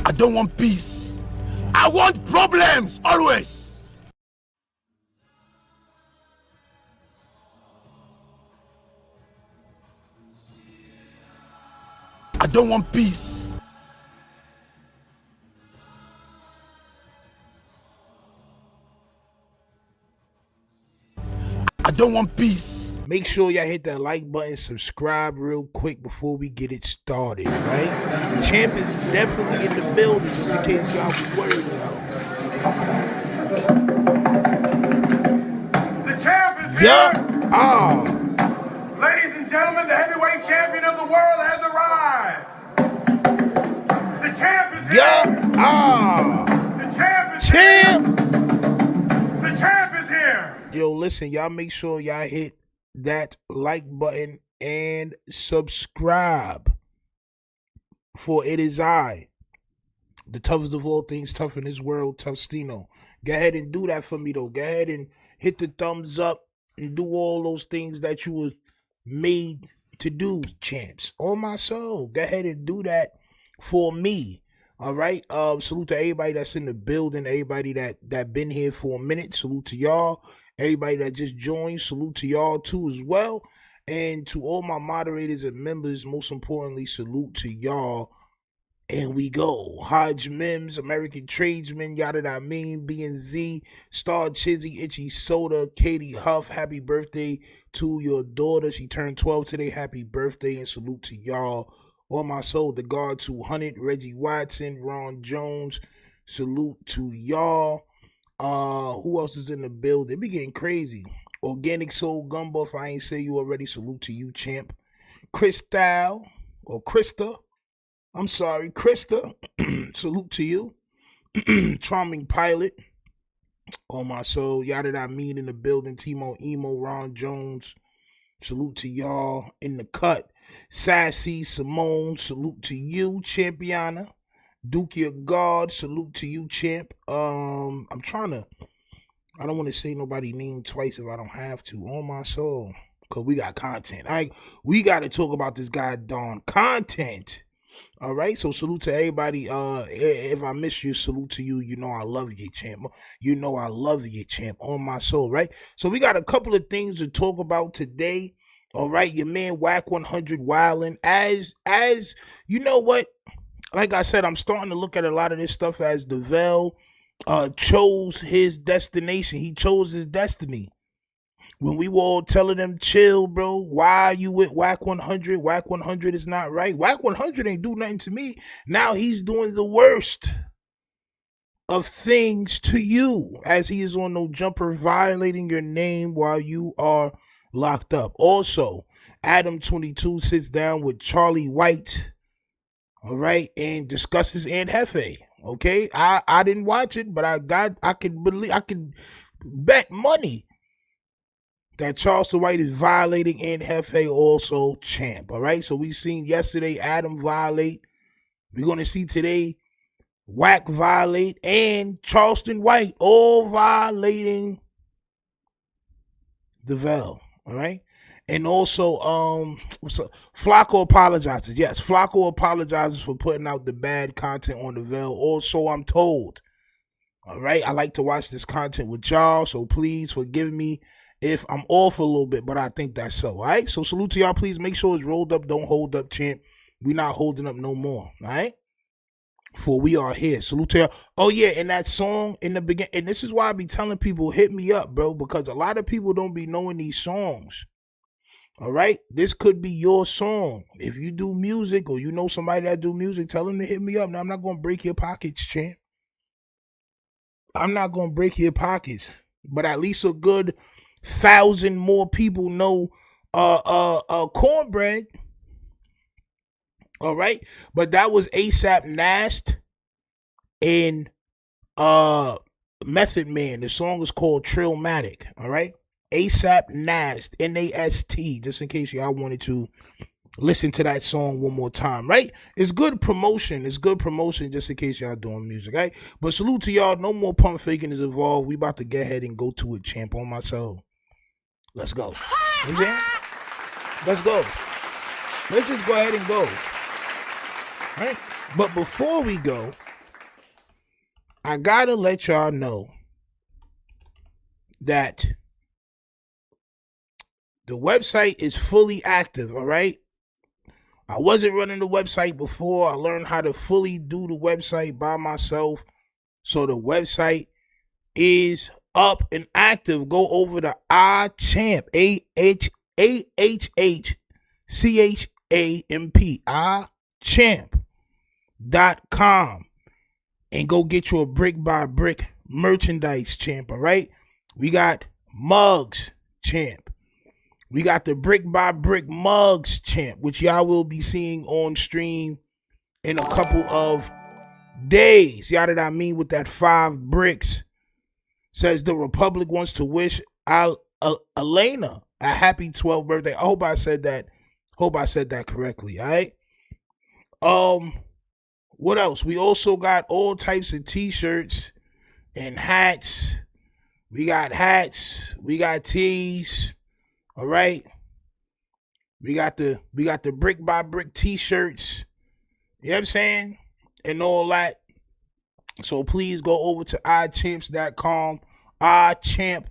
I don't want peace. I want problems always. I don't want peace. I don't want peace. Make sure y'all hit that like button, subscribe real quick before we get it started, right? The champ is definitely in the building, just in case y'all be worried about. The champ is here! Ah! Ladies and gentlemen, the heavyweight champion of the world has arrived! The champ is here! The champ is here! The champ is here! Yo, listen, y'all make sure y'all hit that like button and subscribe. For it is I, the toughest of all things, tough in this world, Tough-stino. Go ahead and do that for me, though. Go ahead and hit the thumbs up and do all those things that you were made to do, champs. On my soul, go ahead and do that for me. All right. Salute to everybody that's in the building, everybody that been here for a minute. Salute to y'all. Everybody that just joined, salute to y'all too as well. And to all my moderators and members, most importantly, salute to y'all. And we go. Hodge Mims, American Tradesman, Yada Da Mean, B&Z, Star Chizzy, Itchy Soda, Katie Huff, happy birthday to your daughter. She turned 12 today. Happy birthday and salute to y'all. On my soul, the Guard 200, Reggie Watson, Ron Jones, salute to y'all. Who else is in the building? It be getting crazy. Organic Soul Gumbo, if I ain't say you already, salute to you, champ. Krista, salute to you. Charming Pilot, on my soul. Yada Da Mean in the building. Timo Emo, Ron Jones, salute to y'all. In the cut, Sassy Simone, salute to you, Champiana. Dookie of God, salute to you, champ. I don't want to say nobody name twice if I don't have to. On my soul. Because we got content. We got to talk about this goddamn content. All right? So salute to everybody. If I miss you, salute to you. You know I love you, champ. You know I love you, champ. On my soul, right? So we got a couple of things to talk about today. All right? Your man Wack 100 wildin'. As you know what? Like I said, I'm starting to look at a lot of this stuff as the VELL chose his destination. He chose his destiny. When we were all telling them, chill, bro, why are you with Wack 100? Wack 100 is not right. Wack 100 ain't do nothing to me. Now he's doing the worst of things to you, as he is on no jumper violating your name while you are locked up. Also, Adam 22 sits down with Charlie White, all right, and discusses and Jefe. Okay, I didn't watch it, but I could bet money that Charleston White is violating and Jefe also champ. All right, so we seen yesterday Adam violate. We're gonna see today Wack violate and Charleston White all violating the VELL. All right. And also, Flakko apologizes. Yes, Flakko apologizes for putting out the bad content on the VELL. Also, I'm told. All right, I like to watch this content with y'all, so please forgive me if I'm off a little bit, but I think that's so. All right, so salute to y'all. Please make sure it's rolled up. Don't hold up, champ. We're not holding up no more. All right. For we are here. Salute to y'all. Oh yeah, and that song in the beginning, and this is why I be telling people, hit me up, bro, because a lot of people don't be knowing these songs. All right, this could be your song. If you do music or you know somebody that do music, tell them to hit me up. Now, I'm not going to break your pockets, champ. I'm not going to break your pockets. But at least a good 1,000 more people know Cornbread. All right, but that was ASAP Nast and Method Man. The song is called Trillmatic. All right. ASAP Nast, N-A-S-T, just in case y'all wanted to listen to that song one more time, right? It's good promotion. It's good promotion just in case y'all doing music, right? But salute to y'all. No more pump faking is involved. We about to get ahead and go to it, champ, on my soul. Let's go. You know what I'm saying? Let's go. Let's just go ahead and go. Right? But before we go, I gotta let y'all know that the website is fully active, all right? I wasn't running the website before. I learned how to fully do the website by myself. So the website is up and active. Go over to iChamp, AHHCHAMP, iChamp.com, and go get your brick by brick merchandise, champ, all right? We got mugs, champ. We got the brick by brick mugs, champ, which y'all will be seeing on stream in a couple of days. Y'all know what I mean with that 5 bricks. Says the Republic wants to wish Elena a happy 12th birthday. I hope I said that. Correctly. All right. What else? We also got all types of t-shirts and hats. We got hats. We got tees. All right. We got the brick by brick t-shirts. You know what I'm saying? And all that. So please go over to iChamps.com, iChamp.com.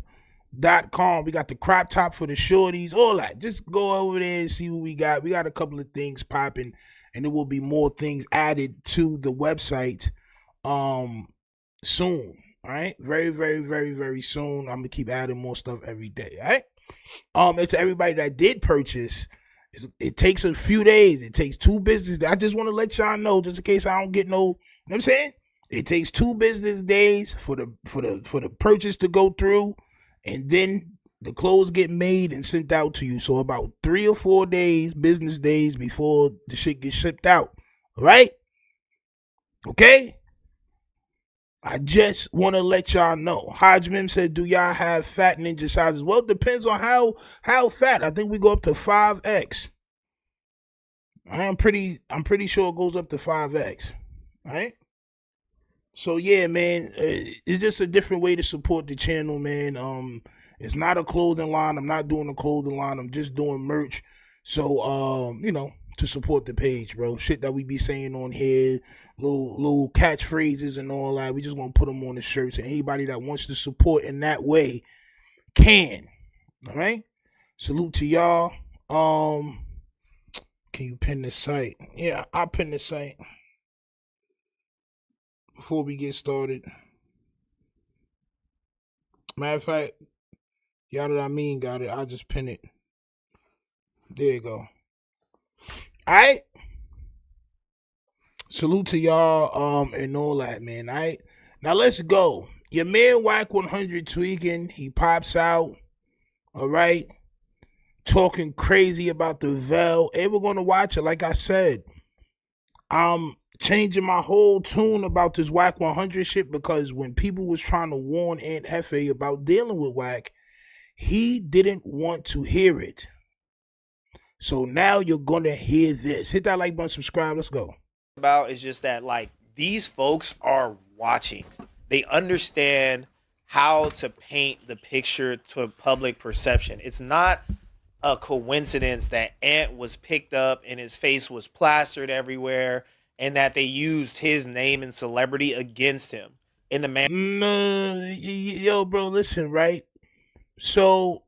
We got the crop top for the shorties, all that. Just go over there and see what we got. We got a couple of things popping, and there will be more things added to the website soon. All right? Very, very, very, very soon. I'm going to keep adding more stuff every day. All right? And to everybody that did purchase, it takes a few days. It takes 2 business days. I just want to let y'all know, just in case I don't get no, you know what I'm saying? It takes 2 business days for the purchase to go through, and then the clothes get made and sent out to you. So about 3 or 4 days, business days, before the shit gets shipped out. All right? Okay? I just want to let y'all know. Hodgman said, do y'all have fat ninja sizes? Well, it depends on how fat. I think we go up to 5X. I'm pretty sure it goes up to 5X. All right? So yeah, man, it's just a different way to support the channel, man. It's not a clothing line. I'm not doing a clothing line. I'm just doing merch. So, to support the page, bro. Shit that we be saying on here, little catchphrases and all that. We just want to put them on the shirts, and anybody that wants to support in that way can. All right. Salute to y'all. Can you pin the site? Yeah, I'll pin the site. Before we get started. Matter of fact, y'all know what I mean, got it. I'll just pin it. There you go. Alright. Salute to y'all and all that, man. Alright. Now let's go. Your man Wack 100 tweaking. He pops out. Alright. Talking crazy about the VELL. Hey, we're gonna watch it, like I said. Changing my whole tune about this Wack 100 shit, because when people was trying to warn Aunt Jefe about dealing with Wack, he didn't want to hear it. So now you're gonna hear this. Hit that like button, subscribe, let's go. About is just that, like, these folks are watching. They understand how to paint the picture to public perception. It's not a coincidence that Ant was picked up and his face was plastered everywhere, and that they used his name and celebrity against him in the man. No, yo, bro, listen, right? So,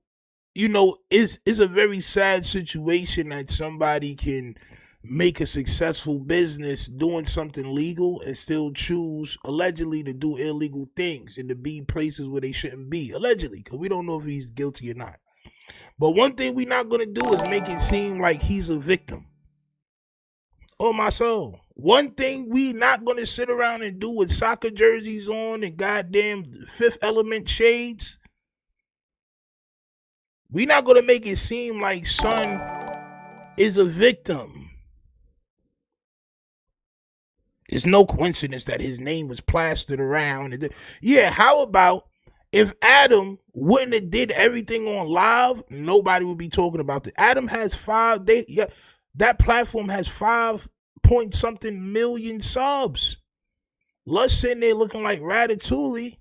it's a very sad situation that somebody can make a successful business doing something legal and still choose, allegedly, to do illegal things and to be places where they shouldn't be, allegedly, because we don't know if he's guilty or not. But one thing we're not going to do is make it seem like he's a victim. Oh, my soul. One thing we not going to sit around and do with soccer jerseys on and goddamn Fifth Element shades. We not going to make it seem like son is a victim. It's no coincidence that his name was plastered around. Yeah, how about if Adam wouldn't have did everything on live, nobody would be talking about it. Adam has that platform has 5-point-something million subs. Lush sitting there looking like Ratatouille.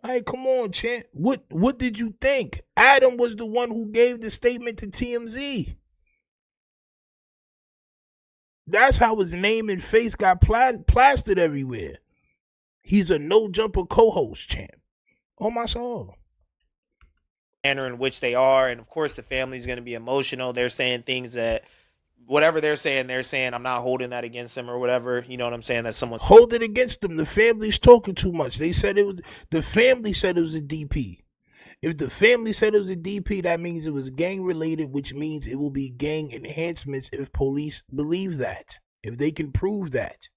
Hey, come on, champ. What did you think? Adam was the one who gave the statement to TMZ. That's how his name and face got plastered everywhere. He's a no jumper co-host, champ. On my soul. Manner in which they are, and of course the family's going to be emotional. They're saying things that whatever they're saying I'm not holding that against them or whatever. You know what I'm saying? That someone hold it against them. The family's talking too much. They said it was the family said it was a DP. If the family said it was a DP, that means it was gang related, which means it will be gang enhancements if police believe that. If they can prove that.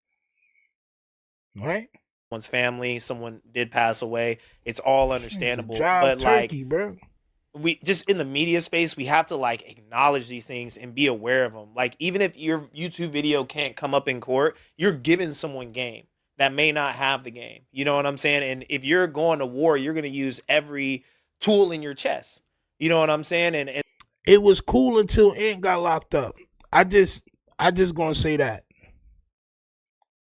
All right? someone's family, someone did pass away. It's all understandable. But turkey, like, bro. we just in the media space, we have to like acknowledge these things and be aware of them. Like, even if your YouTube video can't come up in court, you're giving someone game that may not have the game. You know what I'm saying? And if you're going to war, you're going to use every tool in your chest. You know what I'm saying? And it was cool until Ant got locked up. I just gonna say that.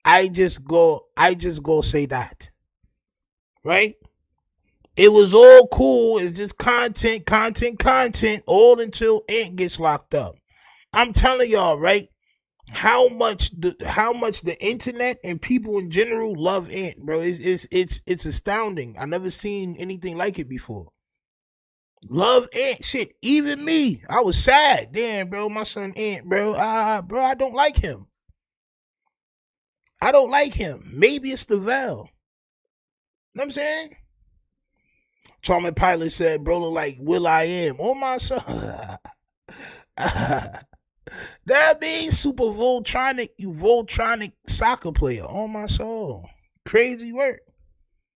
I just go say that. Right? It was all cool. It's just content, all until Ant gets locked up. I'm telling y'all, right? How much the internet and people in general love Ant, bro. It's astounding. I never seen anything like it before. Love Ant, shit. Even me, I was sad. Damn, bro, my son Ant, bro. Bro, I don't like him. Maybe it's the VELL. You know what I'm saying? Charming Pilot said, bro, look like will.i.am. Oh, my son. That means super Voltronic soccer player. Oh, my soul. Crazy work.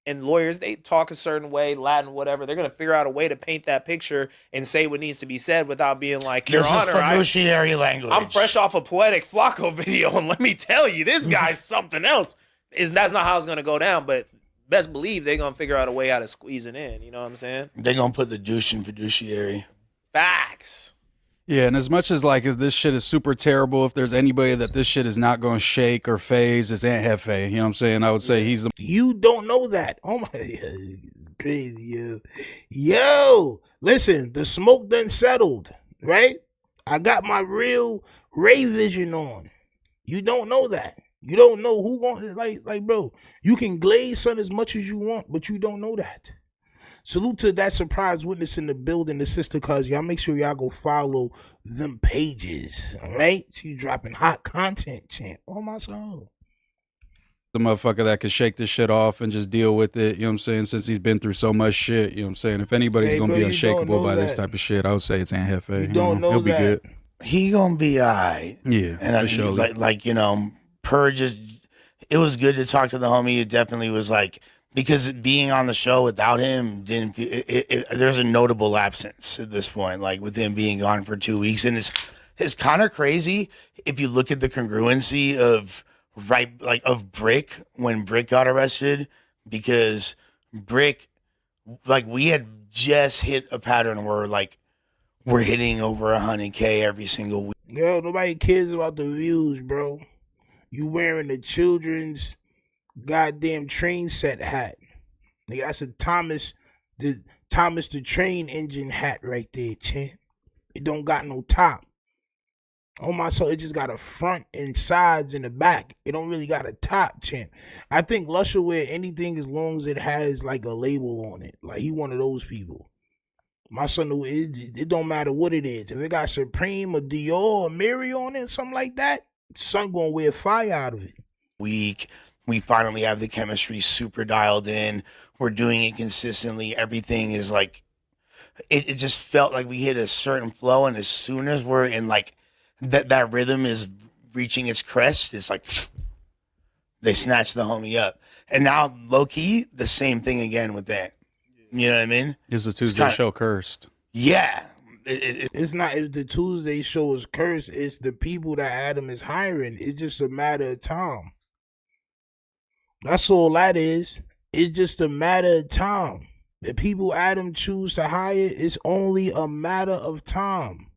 And lawyers, they talk a certain way, Latin, whatever. They're going to figure out a way to paint that picture and say what needs to be said without being like, Your Honor, fiduciary language. I'm fresh off a Poetic Flakko video, and let me tell you, this guy's something else. That's not how it's going to go down, but best believe they're going to figure out a way how to squeeze it in. You know what I'm saying? They're going to put the douche in fiduciary. Facts. Yeah, and as much as like if this shit is super terrible, if there's anybody that this shit is not going to shake or phase, it's Aunt Jefe. You know what I'm saying? I would say he's the. You don't know that. Oh my, crazy, yo. Listen, the smoke done settled, right? I got my real Ray vision on. You don't know that. You don't know who going like, bro. You can glaze son as much as you want, but you don't know that. Salute to that surprise witness in the building, the sister cuz. Y'all make sure y'all go follow them pages, all right? She's dropping hot content, champ. Oh, my soul. The motherfucker that could shake this shit off and just deal with it, you know what I'm saying, since he's been through so much shit, you know what I'm saying? If anybody's going to be unshakable by this type of shit, I would say it's Aunt Jefe. You don't know he'll be good. He going to be all right. Yeah. And sure. like, you know, Purge, it was good to talk to the homie. It definitely was like, because being on the show without him didn't feel, there's a notable absence at this point, like with him being gone for 2 weeks. And it's kind of crazy if you look at the congruency of Brick when Brick got arrested, because Brick, like, we had just hit a pattern where like we're hitting over 100K every single week. Yo, nobody cares about the views, bro. You wearing the children's goddamn train set hat. Like, that's a Thomas the Train Engine hat right there, champ. It don't got no top. Oh my soul, it just got a front and sides and a back. It don't really got a top, champ. I think Lush will wear anything as long as it has like a label on it. Like, he one of those people. My son, it don't matter what it is. If it got Supreme or Dior or Mary on it, something like that, son gonna wear fire out of it. We finally have the chemistry super dialed in. We're doing it consistently. Everything is like, it just felt like we hit a certain flow. And as soon as we're in like that rhythm is reaching its crest, it's like, they snatch the homie up. And now low key, the same thing again with that. You know what I mean? Is the Tuesday show cursed? Yeah. It's not if the Tuesday show is cursed. It's the people that Adam is hiring. It's just a matter of time. That's all that is. It's just a matter of time. The people Adam choose to hire, it's only a matter of time.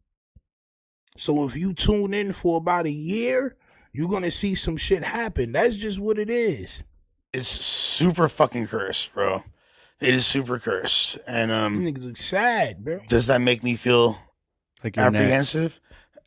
So if you tune in for about a year, you're going to see some shit happen. That's just what it is. It's super fucking cursed, bro. It is super cursed. And niggas look sad, bro. Does that make me feel like you're apprehensive?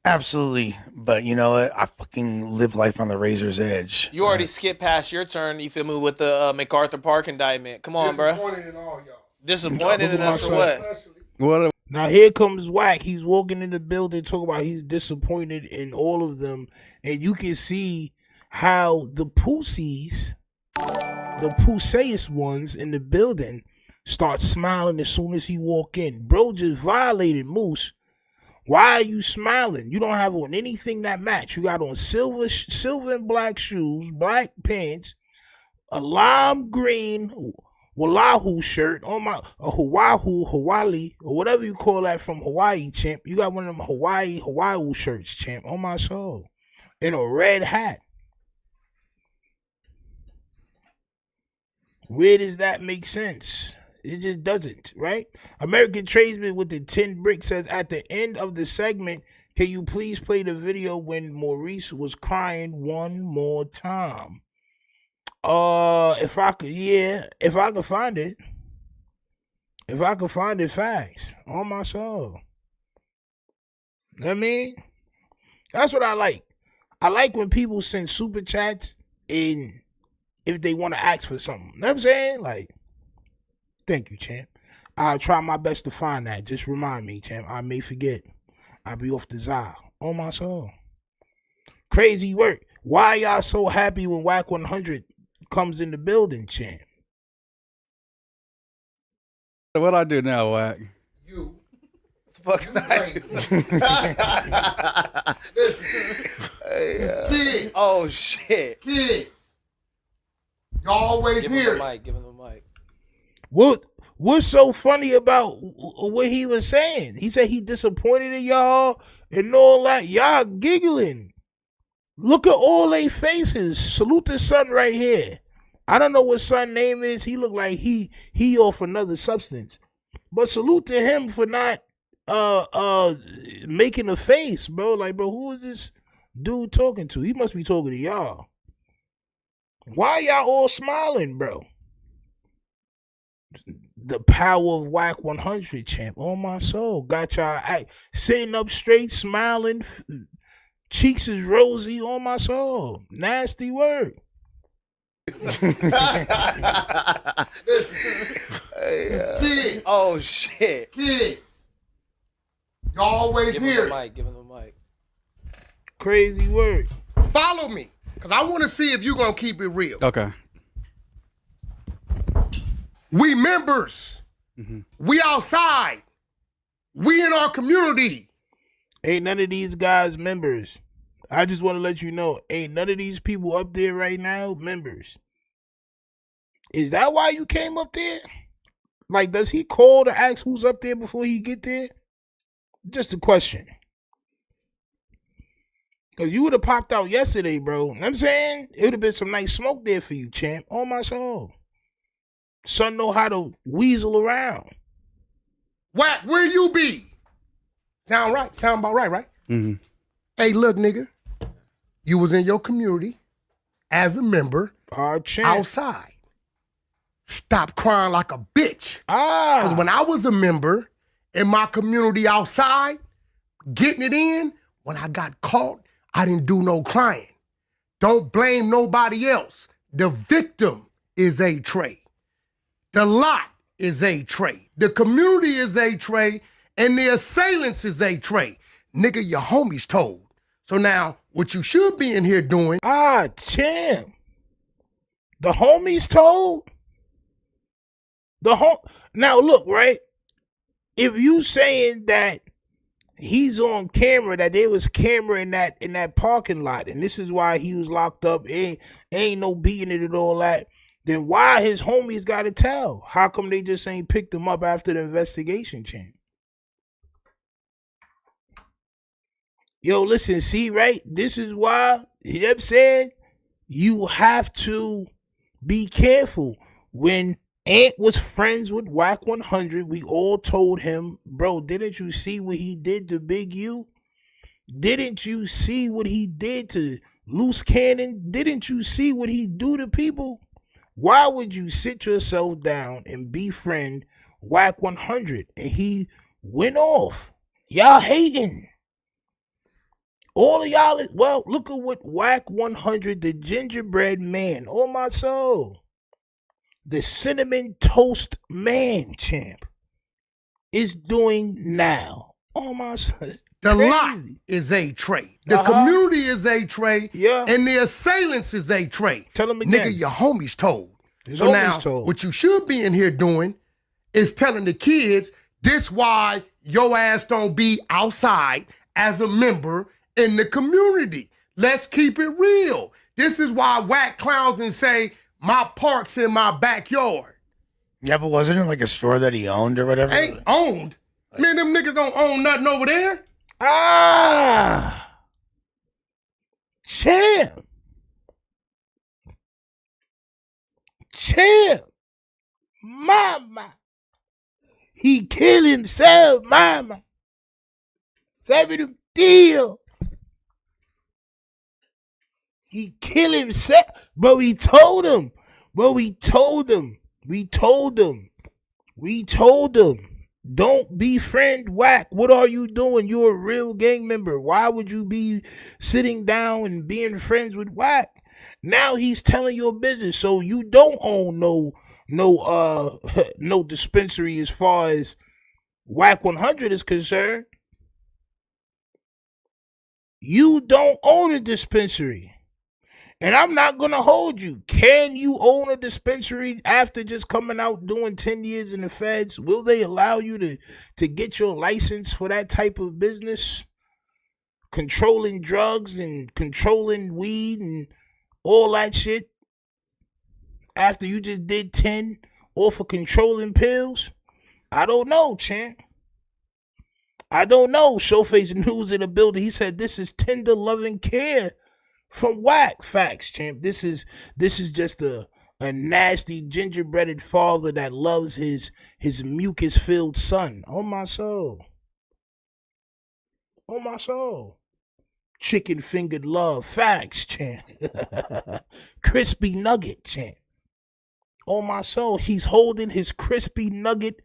Absolutely. But you know what? I fucking live life on the razor's edge. You already skipped past your turn, you feel me, with the MacArthur Park indictment. Come on, bro. Disappointed in all y'all. Disappointed in us for what? Especially. What? Now here comes Wack. He's walking in the building, talking about he's disappointed in all of them, and you can see how the pussies, the pussiest ones in the building, start smiling as soon as he walk in. Bro just violated Moose. Why are you smiling? You don't have on anything that match. You got on silver and black shoes, black pants, a lime green Wallahu shirt, on my Hawaii, or whatever you call that from Hawaii, champ. You got one of them Hawaii shirts, champ, on my soul. And a red hat. Where does that make sense? It just doesn't, right? American Tradesman with the 10 brick says, at the end of the segment, can you please play the video when Maurice was crying one more time? If I could find it. If I could find it, facts. On my soul. You know what I mean? That's what I like. I like when people send super chats and if they want to ask for something. You know what I'm saying? Like, thank you, champ. I'll try my best to find that. Just remind me, champ. I may forget. I'll be off the Zah. On my soul. Crazy work. Why y'all so happy when Wack 100 comes in the building, champ? What I do now, Wack? You. Fucking Listen. Kids. Oh shit. Kids. Y'all always Give him hear the it. mic. Give him the mic. What's so funny about what he was saying? He said he disappointed in y'all and all that. Y'all giggling. Look at all they faces. Salute the son right here. I don't know what son name is. He look like he off another substance. But salute to him for not making a face, bro. Like, bro, who is this dude talking to? He must be talking to y'all. Why y'all all smiling, bro? The power of Wack 100, champ. On my soul. Got y'all sitting up straight, smiling. Cheeks is rosy. On my soul. Nasty word. Listen. Kids. Oh shit. Kids. Y'all always Give him hear the it. mic. Give him the mic. Crazy word. Follow me. Because I want to see if you're going to keep it real. Okay. We members. We outside. We in our community. Ain't none of these guys members. I just want to let you know, ain't none of these people up there right now members. Is that why you came up there? Like, does he call to ask who's up there before he get there? Just a question. Because you would have popped out yesterday, bro. You know what I'm saying? It would have been some nice smoke there for you, champ. On my soul. Son know how to weasel around. Wack, where you be? Sound right? Sound about right, right? Mm-hmm. Hey, look, nigga. You was in your community as a member Our champ. outside. Stop crying like a bitch. Because when I was a member in my community outside, getting it in, when I got caught, I didn't do no crying. Don't blame nobody else. The victim is A-Tray. The lot is A-Tray. The community is A-Tray. And the assailants is A-Tray. Nigga, your homies told. So now, what you should be in here doing. Champ. The homies told? Now look, right? If you saying that he's on camera, that there was camera in that parking lot, and this is why he was locked up, ain't no beating it and all that, then why his homies gotta tell? How come they just ain't picked him up after the investigation, champ? Yo, listen, see, right? This is why, you know what I'm saying? You have to be careful. When Ant was friends with Wack 100, we all told him, bro, didn't you see what he did to Big U? Didn't you see what he did to Loose Cannon? Didn't you see what he do to people? Why would you sit yourself down and befriend Wack 100? And he went off. Y'all hating. All of y'all, well, look at what Wack 100, the gingerbread man, oh my soul, the cinnamon toast man champ, is doing now. Oh my soul. The lot is a trade. The community is a trade. Yeah. And the assailants is a trade. Tell them again. Nigga, your homies told. His homies now, told. what you should be in here doing is telling the kids this why your ass don't be outside as a member in the community. Let's keep it real. This is why whack clowns and say, my park's in my backyard. Yeah, but wasn't it like a store that he owned or whatever? Ain't owned. Man, them niggas don't own nothing over there. Champ. Mama. He killed himself, mama. Seven deal. He killed himself. But we told him. Don't befriend Wack. What are you doing? You're a real gang member. Why would you be sitting down and being friends with Wack? Now he's telling your business. So you don't own no dispensary as far as Wack 100 is concerned. You don't own a dispensary. And I'm not going to hold you. Can you own a dispensary after just coming out doing 10 years in the feds? Will they allow you to get your license for that type of business? Controlling drugs and controlling weed and all that shit? After you just did 10 off of controlling pills? I don't know, champ. I don't know. Showface News in the building. He said this is tender loving care from Wack. Facts, champ. This is just a nasty gingerbreaded father that loves his mucus filled son. Oh my soul. Oh my soul. Chicken fingered love. Facts, champ. Crispy nugget, champ. Oh my soul. He's holding his crispy nugget.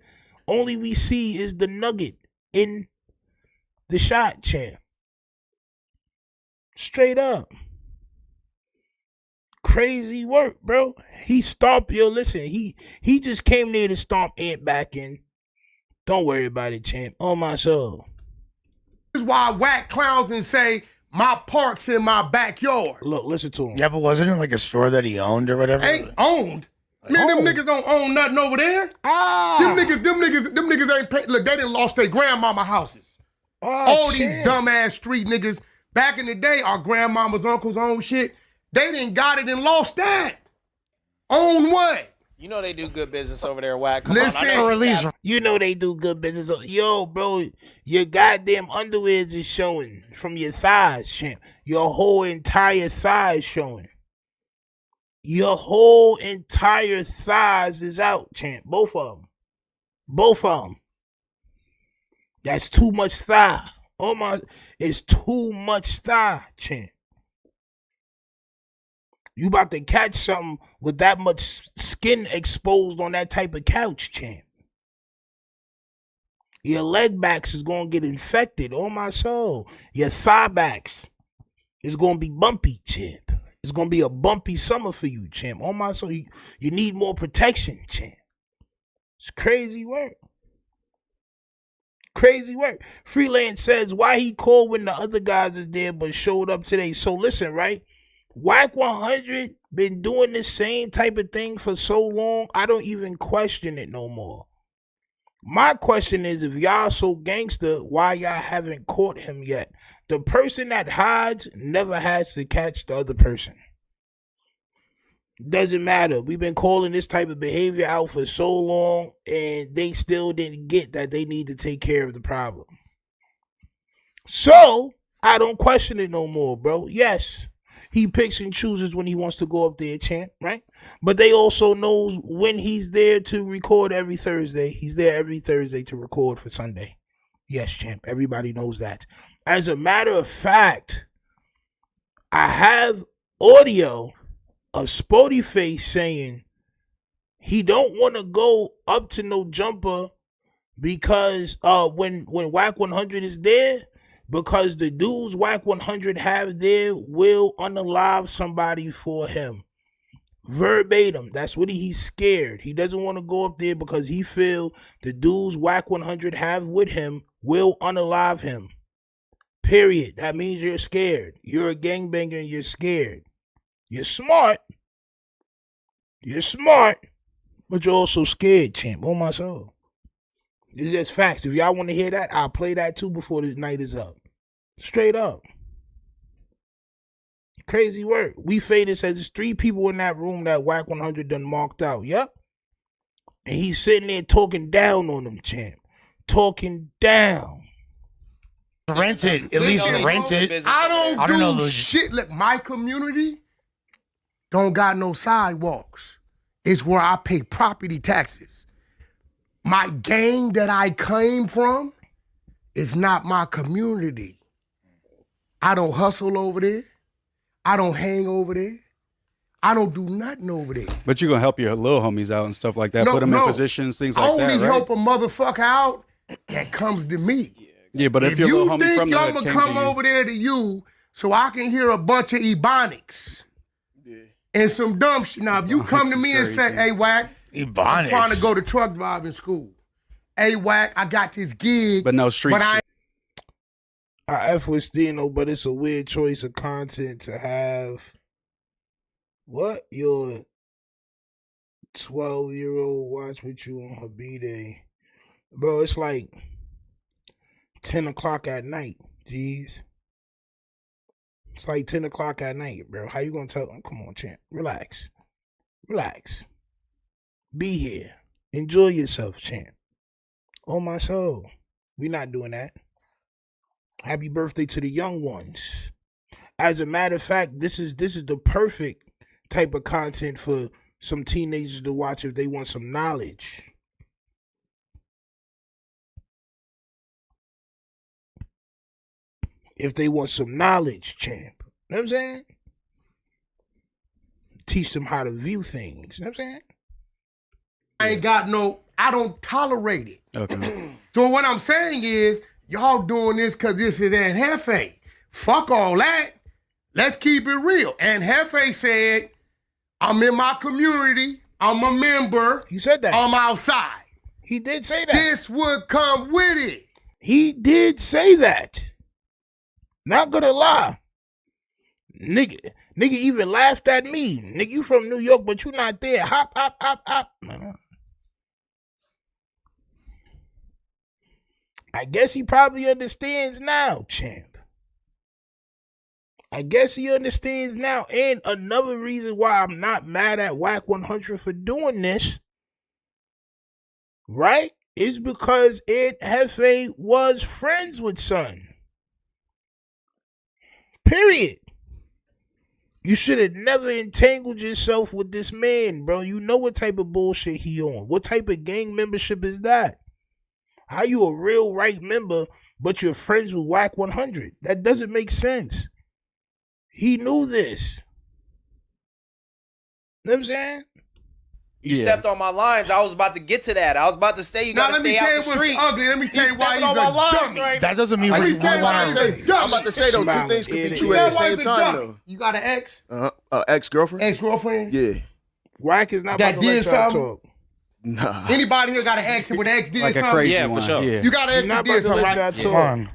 Only we see is the nugget in the shot, champ. Straight up. Crazy work, bro. He stomped, listen, he just came there to stomp Ant back in. Don't worry about it, champ. On my soul. This is why whack clowns and say, my park's in my backyard. Look, listen to him. Yeah, but wasn't it like a store that he owned or whatever? Ain't owned. Man, them niggas don't own nothing over there. Them niggas ain't pay. Look, they done lost their grandmama houses. All these dumbass street niggas. Back in the day, our grandmamas, uncles own shit. They done got it and lost that. Own what? You know they do good business over there, Wack. Come Listen, on, Or at least you know they do good business. Yo, bro, your goddamn underwears is showing from your thighs, champ. Your whole entire thighs showing. Your whole entire thighs is out, champ. Both of them. That's too much thigh. Oh my, it's too much thigh, champ. You about to catch something with that much skin exposed on that type of couch, champ. Your leg backs is going to get infected. Oh, my soul. Your thigh backs is going to be bumpy, champ. It's going to be a bumpy summer for you, champ. Oh, my soul. You need more protection, champ. It's crazy work. Crazy work. Freelance says, why he called when the other guys are there but showed up today? So listen, right? Wack 100 been doing the same type of thing for so long, I don't even question it no more. My question is, if y'all so gangster, why y'all haven't caught him yet? The person that hides never has to catch the other person. Doesn't matter. We've been calling this type of behavior out for so long, and they still didn't get that they need to take care of the problem. So, I don't question it no more, bro. Yes. He picks and chooses when he wants to go up there, champ, right? But they also knows when he's there to record every Thursday. He's there every Thursday to record for Sunday. Yes, champ. Everybody knows that. As a matter of fact, I have audio of Sporty Face saying he don't want to go up to no jumper because when Wack 100 is there, Because the dudes Wack 100 have there will unalive somebody for him. Verbatim. That's what he's scared. He doesn't want to go up there because he feel the dudes Wack 100 have with him will unalive him. Period. That means you're scared. You're a gangbanger and you're scared. You're smart. You're smart. But you're also scared, champ. On my soul. It's just facts. If y'all want to hear that, I'll play that too before the night is up. Straight up. Crazy work. We faded says there's 3 people in that room that Wack 100 done marked out. Yep. And he's sitting there talking down on them, champ. Talking down. Rented. At least rented. I don't do shit. Look, my community don't got no sidewalks. It's where I pay property taxes. My gang that I came from is not my community. I don't hustle over there. I don't hang over there. I don't do nothing over there. But you're going to help your little homies out and stuff like that. Put them in positions, things like that, right? I only help a motherfucker out that comes to me. Yeah, but if your little homie from the hood came to you, I'm going to come over there to you so I can hear a bunch of ebonics and some dumb shit. Now, if you come to me and say, hey, Wack, ebonics. I'm trying to go to truck driving school. Hey, Wack, I got this gig. But no street shit. I F with Stino, but it's a weird choice of content to have. What? Your 12-year-old watch with you on her B-Day. Bro, it's like 10 o'clock at night. Jeez. It's like 10 o'clock at night, bro. How you gonna tell them? Come on, champ. Relax. Relax. Be here. Enjoy yourself, champ. On my soul. We not doing that. Happy birthday to the young ones. As a matter of fact, this is the perfect type of content for some teenagers to watch if they want some knowledge. If they want some knowledge, champ. You know what I'm saying? Teach them how to view things. You know what I'm saying? I don't tolerate it. Okay. So what I'm saying is, y'all doing this because this is Aunt Jefe. Fuck all that. Let's keep it real. Aunt Jefe said, I'm in my community. I'm a member. He said that. I'm outside. He did say that. This would come with it. He did say that. Not gonna lie. Nigga even laughed at me. Nigga, you from New York, but you not there. Hop, hop, hop, hop. I guess he probably understands now, champ. I guess he understands now. And another reason why I'm not mad at Wack 100 for doing this, right, is because Aunt Jefe was friends with Son. Period. You should have never entangled yourself with this man, bro. You know what type of bullshit he on. What type of gang membership is that? How you a real right member, but you're friends with Wack 100? That doesn't make sense. He knew this. You know what I'm saying? You stepped on my lines. I was about to get to that. I was about to say you gotta stay out the streets. Ugly. Let me tell you why he's on my lines a dummy. right That doesn't mean Let we me tell you why he's a dummy. I'm about to say, though, two things could be true at the same time, though. You got an ex? Ex-girlfriend? Ex-girlfriend? Yeah. Wack is not That about to let did y'all something? talk. Nah. Anybody here got an ex with an ex did Like something? a crazy Yeah, one. for sure. Yeah. You got an ex He's that not did about to something, let right? y'all talk. Come on.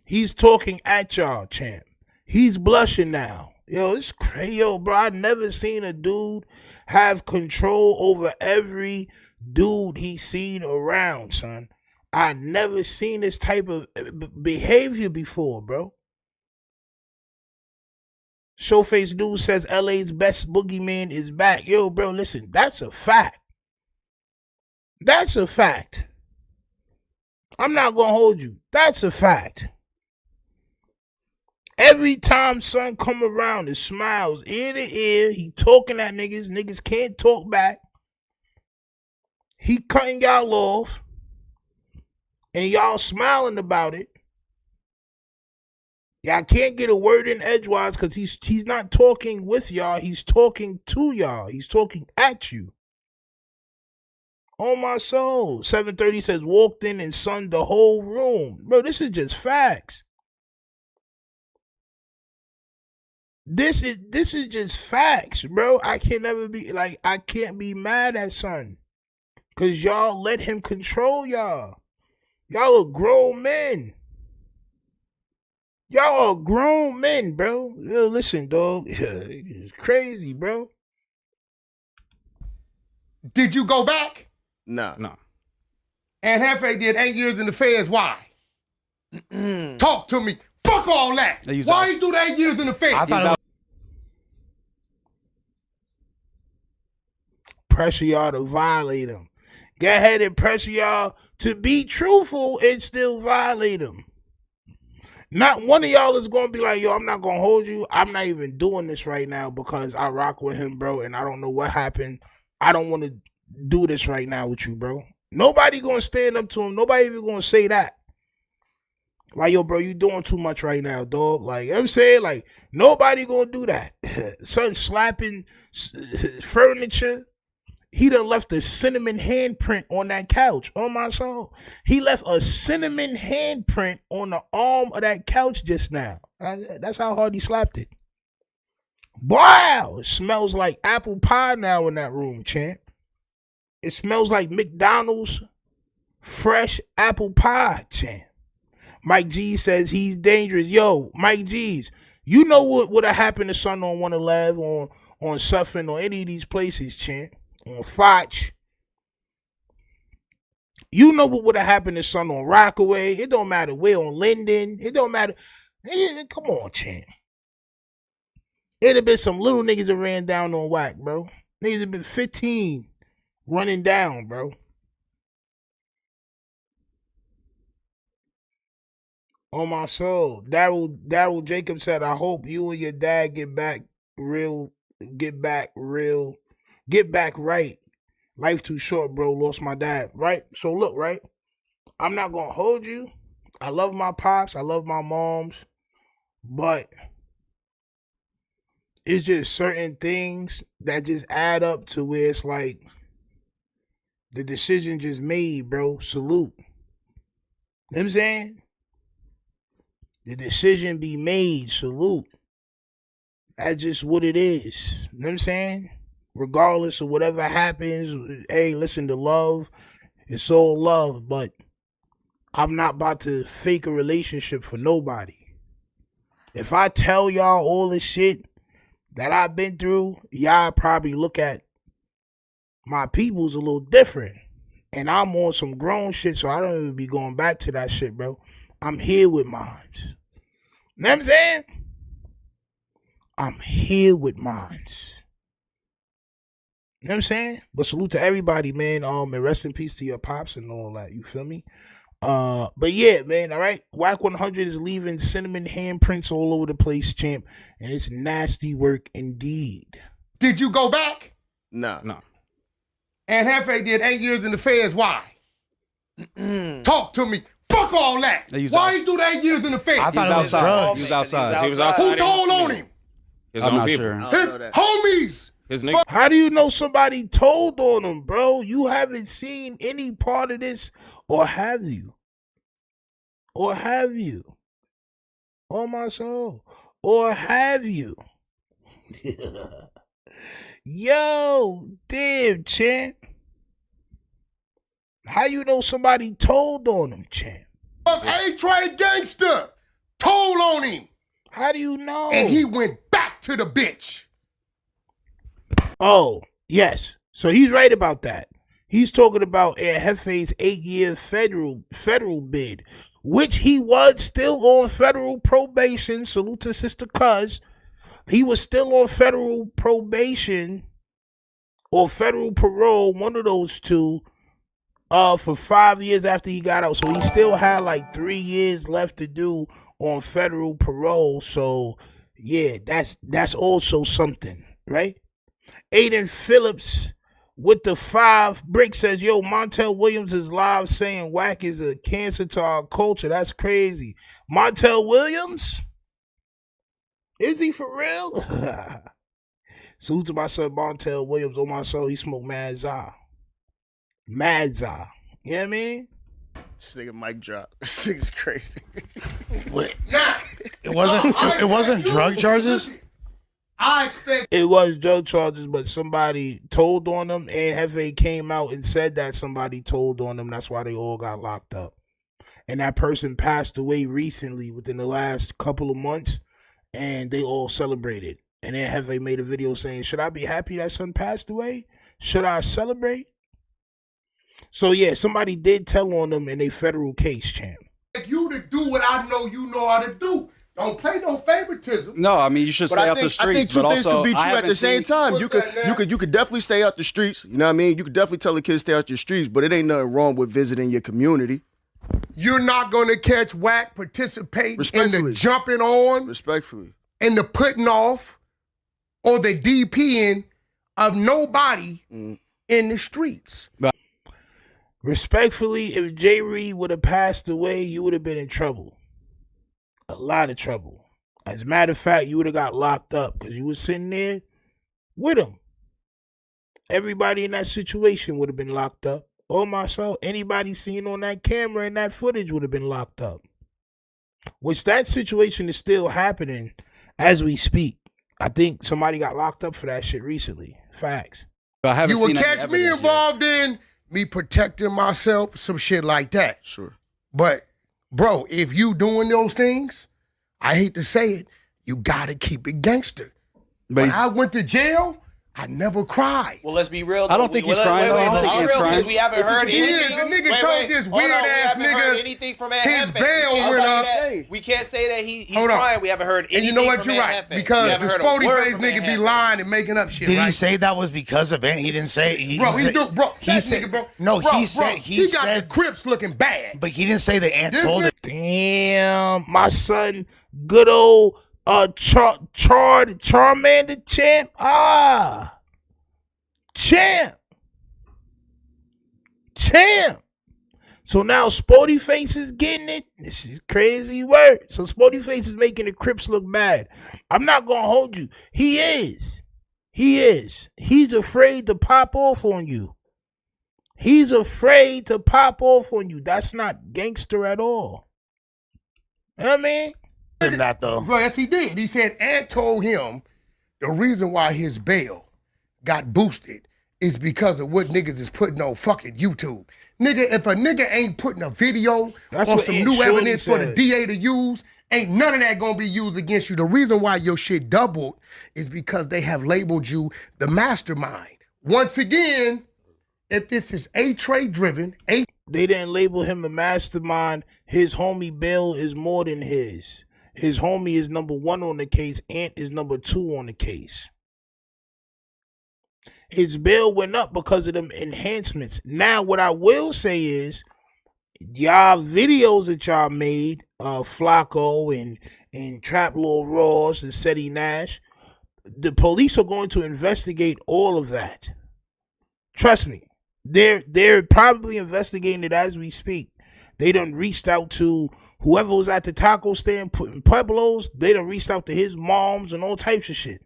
He's talking at y'all, champ. He's blushing now. Yo, it's crazy. Yo, bro, I never seen a dude have control over every dude he's seen around, son. I never seen this type of behavior before, bro. Showface Dude says LA's best boogeyman is back. Yo, bro, listen, that's a fact. That's a fact. I'm not gonna hold you. That's a fact. Every time Son come around, it smiles ear to ear. He talking at niggas. Niggas can't talk back. He cutting y'all off. And y'all smiling about it. Y'all can't get a word in edgewise because he's not talking with y'all. He's talking to y'all. He's talking at you. On my soul. 730 says walked in and sunned the whole room. Bro, this is just facts. This is just facts, bro. I can't be mad at son. Cause y'all let him control y'all. Y'all are grown men. Y'all are grown men, bro. Yo, listen, dog. It's crazy, bro. Did you go back? No. And Jefe did 8 years in the feds. Why? Talk to me. Fuck all that. Why you do the 8 years in the feds? I thought pressure y'all to violate him. Go ahead and pressure y'all to be truthful and still violate him. Not one of y'all is gonna be like, yo, I'm not gonna hold you. I'm not even doing this right now because I rock with him, bro, and I don't know what happened. I don't want to do this right now with you, bro. Nobody gonna stand up to him. Nobody even gonna say that. Like, yo, bro, you doing too much right now, dog. Like, you know what I'm saying? Like, nobody gonna do that. Son slapping furniture. He done left a cinnamon handprint on that couch. On my soul. He left a cinnamon handprint on the arm of that couch just now. That's how hard he slapped it. Wow. It smells like apple pie now in that room, champ. It smells like McDonald's fresh apple pie, champ. Mike G says he's dangerous. Yo, Mike G's, you know what would have happened to son on 111, on Suffin, or any of these places, champ. On Foch. You know what would have happened to son on Rockaway. It don't matter where, on Linden. It don't matter. Come on, champ. It'd have been some little niggas that ran down on Wack, bro. Niggas have been 15 running down, bro. On my soul. Daryl Jacob said, I hope you and your dad get back right. Life too short, bro. Lost my dad, right? So look, right? I'm not gonna hold you. I love my pops. I love my moms. But it's just certain things that just add up to where it's like the decision just made, bro. Salute. You know what I'm saying? The decision be made. Salute. That's just what it is. You know what I'm saying? Regardless of whatever happens, hey, listen, to love, it's all love, but I'm not about to fake a relationship for nobody. If I tell y'all all this shit that I've been through, y'all probably look at my peoples a little different. And I'm on some grown shit, so I don't even be going back to that shit, bro. I'm here with mines. You know what I'm saying? I'm here with mines. You know what I'm saying? But salute to everybody, man. And rest in peace to your pops and all that. You feel me? But yeah, man, all right. Wack 100 is leaving cinnamon handprints all over the place, champ. And it's nasty work indeed. Did you go back? No. And Jefe did 8 years in the feds. Why? Talk to me. Fuck all that. Why you do the 8 years in the feds? I thought it was drugs. He was outside. Who told on him? I'm not sure. His homies. His nigga. How do you know somebody told on him, bro? You haven't seen any part of this, or have you? Or have you? On my soul. Or have you? Yo, damn, champ. How you know somebody told on him, champ? A-Trade gangster told on him. How do you know? And he went back to the bitch. Oh, yes. So he's right about that. He's talking about Jefe's 8-year federal bid, which he was still on federal probation. Salute to Sister Cuz. He was still on federal probation or federal parole, one of those two, for 5 years after he got out. So he still had like 3 years left to do on federal parole. So yeah, that's also something, right? Aiden Phillips with the 5 brick says, yo, Montel Williams is live saying Wack is a cancer to our culture. That's crazy. Montel Williams? Is he for real? Salute to my son Montel Williams. On my soul, he smoked Mad Za. Mad Za. You know what I mean? This nigga mic drop. This nigga's crazy. Wait, it wasn't drug charges? I expect It was drug charges, but somebody told on them, and Jefe came out and said that somebody told on them. That's why they all got locked up. And that person passed away recently within the last couple of months, and they all celebrated. And then Jefe made a video saying, should I be happy that son passed away? Should I celebrate? So, yeah, somebody did tell on them in a federal case, champ. you to do what I know you know how to do. Don't play no favoritism. No, I mean you should stay out the I streets, think two but things also could be true at the same time. What's that, You could definitely stay out the streets. You know what I mean? You could definitely tell the kids stay out your streets, but it ain't nothing wrong with visiting your community. You're not going to catch Wack participating in the Respectfully. jumping on Respectfully. and the putting off or the DPing of nobody in the streets. Respectfully, if J. Reed would have passed away, you would have been in trouble. A lot of trouble. As a matter of fact, you would have got locked up because you were sitting there with him. Everybody in that situation would have been locked up. Or myself, anybody seen on that camera and that footage would have been locked up. Which that situation is still happening as we speak. I think somebody got locked up for that shit recently. Facts. I haven't You will seen any catch me evidence yet. involved in me protecting myself, some shit like that. Sure. But, bro, if you doing those things, I hate to say it, you got to keep it gangster. But When he's- I went to jail, I never cried. Well, let's be real. I don't think he's crying, though. I don't think he's crying. We haven't heard He is. anything. The nigga told this Hold on, weird we ass haven't heard nigga anything from his Jefe. bail went up. We can't say that he's Hold on. crying. We haven't heard anything And you know what? from You're right. Jefe. We Because haven't the heard a word spotty face from nigga be Jefe. lying and making up shit, Did right? he say that was because of it? He didn't say. Bro, he said, do, bro. He That said, nigga, bro. no. Bro, He said. bro, He got the said. Crips looking bad. But he didn't say the aunt This told him. Damn, my son, good old Charmander champ. Champ. So now Sporty Face is getting it. This is crazy word. So Sporty Face is making the Crips look bad. I'm not gonna hold you. He is. He's afraid to pop off on you. That's not gangster at all. You know what I mean? Him that though. Bro, yes, he did. He said Ant told him the reason why his bail got boosted is because of what niggas is putting on fucking YouTube. Nigga, if a nigga ain't putting a video That's or what some Aunt new Shorty evidence for the said. DA to use, ain't none of that gonna be used against you. The reason why your shit doubled is because they have labeled you the mastermind. Once again, if this is A-Trade driven, They didn't label him a mastermind. His homie Bill is more than his. His homie is number 1 on the case. Ant is number 2 on the case. His bail went up because of them enhancements. Now, what I will say is, y'all videos that y'all made, Flakko and Trap Lord Ross and Seti Nash, the police are going to investigate all of that. Trust me. They're probably investigating it as we speak. They done reached out to whoever was at the taco stand putting Pueblos. They done reached out to his moms and all types of shit.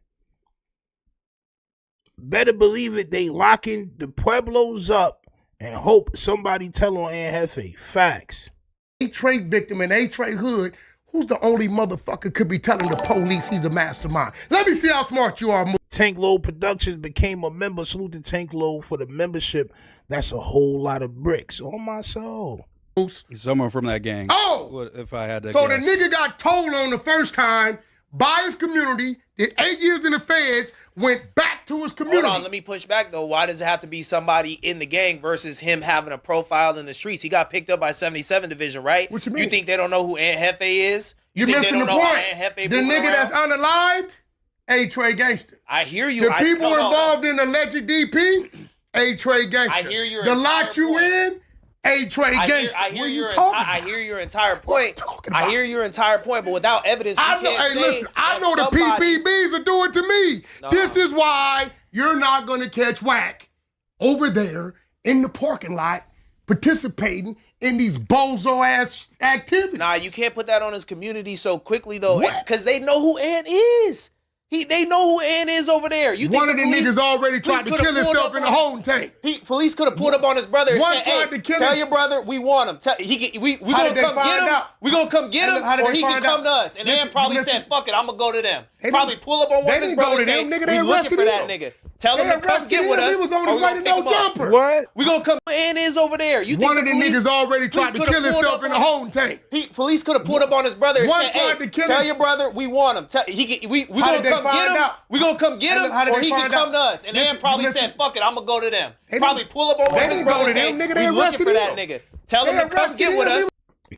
Better believe it, they locking the Pueblos up and hope somebody tell on Aunt Jefe. Facts. A-Trade victim in A-Trade hood, who's the only motherfucker could be telling the police he's a mastermind? Let me see how smart you are. Tank Load Productions became a member. Salute to Tank Load for the membership. That's a whole lot of bricks on my soul. Moose. Someone from that gang. Oh! What if I had to So guess? the nigga got told on the first time by his community, did 8 years in the feds, went back to his community. Hold on, let me push back though. Why does it have to be somebody in the gang versus him having a profile in the streets? He got picked up by 77 Division, right? What you mean? You think they don't know who Aunt Jefe is? You're think they missing the don't know how point. Aunt Jefe The moving nigga around? that's unalived, A-Trade gangster. I hear you. The people involved in alleged DP, A-Trade gangster. I hear your The entire lot you point. in, A-Trade gangster. I What hear are you your talking I about? hear your entire point. talking I about? hear your entire point, but without evidence, you I know, can't hey, say listen, I that know the somebody- PPBs will do it to me. No. This is why you're not going to catch Wack over there in the parking lot participating in these bozo-ass activities. Nah, you can't put that on his community so quickly though, What? because they know who Ant is. They know who Ann is over there. You One think of the niggas already tried to kill himself in the holding tank. Police could have pulled up on his brother and One said, tried to kill tell his- your brother we want him. We gonna come get him. We gonna come get him, or he can come to us. And Ann probably said, fuck it, I'm gonna go to them. Probably pull up on one of his brothers and say, we looking for that nigga. Tell him to come get with us. He was on his way to no jumper. What? We gonna come. Ann is over there. You think One of the niggas already tried to kill himself in the holding tank. Police could have pulled up on his brother and One said, tried to kill tell his- your brother we want him. We gonna come get him. We gonna come get him, or he can come to us. And Ann probably said, fuck it, I'm gonna go to them. Probably pull up on one of his brothers and say, we looking for that nigga. Tell him to come get with us.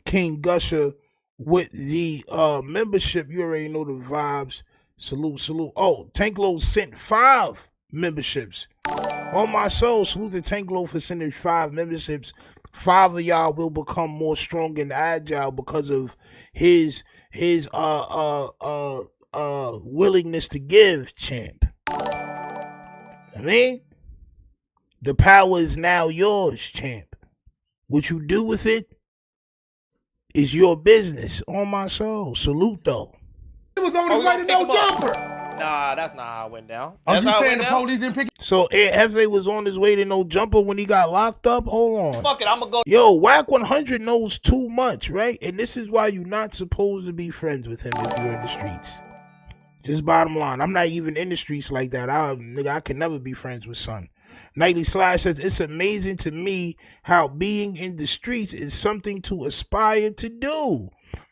King Gusher with the membership. You already know the vibes. Salute. Oh, Tanklo sent 5 memberships. On my soul, salute to Tanklo for sending 5 memberships. 5 of y'all will become more strong and agile because of his willingness to give, champ. I mean, the power is now yours, champ. What you do with it is your business. On my soul, salute though. He was on his way to no jumper. Nah, that's not how it went down. Are That's you how it saying went the down? police didn't pick So Jefe was on his way to no jumper when he got locked up? Hold on. Fuck it, I'm gonna go. Yo, Wack 100 knows too much, right? And this is why you're not supposed to be friends with him if you're in the streets. Just bottom line. I'm not even in the streets like that. I can never be friends with son. Nightly Slash says, it's amazing to me how being in the streets is something to aspire to do.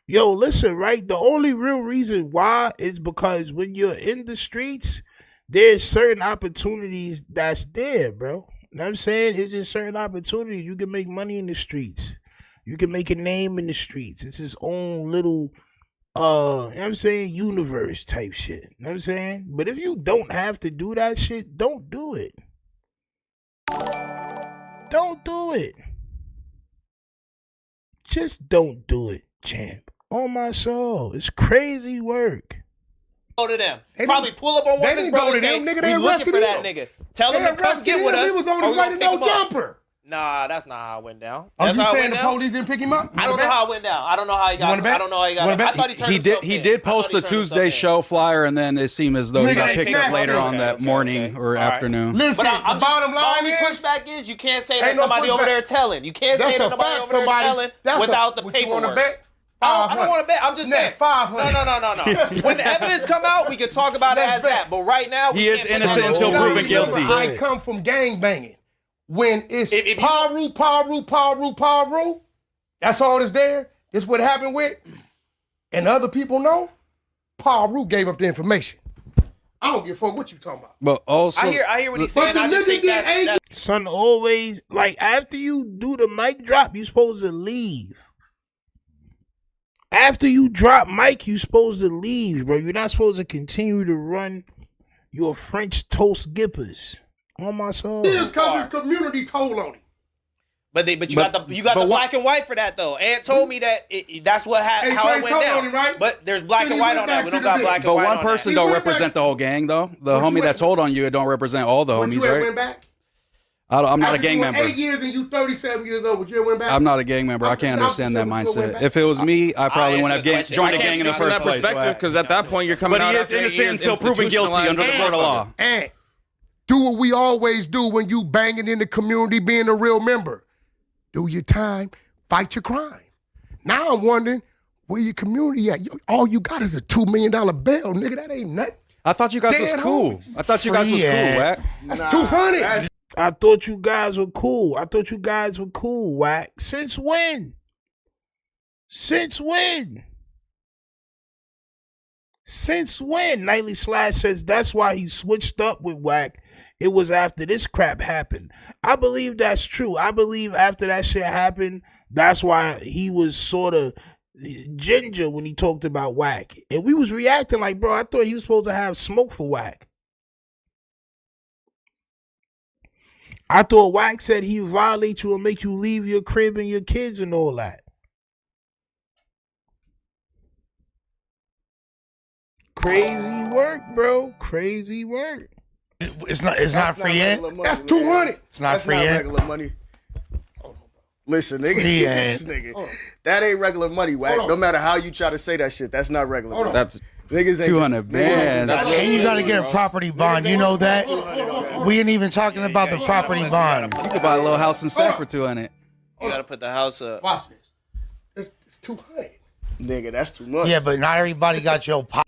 Yo, listen, right? The only real reason why is because when you're in the streets, there's certain opportunities that's there, bro. You know what I'm saying? It's just certain opportunities. You can make money in the streets. You can make a name in the streets. It's his own little, you know what I'm saying, universe type shit. You know what I'm saying? But if you don't have to do that shit, don't do it. Don't do it. Just don't do it, champ. On my soul. It's crazy work. Go to them. Probably pull up on one of his didn't go brothers to and them, say, nigga, they we looking arrested for that him. nigga. Tell him to come get with us. He was on or his we way gonna to pick no him up. jumper. Nah, that's not how it went down. Are That's you how it saying went the down. police didn't pick him up? I don't know how it went down. I don't know how he got. wanna bet? I don't know how he got. You wanna I bet? thought he turned He himself did in. post I a thought he turned Tuesday himself show flyer, and then it seemed as though he Nigga, got they picked up snatched later him. on that Okay, morning or All right. afternoon. Listen, But the bottom the line only is, pushback is you can't say that Ain't no somebody over pushback. there telling. You can't say that's that a nobody fact. over there telling without the what you wanna paperwork. bet? I don't want to bet. I'm just saying. 500. No. When the evidence come out, we can talk about it Let's as bet. that. But right now, He is innocent say until that. proven Remember, guilty. I come from gang banging. When it's If you- Paru, that's all that's there. This what happened with, and other people know, Paru gave up the information. I don't give a fuck what you talking about. But also, I hear what he's But saying. the I just nigga think did that's Son, always, like, after you do the mic drop, you supposed to leave. After you drop mic, you supposed to leave, bro. You're not supposed to continue to run your French toast gippers. On my soul. Just because his community told on him. But you got the black and white for that though. Aunt told me that that's what how it Trey went told down. on him, right? But there's black Then and he white went on that. back We to don't the got bit. black and but white one on person that. don't went represent back- the whole gang, though. The What you homie that went- told on you don't represent all the Would homies, you have right? went back? I'm not a After gang doing member. 8 years and you 37 years old, would you have went back? I'm not a gang member. I can't understand that mindset. If it was me, I probably wouldn't have joined a gang in the From first that place. perspective, because at that point you're coming But out he is after 8 innocent years until proven guilty under the court of law. And do what we always do when you banging in the community, being a real member. Do your time, fight your crime. Now I'm wondering, where your community at? All you got is a $2 million bail, nigga. That ain't nothing. I thought you guys was Dead cool. homies. I thought you guys was cool, Wack. That's 200. I thought you guys were cool. Wack. Since when? Since when? Nightly Slash says that's why he switched up with Wack. It was after this crap happened. I believe that's true. I believe after that shit happened, that's why he was sort of ginger when he talked about Wack. And we was reacting like, bro, I thought he was supposed to have smoke for Wack. I thought Wack said he violate you and make you leave your crib and your kids and all that. Crazy work, bro. Crazy work. It's not free yet. That's 200. It's not That's free not yet. regular money. Listen, nigga, Free this ain't. nigga, that ain't regular money, Wack. No matter how you try to say that shit, that's not regular money. That's Niggas ain't 200 bands. And you gotta get a property bond. You know that? We ain't even talking about the property bond. You could buy a little house in Sac for 200. You gotta put the house up. Watch this. It's 200. Nigga, that's too much. Yeah, but not everybody got your pop.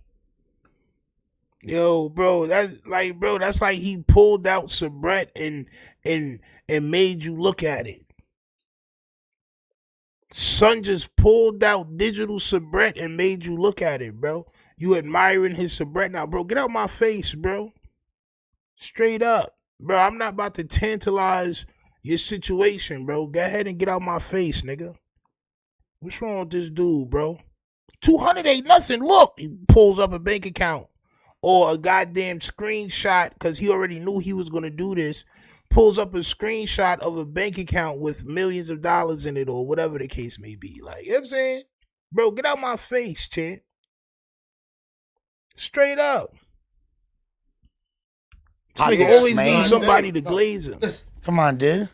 Yo, bro, that's like he pulled out Sabret and made you look at it. Son just pulled out digital Sabret and made you look at it, bro. You admiring his Sabret now, bro. Get out my face, bro. Straight up. Bro, I'm not about to tantalize your situation, bro. Go ahead and get out my face, nigga. What's wrong with this dude, bro? 200 ain't nothing. Look, he pulls up a bank account or a goddamn screenshot because he already knew he was going to do this. Pulls up a screenshot of a bank account with millions of dollars in it or whatever the case may be. Like, you know what I'm saying? Bro, get out my face, champ. Straight up. This nigga always needs somebody to glaze him. Listen, Come on, dude.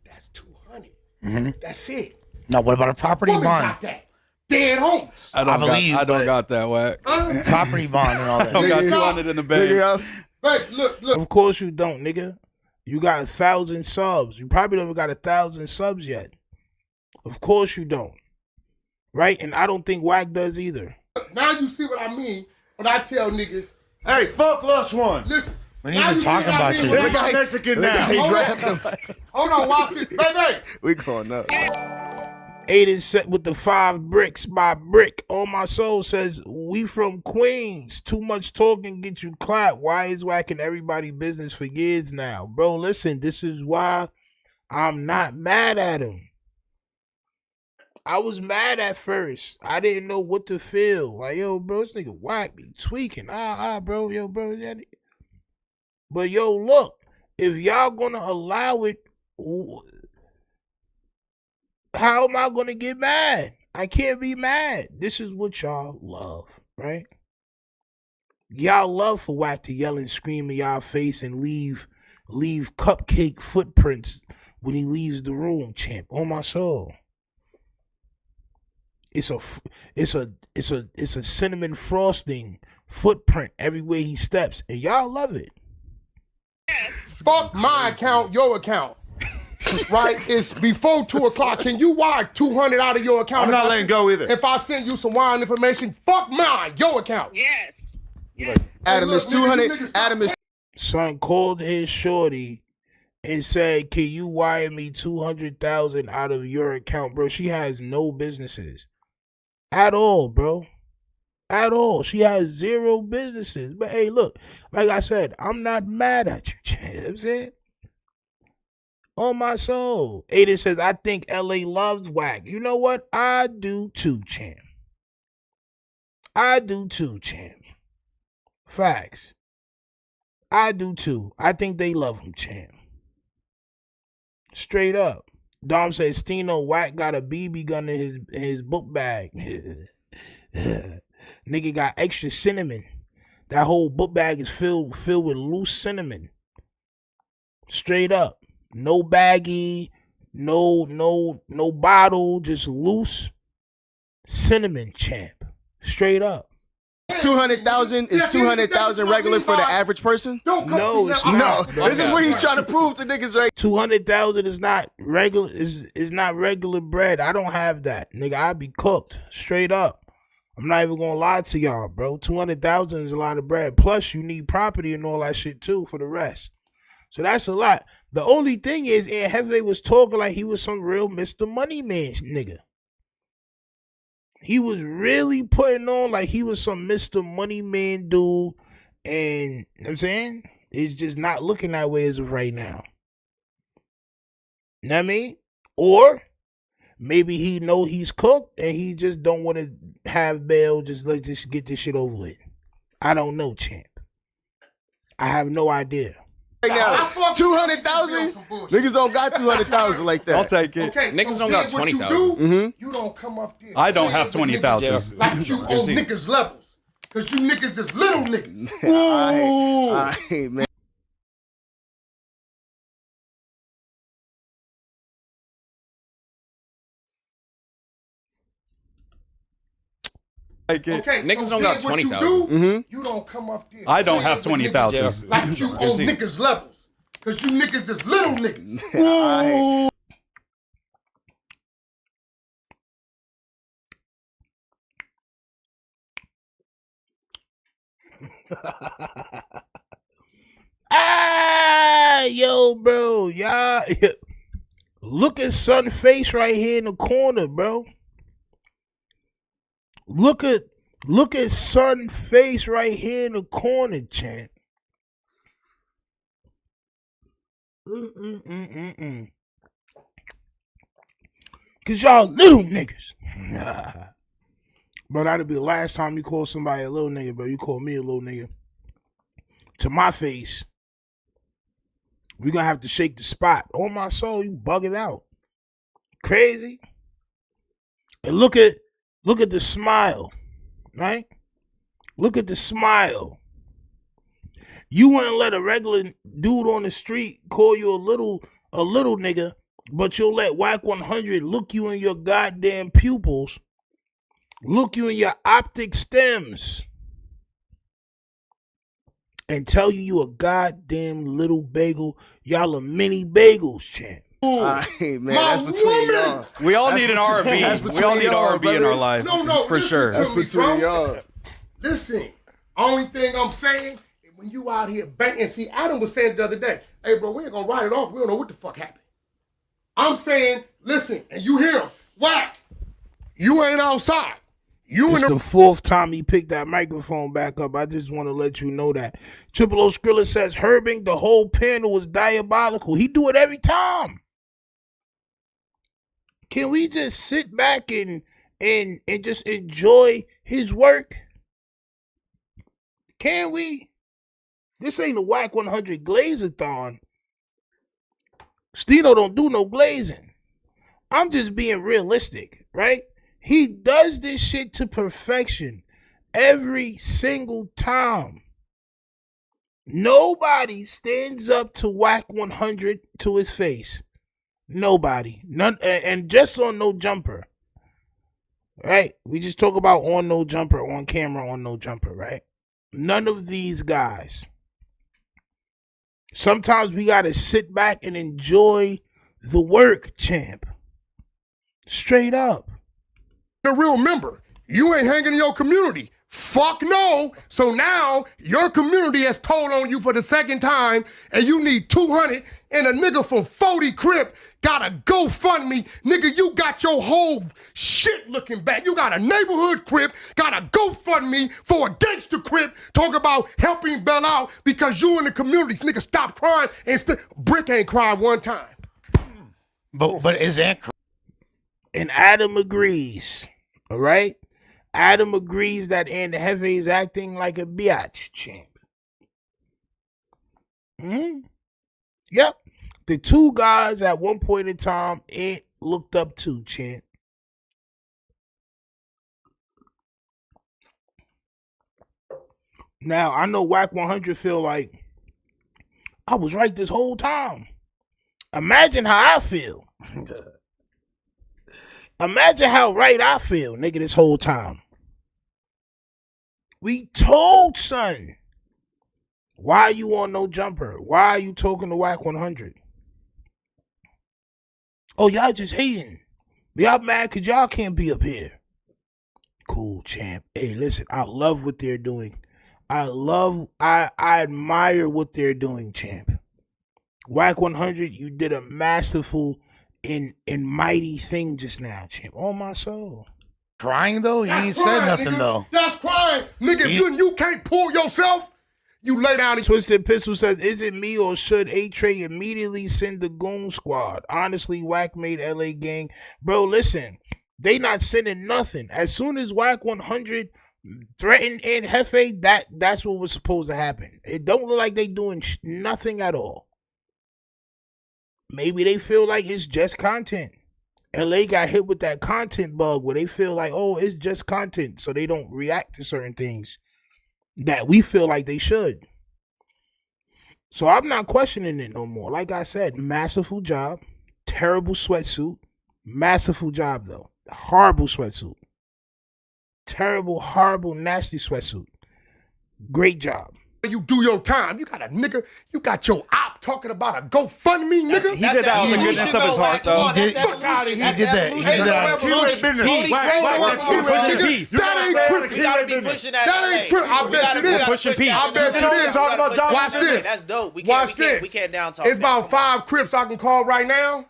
that's 200. That's it. Now, what about a property Woman bond? got that. Dead homeless. I don't but- got that, Wack. Property bond and all I don't that. got Nigga, 200 in the bank. Nigga, Hey, look. Of course you don't, nigga. You got 1,000 subs. You probably never got 1,000 subs yet. Of course you don't. Right? And I don't think Wack does either. Now you see what I mean when I tell niggas, Hey, fuck Lush One. listen. We need now to you talk see what I about mean you. when I Look got how Mexican look now. at he Hold grabbed on. him. Hold on, watch this. Baby. We going up. Aiden set with the 5 bricks by brick. On my soul says, we from Queens. Too much talking get you clapped. Why is whacking everybody business for years now? Bro, listen, this is why I'm not mad at him. I was mad at first. I didn't know what to feel. Like, yo, bro, this nigga Wack be tweaking. Bro, yo, bro. But yo, look, if y'all gonna allow it, how am I gonna get mad? I can't be mad. This is what y'all love, right? Y'all love for Wack to yell and scream in y'all face and leave cupcake footprints when he leaves the room, champ. On my soul. It's a cinnamon frosting footprint everywhere he steps, and y'all love it. Fuck my account, your account. Right? It's before 2 o'clock. Can you wire 200 out of your account? I'm not letting go either. If I send you some wiring information, fuck mine, your account. Yes. Adam is Look, nigga, 200. you niggas stop Adam is Son called his shorty and said, "Can you wire me 200,000 out of your account, bro?" She has no businesses at all, bro. At all. She has 0 businesses. But hey, look, like I said, I'm not mad at you. You know what I'm saying? On my soul. Aiden says, I think LA loves Wack. You know what? I do too, champ. I do too, champ. Facts. I do too. I think they love him, champ. Straight up. Dom says Stino Wack got a BB gun in his book bag. Nigga got extra cinnamon. That whole book bag is filled with loose cinnamon. Straight up. No baggie, no bottle, just loose cinnamon, champ. Straight up. 200,000. Is 200,000 regular for the average person? Don't come No, to it's me. not. No. This is what he's trying to prove to niggas, right? 200,000 is not regular. Is not regular bread. I don't have that, nigga. I be cooked straight up. I'm not even gonna lie to y'all, bro. 200,000 is a lot of bread. Plus, you need property and all that shit too for the rest. So that's a lot. The only thing is, Jefe was talking like he was some real Mr. Money Man nigga. He was really putting on like he was some Mr. Money Man dude. And, you know what I'm saying? It's just not looking that way as of right now. You know what I mean? Or maybe he know he's cooked and he just don't want to have bail. Just like just get this shit over with. I don't know, champ. I have no idea. Right now, 200,000. Niggas don't got 200,000 like that. I'll take it. Okay, Niggas so don't then got what you 20,000. do, You don't come up there. I don't have playing with 20,000. niggas Like you on niggas levels. Because you niggas is little niggas. I ain't, man. Like Okay, Niggas so don't then got what you 20,000. do, you don't come up there. I don't have playing with 20,000. niggas Like you on see. niggas levels. Because you niggas is little niggas. Yo, bro, y'all. Look at son face right here in the corner, bro. Look at son face right here in the corner, champ. Cause y'all little niggas. Bro, that'll be the last time you call somebody a little nigga, bro. You call me a little nigga. To my face. We gonna have to shake the spot. On my soul, you bugging out. Crazy. And look at the smile. Right? Look at the smile. You wouldn't let a regular dude on the street call you a little nigga, but you'll let Wack 100 look you in your goddamn pupils, look you in your optic stems, and tell you a goddamn little bagel. Y'all are mini bagels, champ. Hey, man, that's between y'all. We all need an R&B. We all need R&B in our life. No, for sure. That's between y'all. Listen, only thing I'm saying, when you out here banging, see, Adam was saying the other day, hey, bro, we ain't gonna write it off. We don't know what the fuck happened. I'm listen, and you hear him, Wack, you ain't outside. It's the fourth time he picked that microphone back up. I just want to let you know that. Triple O Skrilla says, Herbing, the whole panel was diabolical. He do it every time. Can we just sit back and just enjoy his work? Can we? This ain't a Wack 100 glaze-a-thon. Stino don't do no glazing. I'm just being realistic, right? He does this shit to perfection every single time. Nobody stands up to Wack 100 to his face. Nobody. None, and just on No Jumper. Right? We just talk about on No Jumper, on camera, on No Jumper, right? None of these guys. Sometimes we got to sit back and enjoy the work, champ. Straight up. A real member. You ain't hanging in your community. Fuck no. So now your community has told on you for the second time and you need 200 and a nigga from 40 Crip got a GoFundMe. Nigga, you got your whole shit looking back. You got a neighborhood Crip, got a GoFundMe for a gangster Crip, talk about helping Bell out because you in the communities. Nigga, stop crying and Brick ain't cried one time. But is that and Adam agrees. All right? Adam agrees that and Jefe is acting like a biatch, champ. Yep. The two guys at one point in time ain't looked up to, champ. Now, I know Wack 100 feel like I was right this whole time. Imagine how I feel. Imagine how right I feel, nigga, this whole time. We told son, why are you on No Jumper? Why are you talking to Wack 100? Oh, y'all just hating. Y'all mad because y'all can't be up here. Cool, champ. Hey, listen, I love what they're doing. I admire what they're doing, champ. Wack 100, you did a masterful and mighty thing just now, champ. On my soul. Crying though? He ain't said nothing though. That's crying. Nigga, if you can't pull yourself, you lay down and Twisted Pistol says, is it me or should A-Tray immediately send the goon squad? Honestly, Wack made LA gang. Bro, listen, they not sending nothing. As soon as Wack 100 threatened and Jefe, that's what was supposed to happen. It don't look like they doing nothing at all. Maybe they feel like it's just content. LA got hit with that content bug where they feel like, oh, it's just content, so they don't react to certain things that we feel like they should. So I'm not questioning it no more. Like I said, masterful job, terrible sweatsuit, masterful job though, horrible sweatsuit. terrible, horrible, nasty sweatsuit. Great job. You do your time. You got a nigga. You got your op talking about a GoFundMe, nigga. He did that out of the goodness of his heart, though. He did. Fuck out of here. He did that. He did that. That ain't tripping. We gotta be pushing that. That ain't tripping. I bet you this. pushing peace. I bet you this. Watch this. That's dope. Watch this. We can't down talk. It's about 5 Crips I can call right now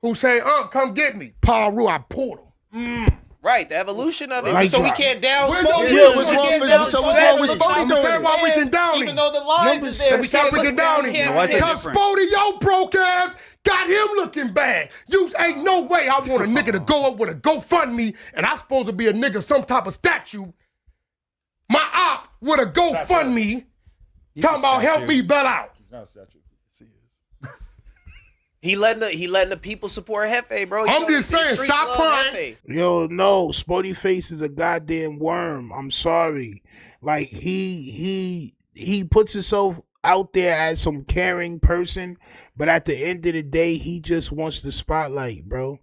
who say, come get me. Paul Rue, I pulled him. Right, the evolution of it. Mic so drop. we can't down What's smoke. wrong Yeah, what's wrong with Spody I'm doing telling you why we can down Even him. though the lines Numbers is there, we Stop can't it look down down him. Why is it Because different? Spody, your broke ass, got him looking bad. You ain't no way I want a nigga to go up with a GoFundMe and I supposed to be a nigga some type of statue. My op with a GoFundMe talking about help me bail out. He letting the people support Jefe, bro. I'm just saying, stop crying. Yo, no, Spody Face is a goddamn worm. I'm sorry. Like he puts himself out there as some caring person, but at the end of the day, he just wants the spotlight, bro.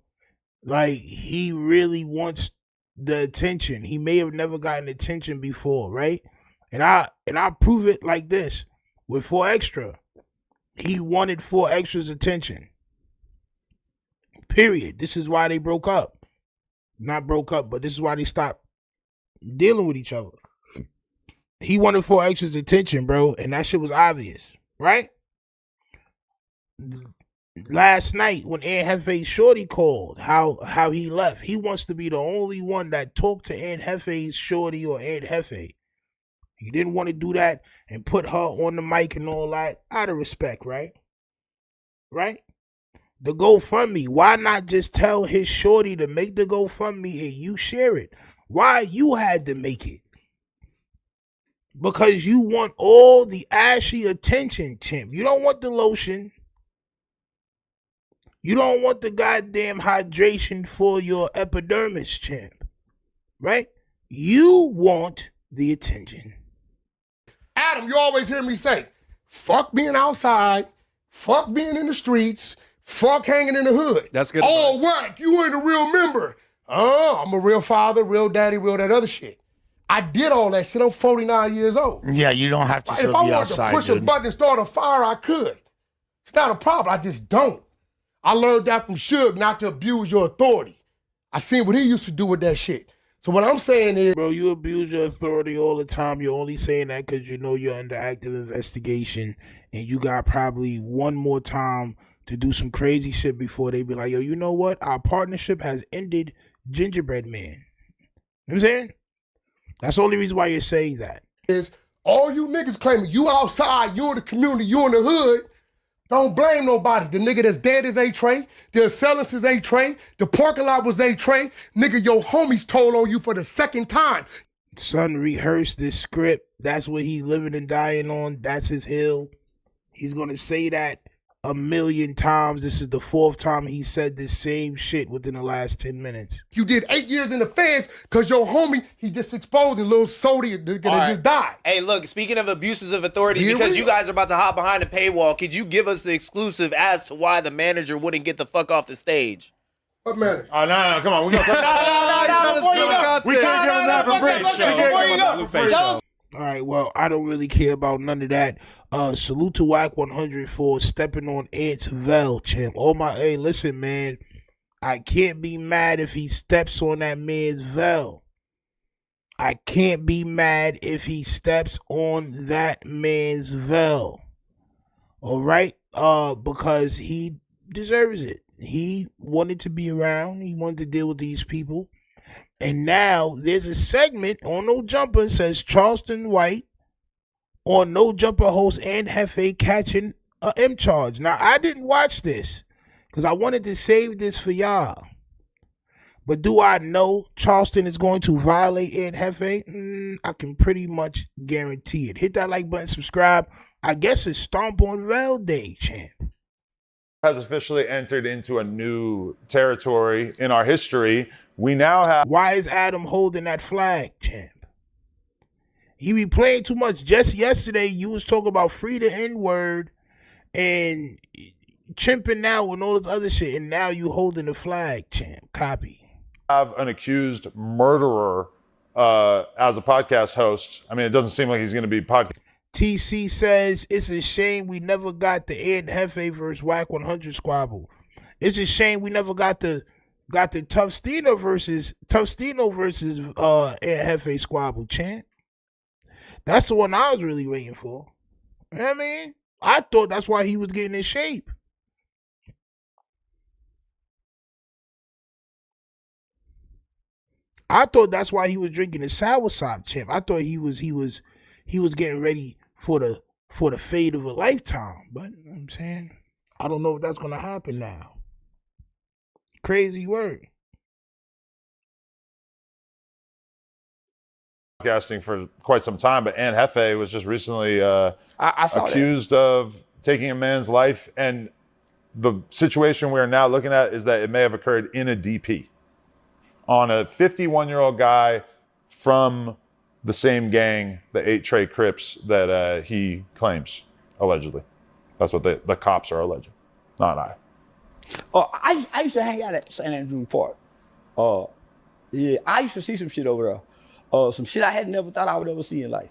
Like he really wants the attention. He may have never gotten attention before, right? And I prove it like this with 4 Extra. He wanted 4 Extra's attention. Period. This is why they broke up. Not broke up, but this is why they stopped dealing with each other. He wanted 4 Extra's attention, bro, and that shit was obvious, right? Last night when Aunt Hefe's shorty called, how he left. He wants to be the only one that talked to Aunt Hefe's shorty or Aunt Jefe. He didn't want to do that and put her on the mic and all that out of respect, right? Right? The GoFundMe, why not just tell his shorty to make the GoFundMe and you share it? Why you had to make it? Because you want all the ashy attention, chimp. You don't want the lotion. You don't want the goddamn hydration for your epidermis, champ. Right? You want the attention. Adam, you always hear me say, fuck being outside, fuck being in the streets, fuck hanging in the hood. That's good Oh, advice. Wack, you ain't a real member. I'm a real father, real daddy, real that other shit. I did all that shit. I'm 49 years old. Yeah, you don't have to If still I be wanted outside, to push a dude. button and start a fire, I could. It's not a problem. I just don't. I learned that from Suge, not to abuse your authority. I seen what he used to do with that shit. So what I'm saying is, Bro, you abuse your authority all the time. You're only saying that because you know you're under active investigation and you got probably one more time to do some crazy shit before they be like, yo, you know what? Our partnership has ended, Gingerbread Man. You know what I'm saying? That's the only reason why you're saying that. is all you niggas claiming you outside, you in the community, you in the hood, don't blame nobody. The nigga that's dead is A-Tray, the assailant is A-Tray, the parking lot was A-Tray. Nigga, your homies told on you for the second time. Son rehearsed this script. That's what he's living and dying on. That's his hill. He's going to say that 1,000,000 times. This is the 4th time he said the same shit within the last 10 minutes. You did 8 years in the feds because your homie, he just exposed a little Sody that just died. Hey, look, speaking of abuses of authority, Here because we you are. guys are about to hop behind the paywall, could you give us the exclusive as to why the manager wouldn't get the fuck off the stage? What matter? Oh, no, come on. We gonna talk We can't give him that for free. We can't give him that for free. All right, well, I don't really care about none of that. Salute to Wack 100 for stepping on Ant's VELL, champ. Oh my, hey, listen, man. I can't be mad if he steps on that man's VELL. I can't be mad if he steps on that man's VELL. All right? Because he deserves it. He wanted to be around. He wanted to deal with these people. And now there's a segment on No Jumper says Charleston White on No Jumper host and Jefe catching a M charge. Now I didn't watch this because I wanted to save this for y'all. But do I know Charleston is going to violate and Jefe? I can pretty much guarantee it. Hit that like button, subscribe. I guess it's Stomp on VELL Day, champ. Has officially entered into a new territory in our history. We now have. Why is Adam holding that flag, champ? He be playing too much. Just yesterday, you was talking about free the N-word and chimping out and all this other shit, and now you holding the flag, champ. Copy. Have an accused murderer as a podcast host. I mean, it doesn't seem like he's going to be podcast. TC says it's a shame we never got the Ed Jefe versus Wack 100 squabble. It's a shame we never got the Tufstino versus Ed Jefe squabble, champ. That's the one I was really waiting for. You know what I mean? I thought that's why he was getting in shape. I thought that's why he was drinking the soursop, champ. I thought he was getting ready for the fate of a lifetime. But you know what I'm saying, I don't know if that's gonna happen now. Crazy word. Podcasting for quite some time, but Aunt Jefe was just recently accused of taking a man's life, and the situation we are now looking at is that it may have occurred in a DP on a 51-year-old guy from the same gang, the 8 Trey Crips, that he claims, allegedly. That's what the cops are alleging, not I. I used to hang out at St. Andrews Park. Yeah, I used to see some shit over there. Some shit I had never thought I would ever see in life.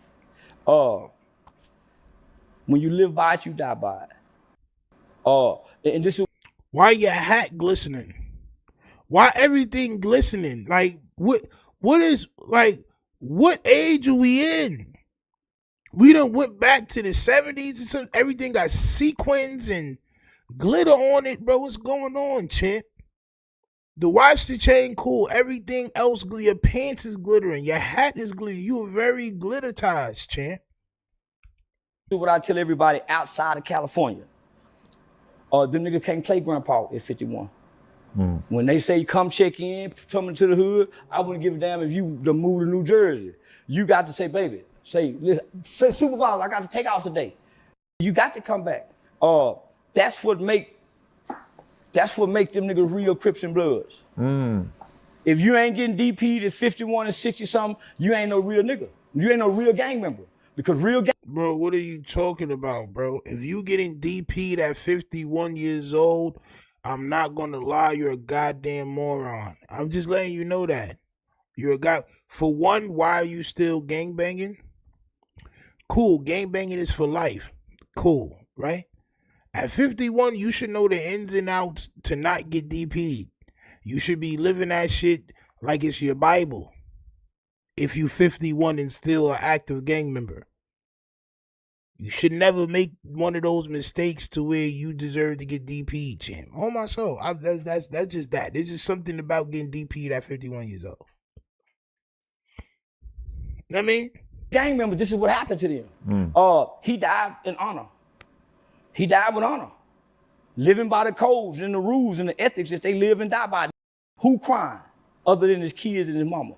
When you live by it, you die by it. And this is why your hat glistening. Why everything glistening? Like what is like what age are we in? We done went back to the 70s and some, everything got sequins and glitter on it, bro. What's going on, champ? The watch, the chain, cool. Everything else, your pants is glittering. Your hat is glittering. You are very glitterized, champ. what I tell everybody outside of California. Them niggas can't play grandpa at 51. When they say come check in, come into the hood, I wouldn't give a damn if you the move to New Jersey. You got to say, baby, listen, say supervisor, I got to take off today. You got to come back. That's what make them niggas real Crips and Bloods. If you ain't getting DP'd at 51 and 60 something, you ain't no real nigga. You ain't no real gang member. Because real gang. Bro, what are you talking about, bro? If you getting DP'd at 51 years old, I'm not gonna lie, you're a goddamn moron. I'm just letting you know that. You're a guy. For one, why are you still gangbanging? Cool, gangbanging is for life. Cool, right? At 51, you should know the ins and outs to not get DP'd. You should be living that shit like it's your Bible. If you 51 and still an active gang member. You should never make one of those mistakes to where you deserve to get DP'd, champ. Oh my soul. That's just that. There's just something about getting DP'd at 51 years old. You know what I mean? Gang members, this is what happened to them. He died in honor. He died with honor. Living by the codes and the rules and the ethics that they live and die by. Who crying other than his kids and his mama?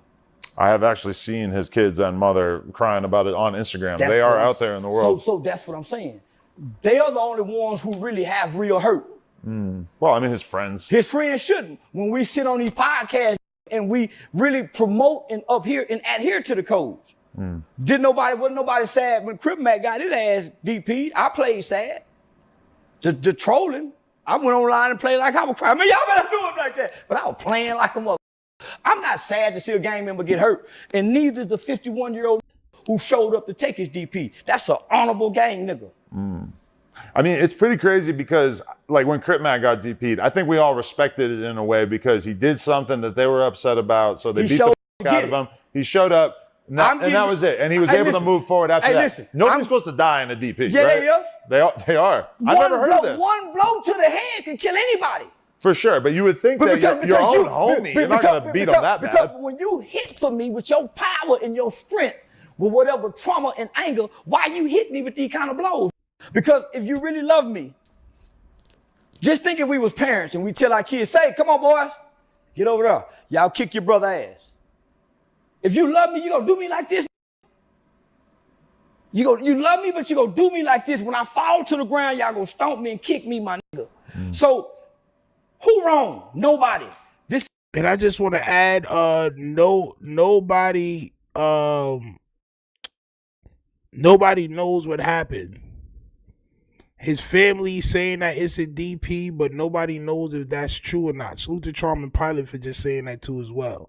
I have actually seen his kids and mother crying about it on Instagram. They are out there in the world. So that's what I'm saying. They are the only ones who really have real hurt. Well, I mean, his friends. His friends shouldn't. When we sit on these podcasts and we really promote and adhere to the codes. Wasn't nobody sad when Crip Mac got his ass DP'd. I played sad. The trolling. I went online and played like I was crying. Man, y'all better do it like that. But I was playing like a mother. I'm not sad to see a gang member get hurt, and neither is the 51-year-old who showed up to take his DP. That's an honorable gang nigga. I mean, it's pretty crazy because, like, when Crip Mac got DP'd, I think we all respected it in a way because he did something that they were upset about, so they beat the fuck out of him. He showed up, and that was it. And he was able to move forward after that. Listen, nobody's supposed to die in a DP, yeah, right? They are. I've never heard of this. One blow to the head can kill anybody. For sure, but you would think that your own homie, you're not going to beat him that bad. Because when you hit for me with your power and your strength, with whatever trauma and anger, why you hit me with these kind of blows? Because if you really love me, just think if we was parents and we tell our kids, say, come on, boys, get over there. Y'all kick your brother ass. If you love me, you going to do me like this? You love me, but you going to do me like this. When I fall to the ground, y'all going to stomp me and kick me, my nigga. So, who wrong? Nobody. And I just want to add, nobody knows what happened. His family saying that it's a DP, but nobody knows if that's true or not. Salute to Charming Pilot for just saying that too as well.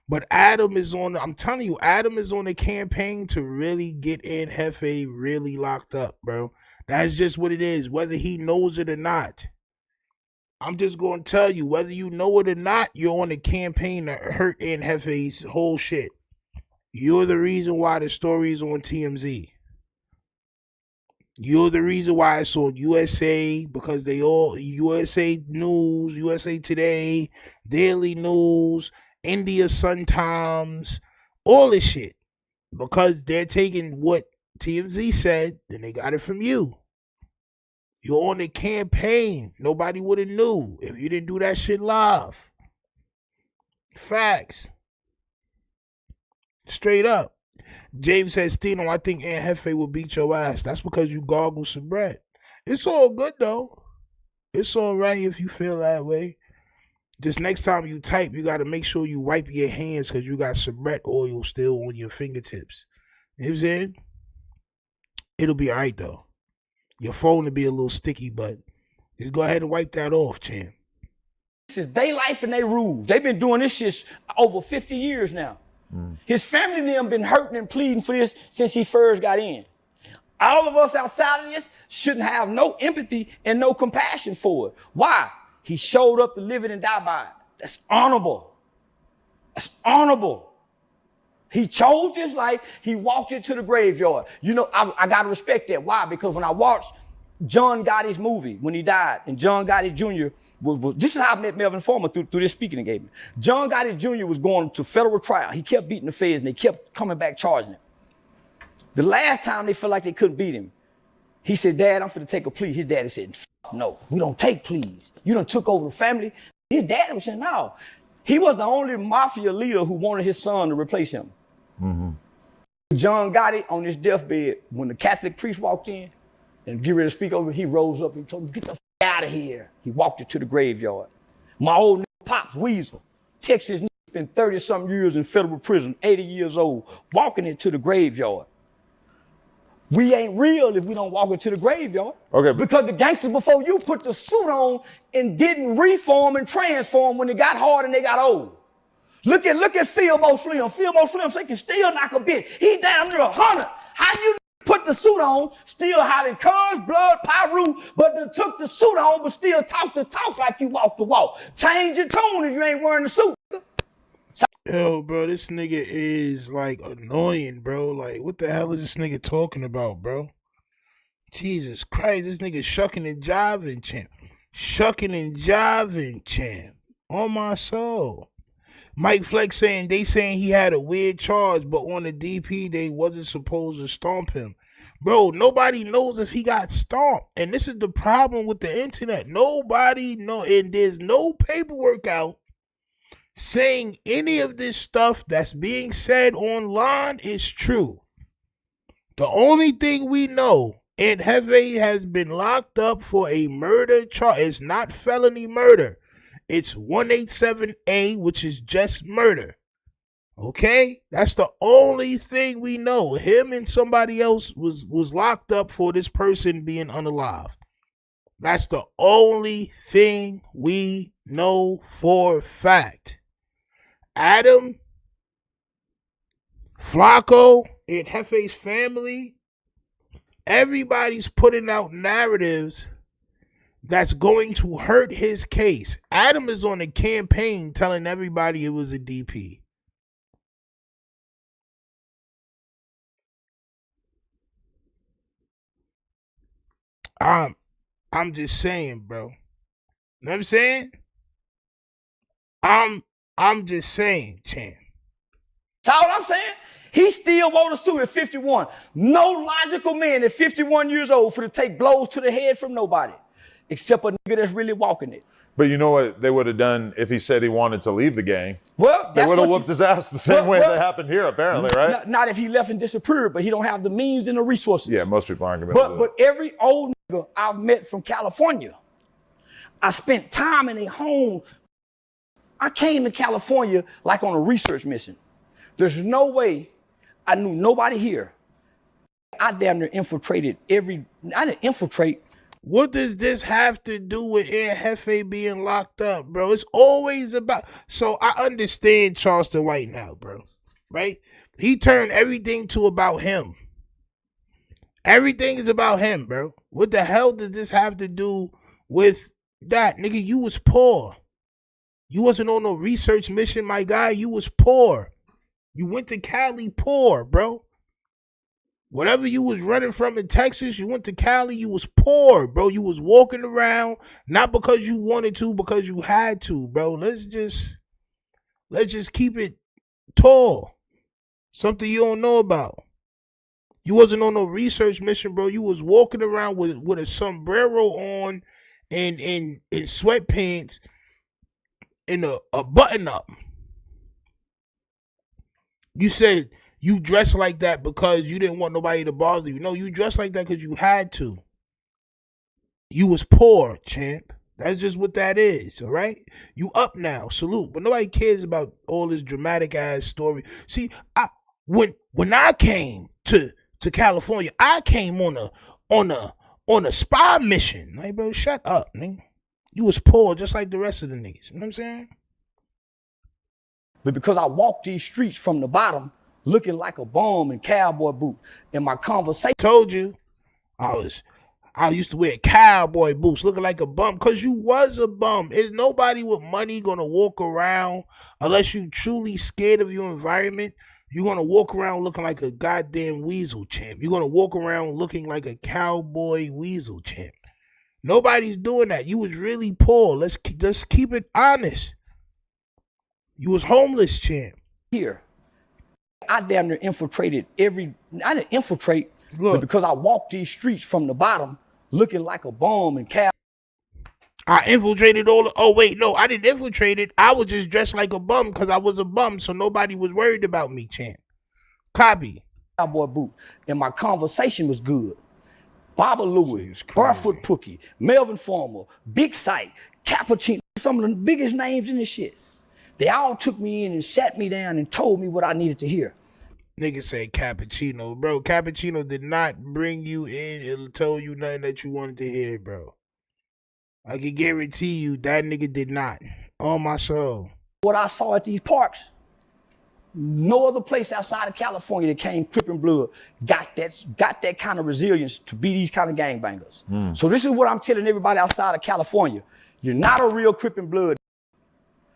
But Adam is on, I'm telling you, Adam is on a campaign to really get in Jefe really locked up, bro. That's just what it is, whether he knows it or not. I'm just going to tell you, whether you know it or not, you're on a campaign to hurt in Jefe's whole shit. You're the reason why the story is on TMZ. You're the reason why it's on USA, because they all, USA News, USA Today, Daily News, India Sun Times, all this shit. Because they're taking what TMZ said, then they got it from you. You're on a campaign. Nobody would have knew if you didn't do that shit live. Facts. Straight up. James says, Stino, I think Aunt Jefe will beat your ass. That's because you gargle some bread. It's all good, though. It's all right if you feel that way. Just next time you type, you got to make sure you wipe your hands because you got Sabret oil still on your fingertips. You know what I'm saying? It'll be all right, though. Your phone will be a little sticky, but just go ahead and wipe that off, champ. This is their life and their rules. They've been doing this shit over 50 years now. His family and them been hurting and pleading for this since he first got in. All of us outside of this shouldn't have no empathy and no compassion for it. Why? He showed up to live it and die by it. That's honorable. That's honorable. He chose this life. He walked into the graveyard. You know, I got to respect that. Why? Because when I watched John Gotti's movie when he died, and John Gotti Jr. This is how I met Melvin Farmer through this speaking engagement. John Gotti Jr. was going to federal trial. He kept beating the feds, and they kept coming back charging him. The last time they felt like they couldn't beat him, he said, Dad, I'm finna take a plea. His daddy said, no, we don't take pleas. You done took over the family. His daddy was saying, no. He was the only mafia leader who wanted his son to replace him. John Gotti on his deathbed, when the Catholic priest walked in, and get ready to speak over, he rose up and told him, get the out of here. He walked it to the graveyard. My old Pops Weasel, Texas, spent 30-something years in federal prison, 80 years old, walking it to the graveyard. We ain't real if we don't walk it to the graveyard. Okay. Because the gangsters before you put the suit on and didn't reform and transform when they got hard and they got old. Look at Fillmore Slim. Fillmore Slim, so he can still knock a bitch. He damn near 100. How you put the suit on, still hiding cuz, blood, pyru, but then took the suit on, but still talk the talk like you walk the walk. Change your tone if you ain't wearing the suit. Yo, bro, this nigga is, like, annoying, bro. Like, what the hell is this nigga talking about, bro? Jesus Christ, this nigga shucking and jiving, champ. Shucking and jiving, champ. On my soul. Mike Flex saying, they saying he had a weird charge, but on the DP, they wasn't supposed to stomp him. Bro, nobody knows if he got stomped. And this is the problem with the internet. Nobody knows, and there's no paperwork out saying any of this stuff that's being said online is true. The only thing we know, and Jefe has been locked up for a murder charge. It's not felony murder. It's 187A, which is just murder. Okay? That's the only thing we know. Him and somebody else was locked up for this person being unalived. That's the only thing we know for a fact. Adam, Flakko, and Jefe's family, everybody's putting out narratives that's going to hurt his case. Adam is on a campaign telling everybody it was a DP. I'm just saying, bro. You know what I'm saying? I'm just saying, champ. That's all I'm saying. He still wore the suit at 51. No logical man at 51 years old for to take blows to the head from nobody, except a nigga that's really walking it. But you know what they would have done if he said he wanted to leave the gang? Well, they would have whooped his ass the same way that happened here, apparently, right? Not if he left and disappeared, but he don't have the means and the resources. Yeah, most people aren't going to be able to do But every old nigga I've met from California, I spent time in a home. I came to California like on a research mission. There's no way I knew nobody here. I damn near infiltrated I didn't infiltrate, What does this have to do with Jefe being locked up, bro? It's always about. So I understand Charleston White now, bro. Right? He turned everything to about him. Everything is about him, bro. What the hell does this have to do with that? Nigga, you was poor. You wasn't on no research mission, my guy. You was poor. You went to Cali poor, bro. Whatever you was running from in Texas, you went to Cali, you was poor, bro. You was walking around, not because you wanted to, because you had to, bro. Let's just keep it tall. Something you don't know about. You wasn't on no research mission, bro. You was walking around with a sombrero on and in sweatpants and a button up. You said you dressed like that because you didn't want nobody to bother you. No, you dressed like that because you had to. You was poor, champ. That's just what that is, all right? You up now, salute. But nobody cares about all this dramatic ass story. See, when I came to California, I came on a spy mission. Like, bro, shut up, nigga. You was poor just like the rest of the niggas. You know what I'm saying? But because I walked these streets from the bottom, looking like a bum in cowboy boot, in my conversation. Told you, I used to wear cowboy boots, looking like a bum, because you was a bum. Is nobody with money gonna walk around unless you truly scared of your environment? You're gonna walk around looking like a goddamn weasel, champ. You're gonna walk around looking like a cowboy weasel, champ. Nobody's doing that. You was really poor. Let's keep it honest. You was homeless, champ. Here, I damn near infiltrated I didn't infiltrate, but because I walked these streets from the bottom, looking like a bum and cow. I infiltrated oh wait, no, I didn't infiltrate it. I was just dressed like a bum because I was a bum, so nobody was worried about me, champ. Copy. Cowboy boot, and my conversation was good. Baba Louie, Barefoot Pookie, Melvin Farmer, Big Sight, Cappuccino, some of the biggest names in this shit. They all took me in and sat me down and told me what I needed to hear. Nigga said Cappuccino. Bro, Cappuccino did not bring you in and tell you nothing that you wanted to hear, bro. I can guarantee you that nigga did not. On my soul. What I saw at these parks, no other place outside of California that came Crippin' Blood got that kind of resilience to be these kind of gangbangers. So this is what I'm telling everybody outside of California. You're not a real Crippin' Blood.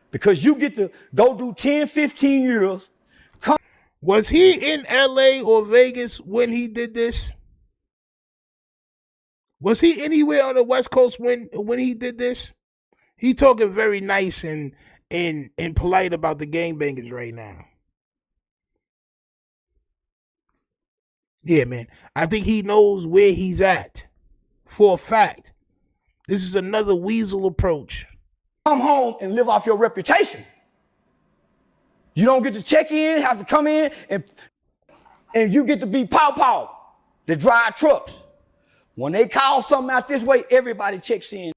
Because you get to go do 10, 15 years. Was he in LA or Vegas when he did this? Was he anywhere on the West Coast when he did this? He talking very nice and polite about the gangbangers right now. Yeah, man. I think he knows where he's at. For a fact. This is another weasel approach. Come home and live off your reputation. You don't get to check in, have to come in, and you get to be pow that drive trucks. When they call something out this way, everybody checks in.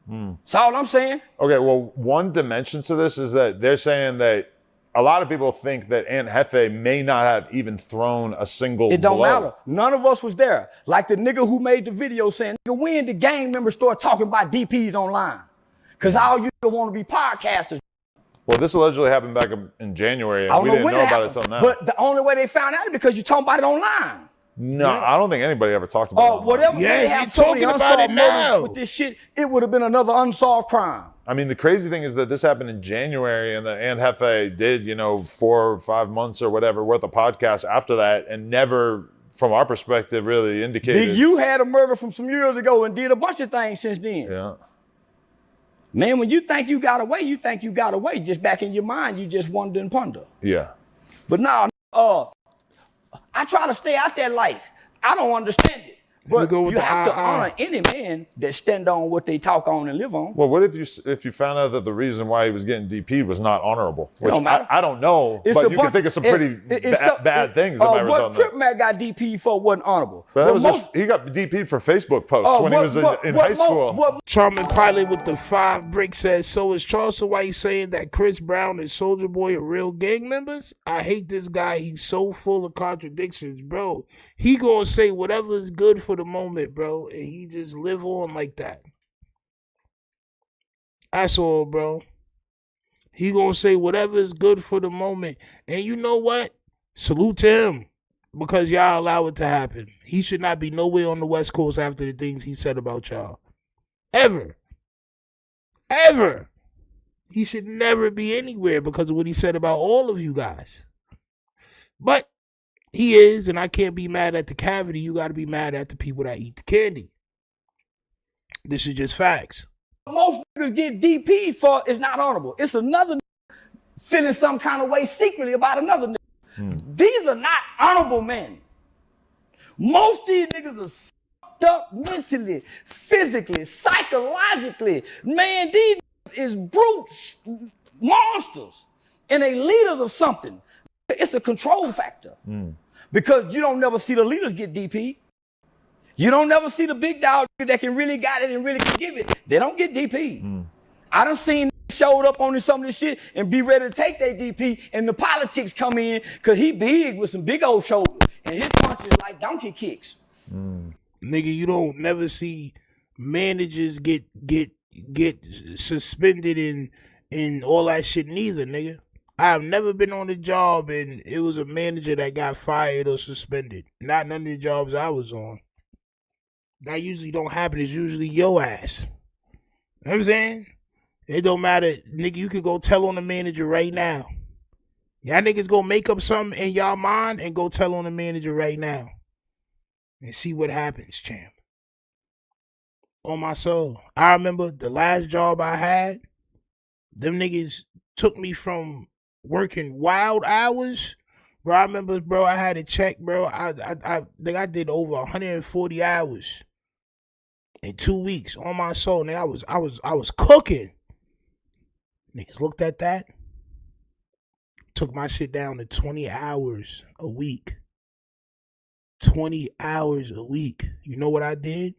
That's all I'm saying. Okay, well, one dimension to this is that they're saying that a lot of people think that Aunt Jefe may not have even thrown a single It don't blow. matter. None of us was there. Like the nigga who made the video saying, nigga, when the gang members start talking about DPs online? Because all you want to be podcasters. Well, this allegedly happened back in January, and we didn't know about it till now. But the only way they found out is because you're talking about it online. No, I don't think anybody ever talked about it online. Whatever. Yeah, they have you're so many talking about it unsolved now. murders with this shit, it would have been another unsolved crime. I mean, the crazy thing is that this happened in January, and that Aunt Jefe did, 4 or 5 months or whatever worth of podcasts after that, and never, from our perspective, really indicated. Big U had a murder from some years ago and did a bunch of things since then. Yeah. Man, when you think you got away, you think you got away. Just back in your mind, you just wonder and ponder. Yeah. But now, I try to stay out that life. I don't understand it. But you have to honor any man that stand on what they talk on and live on. Well, what if you found out that the reason why he was getting DP'd was not honorable? Which don't matter. I don't know, but you can think of some pretty bad things that might result in that. What Crip Mac got DP'd for wasn't honorable. But he got DP'd for Facebook posts when he was in high school. Charming Pilot with the 5 bricks says, so is Charleston White saying that Chris Brown and Soulja Boy are real gang members? I hate this guy. He's so full of contradictions, bro. He gonna say whatever is good for for the moment, bro, and he just live on like that. That's all, bro. He gonna say whatever is good for the moment. And you know what? Salute to him. Because y'all allow it to happen. He should not be nowhere on the West Coast after the things he said about y'all. Ever. Ever. He should never be anywhere because of what he said about all of you guys. But he is, and I can't be mad at the cavity. You got to be mad at the people that eat the candy. This is just facts. Most niggas get DP for is not honorable. It's another feeling some kind of way secretly about another nigga. These are not honorable men. Most of these niggas are fucked up mentally, physically, psychologically. Man, these is brutes, monsters, and they leaders of something. It's a control factor. Because you don't never see the leaders get DP. You don't never see the big dog that can really got it and really can give it. They don't get DP. I done seen showed up on some of this shit and be ready to take their DP, and the politics come in because he big with some big old shoulders, and his punches like donkey kicks. Nigga, you don't never see managers get suspended and all that shit neither, nigga. I've never been on a job and it was a manager that got fired or suspended. Not none of the jobs I was on. That usually don't happen. It's usually your ass. You know what I'm saying? It don't matter. Nigga, you could go tell on the manager right now. Y'all niggas go make up something in y'all mind and go tell on the manager right now. And see what happens, champ. On my soul. I remember the last job I had, them niggas took me from working wild hours. Bro, I remember, bro, I had a check, bro. I think I did over 140 hours in 2 weeks. On my soul, nigga, I was cooking. Niggas looked at that, took my shit down to 20 hours a week. 20 hours a week. You know what I did?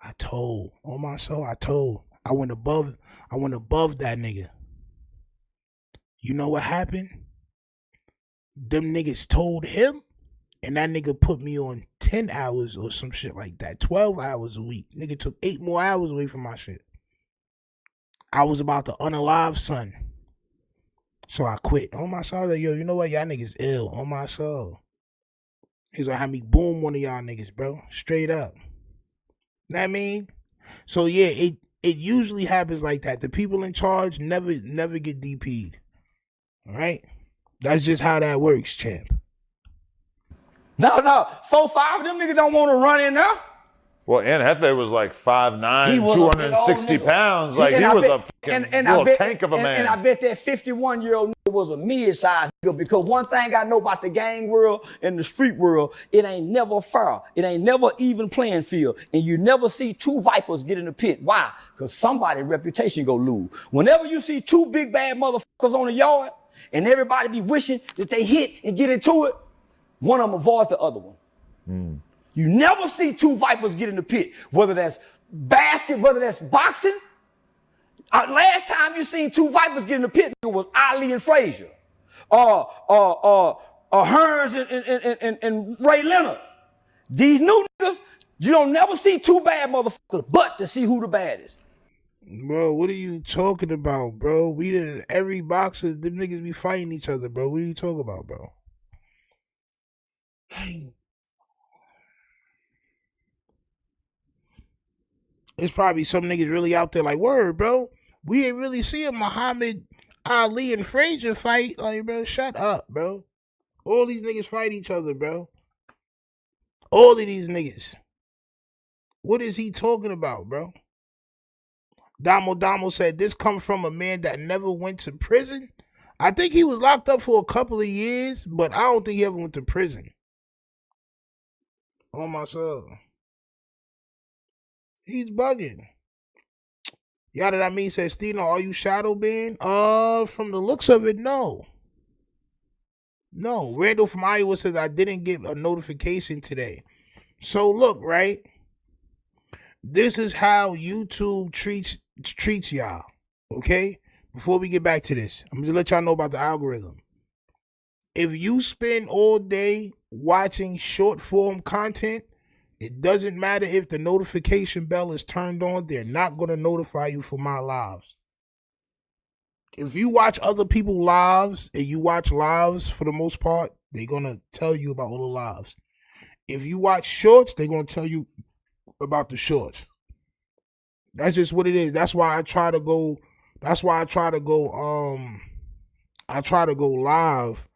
I told. On my soul, I told. I went above that nigga. You know what happened? Them niggas told him, and that nigga put me on 10 hours or some shit like that. 12 hours a week. Nigga took 8 more hours away from my shit. I was about to unalive son. So I quit. On my soul, like, yo, you know what? Y'all niggas ill. On my soul. He's gonna have me boom one of y'all niggas, bro. Straight up. Know what I mean? So yeah, it usually happens like that. The people in charge never get DP'd. All right? That's just how that works, champ. No. 4-5 of them niggas don't want to run in there. Well, and Jefe was like 5'9", 260 pounds. Like, he was a fucking little tank of a man. And I bet that 51-year-old nigga was a mid-sized nigga, because one thing I know about the gang world and the street world, it ain't never fair. It ain't never even playing field. And you never see 2 vipers get in the pit. Why? Because somebody's reputation go lose. Whenever you see 2 big bad motherfuckers on the yard and everybody be wishing that they hit and get into it, one of them avoids the other one. You never see 2 vipers get in the pit, whether that's basket, whether that's boxing. Last time you seen 2 vipers get in the pit, it was Ali and Frazier, Hearns and Ray Leonard. These new niggas, you don't never see 2 bad motherfuckers, but to see who the baddest. Bro, what are you talking about, bro? Every boxer, them niggas be fighting each other, bro. What are you talking about, bro? It's probably some niggas really out there like, word, bro. We ain't really seeing Muhammad Ali and Frazier fight. Like, bro, shut up, bro. All these niggas fight each other, bro. All of these niggas. What is he talking about, bro? Damo said, this comes from a man that never went to prison. I think he was locked up for a couple of years, but I don't think he ever went to prison. On my soul. He's bugging. Yada that mean says, Stino, are you shadow banned? From the looks of it, no. No. Randall from Iowa says, I didn't get a notification today. So look, right? This is how YouTube treats y'all. Okay? Before we get back to this, I'm just let y'all know about the algorithm. If you spend all day watching short form content, It doesn't matter if the notification bell is turned on. They're not going to notify you for my lives. If you watch other people's lives and you watch lives for the most part, they're going to tell you about all the lives. If you watch shorts, they're going to tell you about the shorts. That's just what it is. That's why I try to go live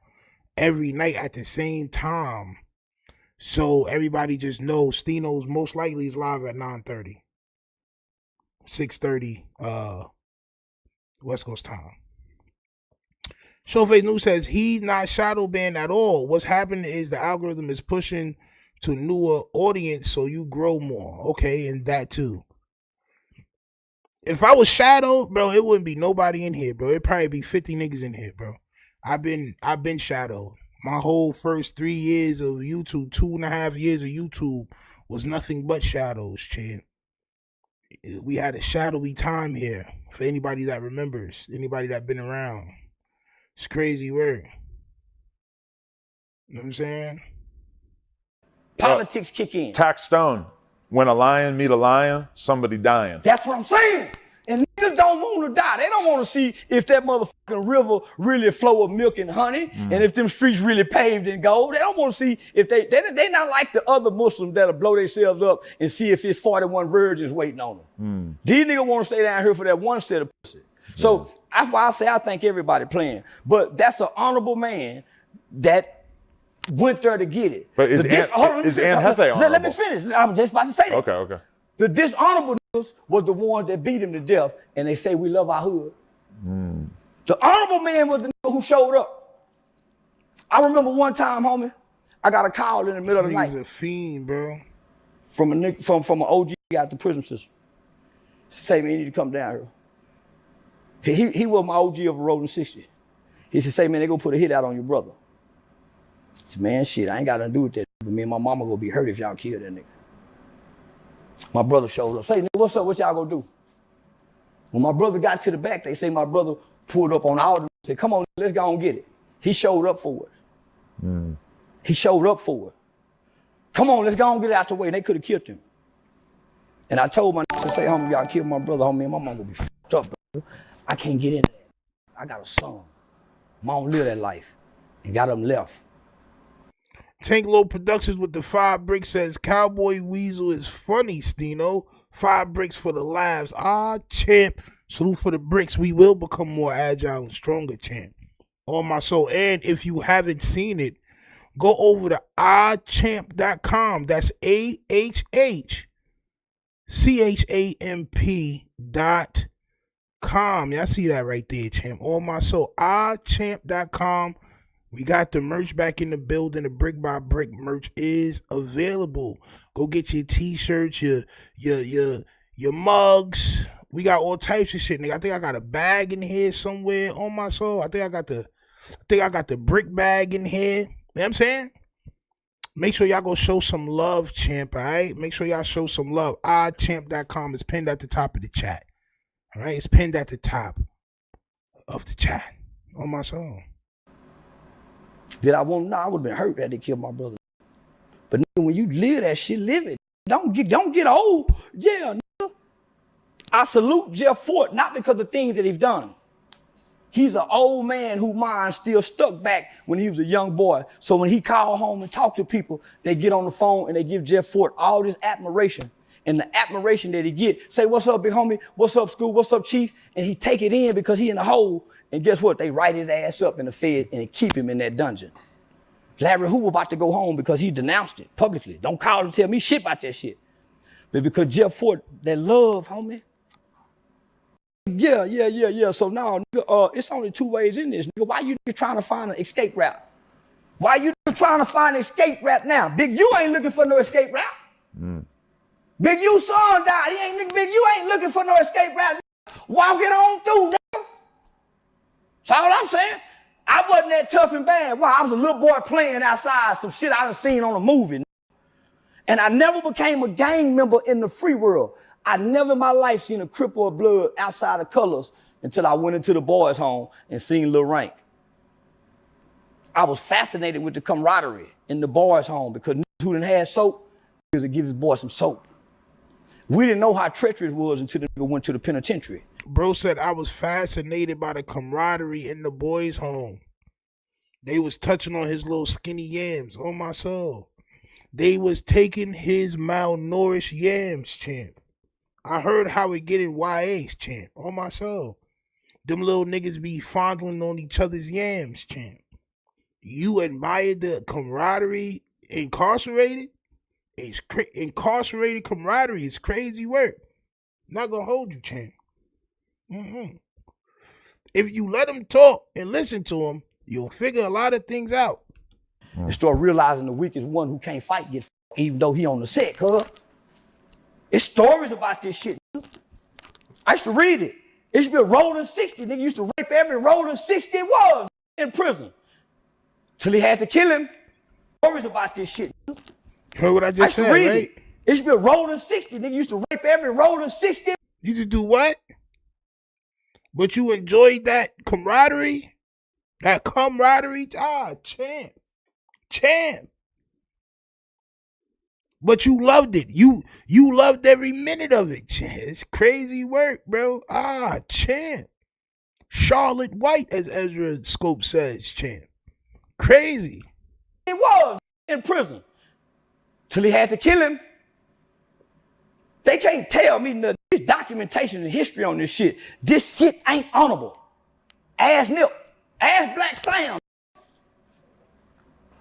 every night at the same time. So everybody just knows Stino's most likely is live at 9:30. 6:30 West Coast time. Showface News says he's not shadow banned at all. What's happening is the algorithm is pushing to newer audience so you grow more. Okay, and that too. If I was shadowed, bro, it wouldn't be nobody in here, bro. It'd probably be 50 niggas in here, bro. I've been shadowed. My whole first 3 years of YouTube, 2.5 years of YouTube was nothing but shadows, Chan. We had a shadowy time here for anybody that remembers, anybody that been around. It's crazy work. You know what I'm saying? Politics kick in. Tax Stone. When a lion meet a lion, somebody dying. That's what I'm saying. And niggas don't want to die. They don't want to see if that motherfucking river really flow with milk and honey, and if them streets really paved in gold. They don't want to see if they not like the other Muslims that'll blow themselves up and see if it's 41 virgins waiting on them. These niggas want to stay down here for that one set of pussy. So that's why I say I think everybody playing. But that's an honorable man that went there to get it. But is Jefe honorable? Let me finish. I'm just about to say that. Okay. The dishonorable niggas was the ones that beat him to death, and they say we love our hood. The honorable man was the nigga who showed up. I remember one time, homie, I got a call in the middle of the night. He's a fiend, bro. From an OG out the prison system. Say, man, you need to come down here. He was my OG of a rolling 60. He said, say, man, they gonna put a hit out on your brother. I said, man, shit, I ain't got nothing to do with that. But me and my mama gonna be hurt if y'all kill that nigga. My brother showed up. Say, nigga, what's up? What y'all gonna do? When my brother got to the back, they say my brother pulled up on all of them and said, come on, let's go and get it. He showed up for it. He showed up for it. Come on, let's go and get it out the way. And they could have killed him. And I told my niggas, say, homie, y'all killed my brother, homie, and my mama gonna be fucked up, bro. I can't get in there. I got a son. Mom live that life. And got him left. Tank Low Productions with the 5 bricks says Cowboy Weasel is funny, Stino. 5 bricks for the laughs. Champ. Salute for the bricks. We will become more agile and stronger, champ. On my soul. And if you haven't seen it, go over to iChamp.com. That's AHHCHAMP.com. Y'all see that right there, champ. On my soul. iChamp.com. We got the merch back in the building. The Brick by Brick merch is available. Go get your t-shirts, your mugs. We got all types of shit, nigga. I think I got a bag in here somewhere on my soul. I think I got the brick bag in here. You know what I'm saying? Make sure y'all go show some love, champ, all right? Make sure y'all show some love. iChamp.com is pinned at the top of the chat. All right? It's pinned at the top of the chat. On my soul. Did I want? No, I would have been hurt that they killed my brother. But nigga, when you live that shit, live it. Don't get old. Yeah, nigga. I salute Jeff Fort, not because of the things that he's done. He's an old man whose mind still stuck back when he was a young boy. So when he called home and talked to people, they get on the phone and they give Jeff Fort all this admiration. And the admiration that he get, say, what's up, big homie? What's up, school? What's up, chief? And he take it in because he in the hole. And guess what? They write his ass up in the Fed and they keep him in that dungeon. Larry Hoover about to go home because he denounced it publicly. Don't call and tell me shit about that shit. But because Jeff Fort, that love, homie. Yeah. So now, nigga, it's only 2 ways in this. Nigga, why you trying to find an escape route? Why you trying to find an escape route now? Big U ain't looking for no escape route. Big U's son died. Big U ain't looking for no escape route. Walk it on through, nigga. That's all I'm saying. I wasn't that tough and bad. Wow, I was a little boy playing outside, some shit I done seen on a movie. And I never became a gang member in the free world. I never in my life seen a Crip or a Blood outside of colors until I went into the boys' home and seen Lil Rank. I was fascinated with the camaraderie in the boys' home because niggas who done had soap, to give his boy some soap. We didn't know how treacherous it was until the nigga went to the penitentiary. Bro said, I was fascinated by the camaraderie in the boys' home. They was touching on his little skinny yams, on my soul. They was taking his malnourished yams, champ. I heard how it get in YA's, champ, on my soul. Them little niggas be fondling on each other's yams, champ. You admired the camaraderie incarcerated? Incarcerated camaraderie is crazy work. Not gonna hold you, champ. If you let them talk and listen to them, you'll figure a lot of things out. And start realizing the weakest one who can't fight get even though he on the set, huh? It's stories about this shit. I used to read it. It used to be a rolling 60. Nigga used to rape every rolling 60 it was in prison. Till he had to kill him. Stories about this shit. Heard what I just said, right? It used to be a rolling 60. Nigga used to rape every rolling 60. You just do what? But you enjoyed that camaraderie? That camaraderie? Ah, champ. Champ. But you loved it. You loved every minute of it. Champ. It's crazy work, bro. Ah, champ. Charlotte White, as Ezra Scope says, champ. Crazy. It was in prison. Till he had to kill him. They can't tell me nothing. There's documentation and history on this shit. This shit ain't honorable. Ask Nip. Ask Black Sam.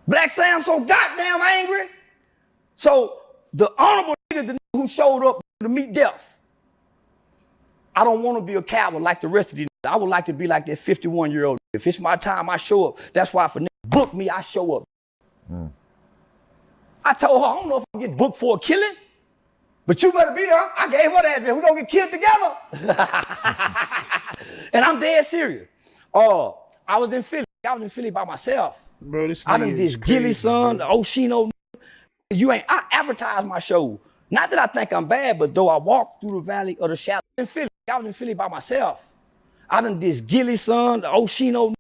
Black Sam so goddamn angry. So the honorable nigga, the nigga who showed up to meet death. I don't want to be a coward like the rest of these. I would like to be like that 51-year-old. If it's my time, I show up. That's why if a nigga book me, I show up. I told her, I don't know if I get booked for a killing, but you better be there. I gave her the address. We're going to get killed together. And I'm dead serious. I was in Philly. I was in Philly by myself. Bro, this I done this Gilly son, the Oshino. I advertise my show. Not that I think I'm bad, but though I walk through the valley of the shadow in Philly. I was in Philly by myself. I done this Gilly son, the Oshino.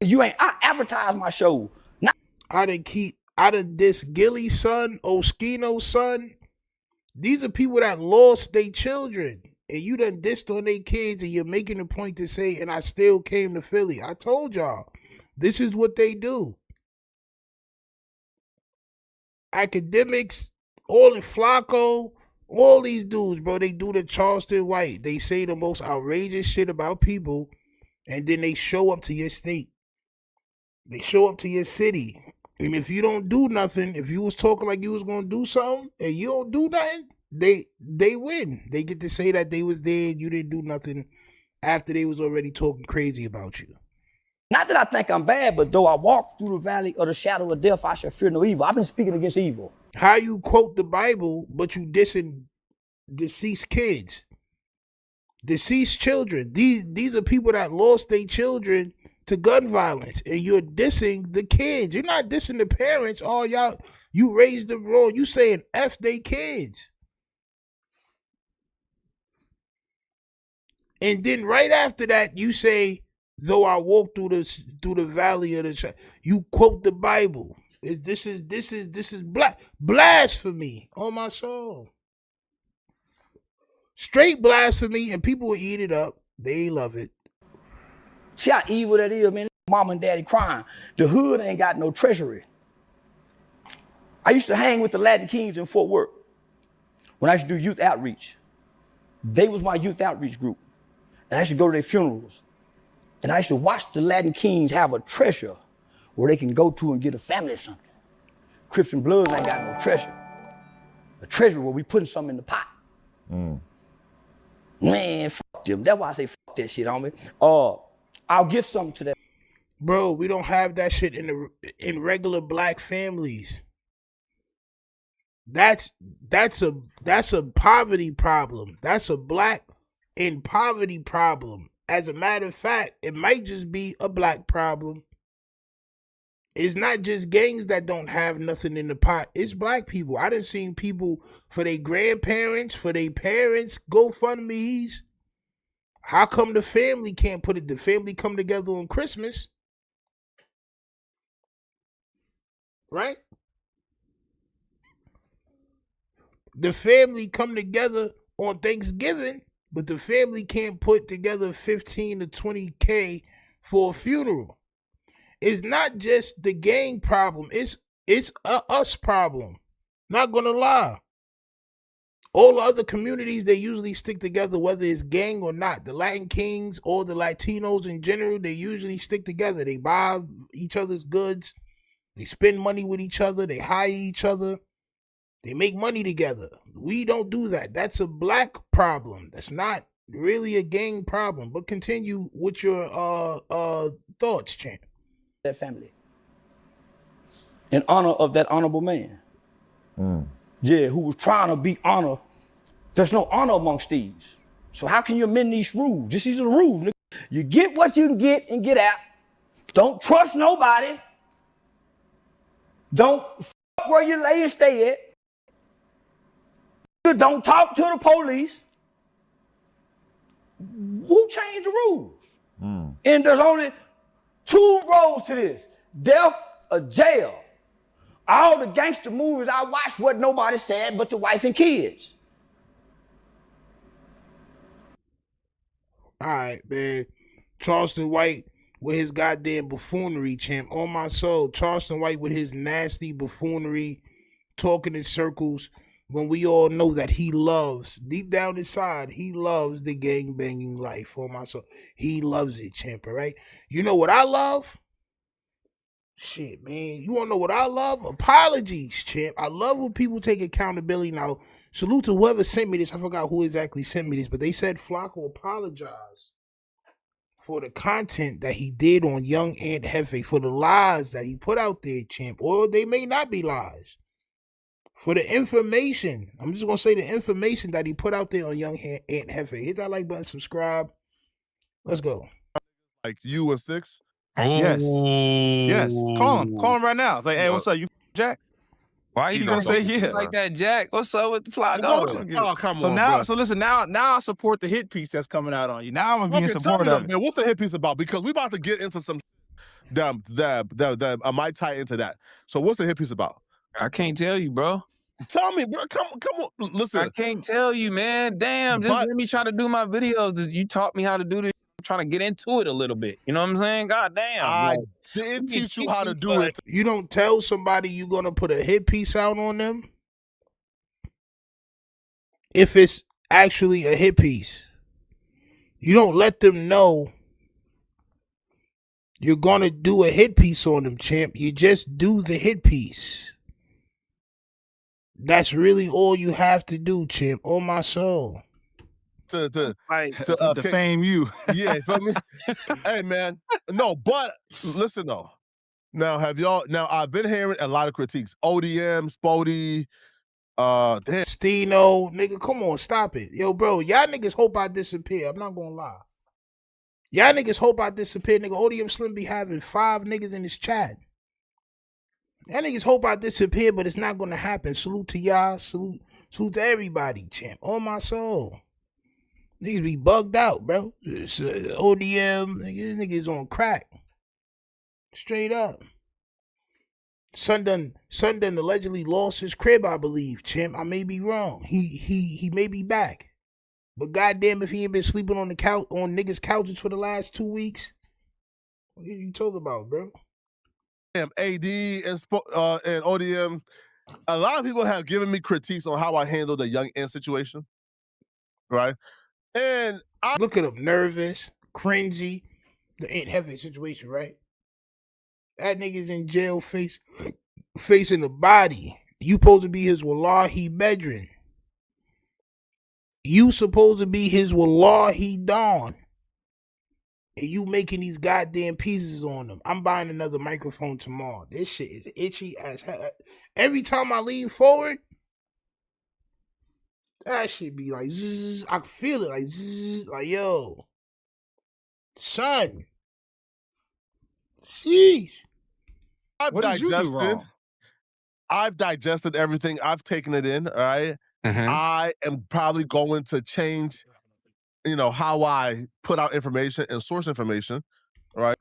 I advertise my show. I done this Gilly son, Oskino son. These are people that lost their children. And you done dissed on their kids and you're making a point to say, and I still came to Philly. I told y'all, this is what they do. Academics, all in Flakko, all these dudes, bro, they do the Charleston White. They say the most outrageous shit about people, and then they show up to your state. They show up to your city. And if you don't do nothing, if you was talking like you was going to do something, and you don't do nothing, they win. They get to say that they was there and you didn't do nothing after they was already talking crazy about you. Not that I think I'm bad, but though I walk through the valley of the shadow of death, I shall fear no evil. I've been speaking against evil. How you quote the Bible, but you dissing deceased kids, deceased children. These are people that lost their children to gun violence, and you're dissing the kids. You're not dissing the parents. Oh, y'all, you raised them wrong. You saying F they kids. And then right after that, you say, though I walk through the valley of the shadow, you quote the Bible. This is blasphemy on my soul. Straight blasphemy, and people will eat it up. They love it. See how evil that is, man. Mom and daddy crying. The hood ain't got no treasury. I used to hang with the Latin Kings in Fort Worth when I used to do youth outreach. They was my youth outreach group. And I used to go to their funerals. And I used to watch the Latin Kings have a treasure where they can go to and get a family or something. Crips and Bloods ain't got no treasure. A treasure where we putting something in the pot. Man, fuck them. That's why I say fuck that shit, homie. I'll give something to them. Bro, we don't have that shit in regular black families. That's a poverty problem. That's a black and poverty problem. As a matter of fact, it might just be a black problem. It's not just gangs that don't have nothing in the pot. It's black people. I done seen people for their grandparents, for their parents, GoFundMes. How come the family can't put it? The family come together on Christmas, right? The family come together on Thanksgiving, but the family can't put together 15 to 20K for a funeral. It's not just the gang problem. It's a us problem. Not gonna lie. All the other communities, they usually stick together, whether it's gang or not. The Latin Kings or the Latinos in general, they usually stick together. They buy each other's goods. They spend money with each other. They hire each other. They make money together. We don't do that. That's a black problem. That's not really a gang problem. But continue with your thoughts, champ. That family. In honor of that honorable man. Yeah, who was trying to be honor. There's no honor amongst thieves. So how can you amend these rules? These are the rules, nigga. You get what you can get and get out. Don't trust nobody. Don't fuck where you lay and stay at. Don't talk to the police. Who changed the rules? And there's only 2 roads to this: death or jail. All the gangster movies I watched, what nobody said but the wife and kids. All right, man. Charleston White with his goddamn buffoonery, champ. On my soul. Charleston White with his nasty buffoonery, talking in circles, when we all know that he loves, deep down inside, he loves the gang-banging life. On my soul. He loves it, champ, all right? You know what I love? Shit, man. You want to know what I love? Apologies, champ. I love when people take accountability. Now, salute to whoever sent me this. I forgot who exactly sent me this, but they said Flakko apologized for the content that he did on Young Aunt Jefe, for the lies that he put out there, champ. Or they may not be lies. For the information. I'm just going to say the information that he put out there on Young Aunt Jefe. Hit that like button, subscribe. Let's go. Like you and 6. Yes. Call him right now. It's like, hey, what's up? You Jack? Why you gonna say yeah like that, Jack? What's up with the fly dog? Oh, come so on, now, bro. so listen, now I support the hit piece that's coming out on you. Now I'm gonna be in support of it. Man, what's the hit piece about? Because we about to get into some that I might tie into that. So what's the hit piece about? I can't tell you, bro. Tell me, bro. Come on. Listen. I can't tell you, man. Damn, just let me try to do my videos. You taught me how to do this. I'm trying to get into it a little bit. You know what I'm saying? God damn. I didn't teach you how to do it. You don't tell somebody you're going to put a hit piece out on them if it's actually a hit piece. You don't let them know you're going to do a hit piece on them, champ. You just do the hit piece. That's really all you have to do, champ. On my soul. To defame you. Yeah, feel me? Hey, man. No, but listen, though. Now, I've been hearing a lot of critiques. ODM, Spody, damn. Stino, nigga, come on, stop it. Yo, bro, y'all niggas hope I disappear. I'm not gonna lie. Y'all niggas hope I disappear, nigga. ODM Slim be having 5 niggas in his chat. Y'all niggas hope I disappear, but it's not gonna happen. Salute to y'all. Salute to everybody, champ. On my soul. Niggas be bugged out, bro. It's, ODM, niggas on crack. Straight up. Son done allegedly lost his crib, I believe, champ. I may be wrong. He may be back. But goddamn, if he ain't been sleeping on the couch on niggas' couches for the last 2 weeks, what are you talking about, bro? Damn, AD and ODM. A lot of people have given me critiques on how I handled the Young N situation, right? And I look at him, nervous, cringy. The Aunt Jefe situation, right? That nigga's in jail facing the body. You supposed to be his wallahi bedroom. You supposed to be his wallahi don. And you making these goddamn pieces on them. I'm buying another microphone tomorrow. This shit is itchy as hell. Every time I lean forward, that shit be like, zzz, I feel it like, zzz, like, yo, son. Sheesh. I've digested everything. I've taken it in, all right? I am probably going to change, how I put out information and source information, right?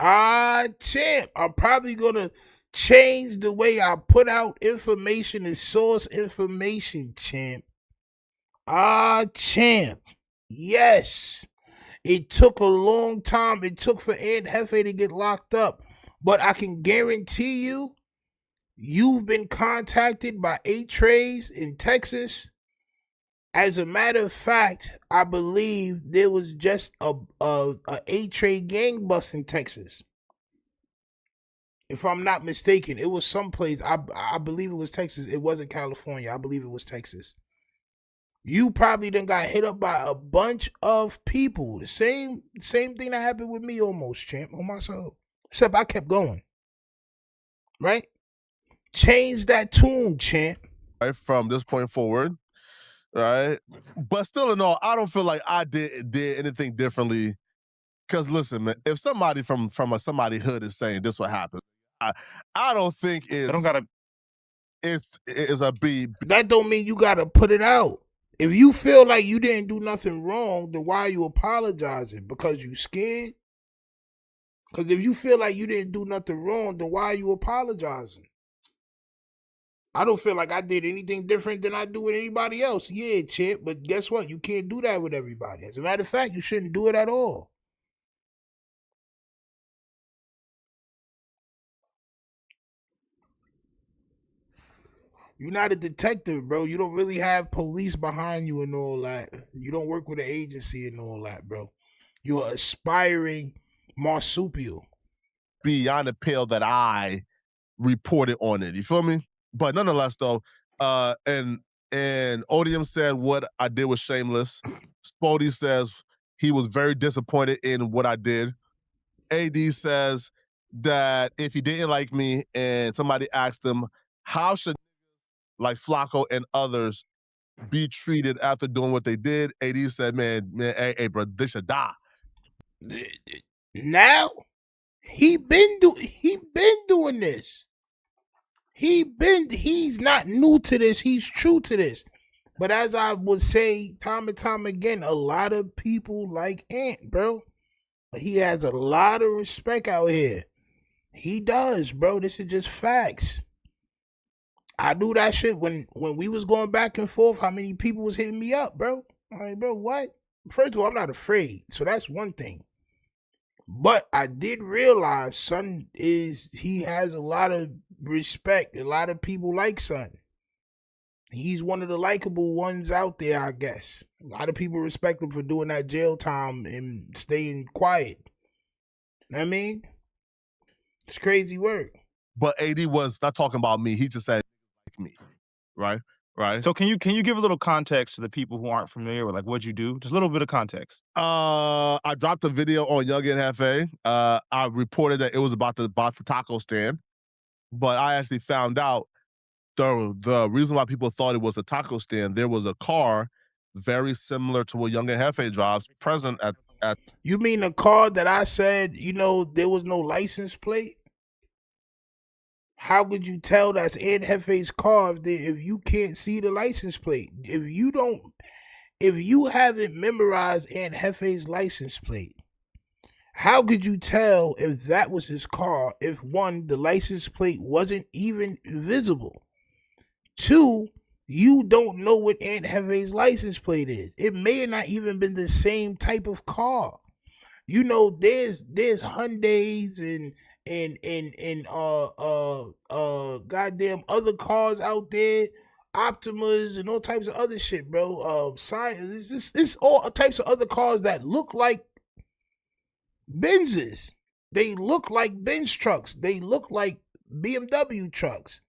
Champ, I'm probably going to change the way I put out information and source information, champ. Champ. Yes. It took a long time. It took for Aunt Jefe to get locked up. But I can guarantee you, you've been contacted by 8-Trays in Texas. As a matter of fact, I believe there was just a 8-Tray gang bust in Texas. If I'm not mistaken, it was someplace. I believe it was Texas. It wasn't California. I believe it was Texas. You probably done got hit up by a bunch of people. The same thing that happened with me almost, champ, on myself. Except I kept going. Right? Change that tune, champ. Right, from this point forward. Right? But still in all, I don't feel like I did anything differently. Because listen, man, if somebody from somebody hood is saying this what happened, I don't think it's... I don't gotta... It's a B. That don't mean you gotta put it out. If you feel like you didn't do nothing wrong, then why are you apologizing? Because you scared? Because if you feel like you didn't do nothing wrong, then why are you apologizing? I don't feel like I did anything different than I do with anybody else. Yeah, champ, but guess what? You can't do that with everybody. As a matter of fact, you shouldn't do it at all. You're not a detective, bro. You don't really have police behind you and all that. You don't work with an agency and all that, bro. You're an aspiring marsupial. Beyond the pale that I reported on it. You feel me? But nonetheless, though, and Odium said what I did was shameless. Spody says he was very disappointed in what I did. AD says that if he didn't like me and somebody asked him, how should like Flakko and others be treated after doing what they did? AD said, man, hey, bro, they should die. Now, he been doing this. He's not new to this. He's true to this. But as I would say time and time again, a lot of people like Ant, bro. He has a lot of respect out here. He does, bro. This is just facts. I knew that shit when we was going back and forth, how many people was hitting me up, bro. I'm like, bro, what? First of all, I'm not afraid. So that's one thing. But I did realize Son he has a lot of respect. A lot of people like Son. He's one of the likable ones out there, I guess. A lot of people respect him for doing that jail time and staying quiet. You know what I mean? It's crazy work. But AD was not talking about me. He just said like me. Right? Right. So can you give a little context to the people who aren't familiar with like what'd you do? Just a little bit of context. I dropped a video on Young and Jefe. I reported that it was about the taco stand, but I actually found out the reason why people thought it was a taco stand. There was a car very similar to what Young and Jefe drives present at. You mean the car that I said, there was no license plate? How could you tell that's Aunt Jefe's car if you can't see the license plate? If you haven't memorized Aunt Jefe's license plate, how could you tell if that was his car if, one, the license plate wasn't even visible? Two, you don't know what Aunt Jefe's license plate is. It may have not even been the same type of car. There's Hyundais and goddamn other cars out there, Optimas and all types of other shit, bro. It's all types of other cars that look like Benzes. They look like Benz trucks. They look like BMW trucks.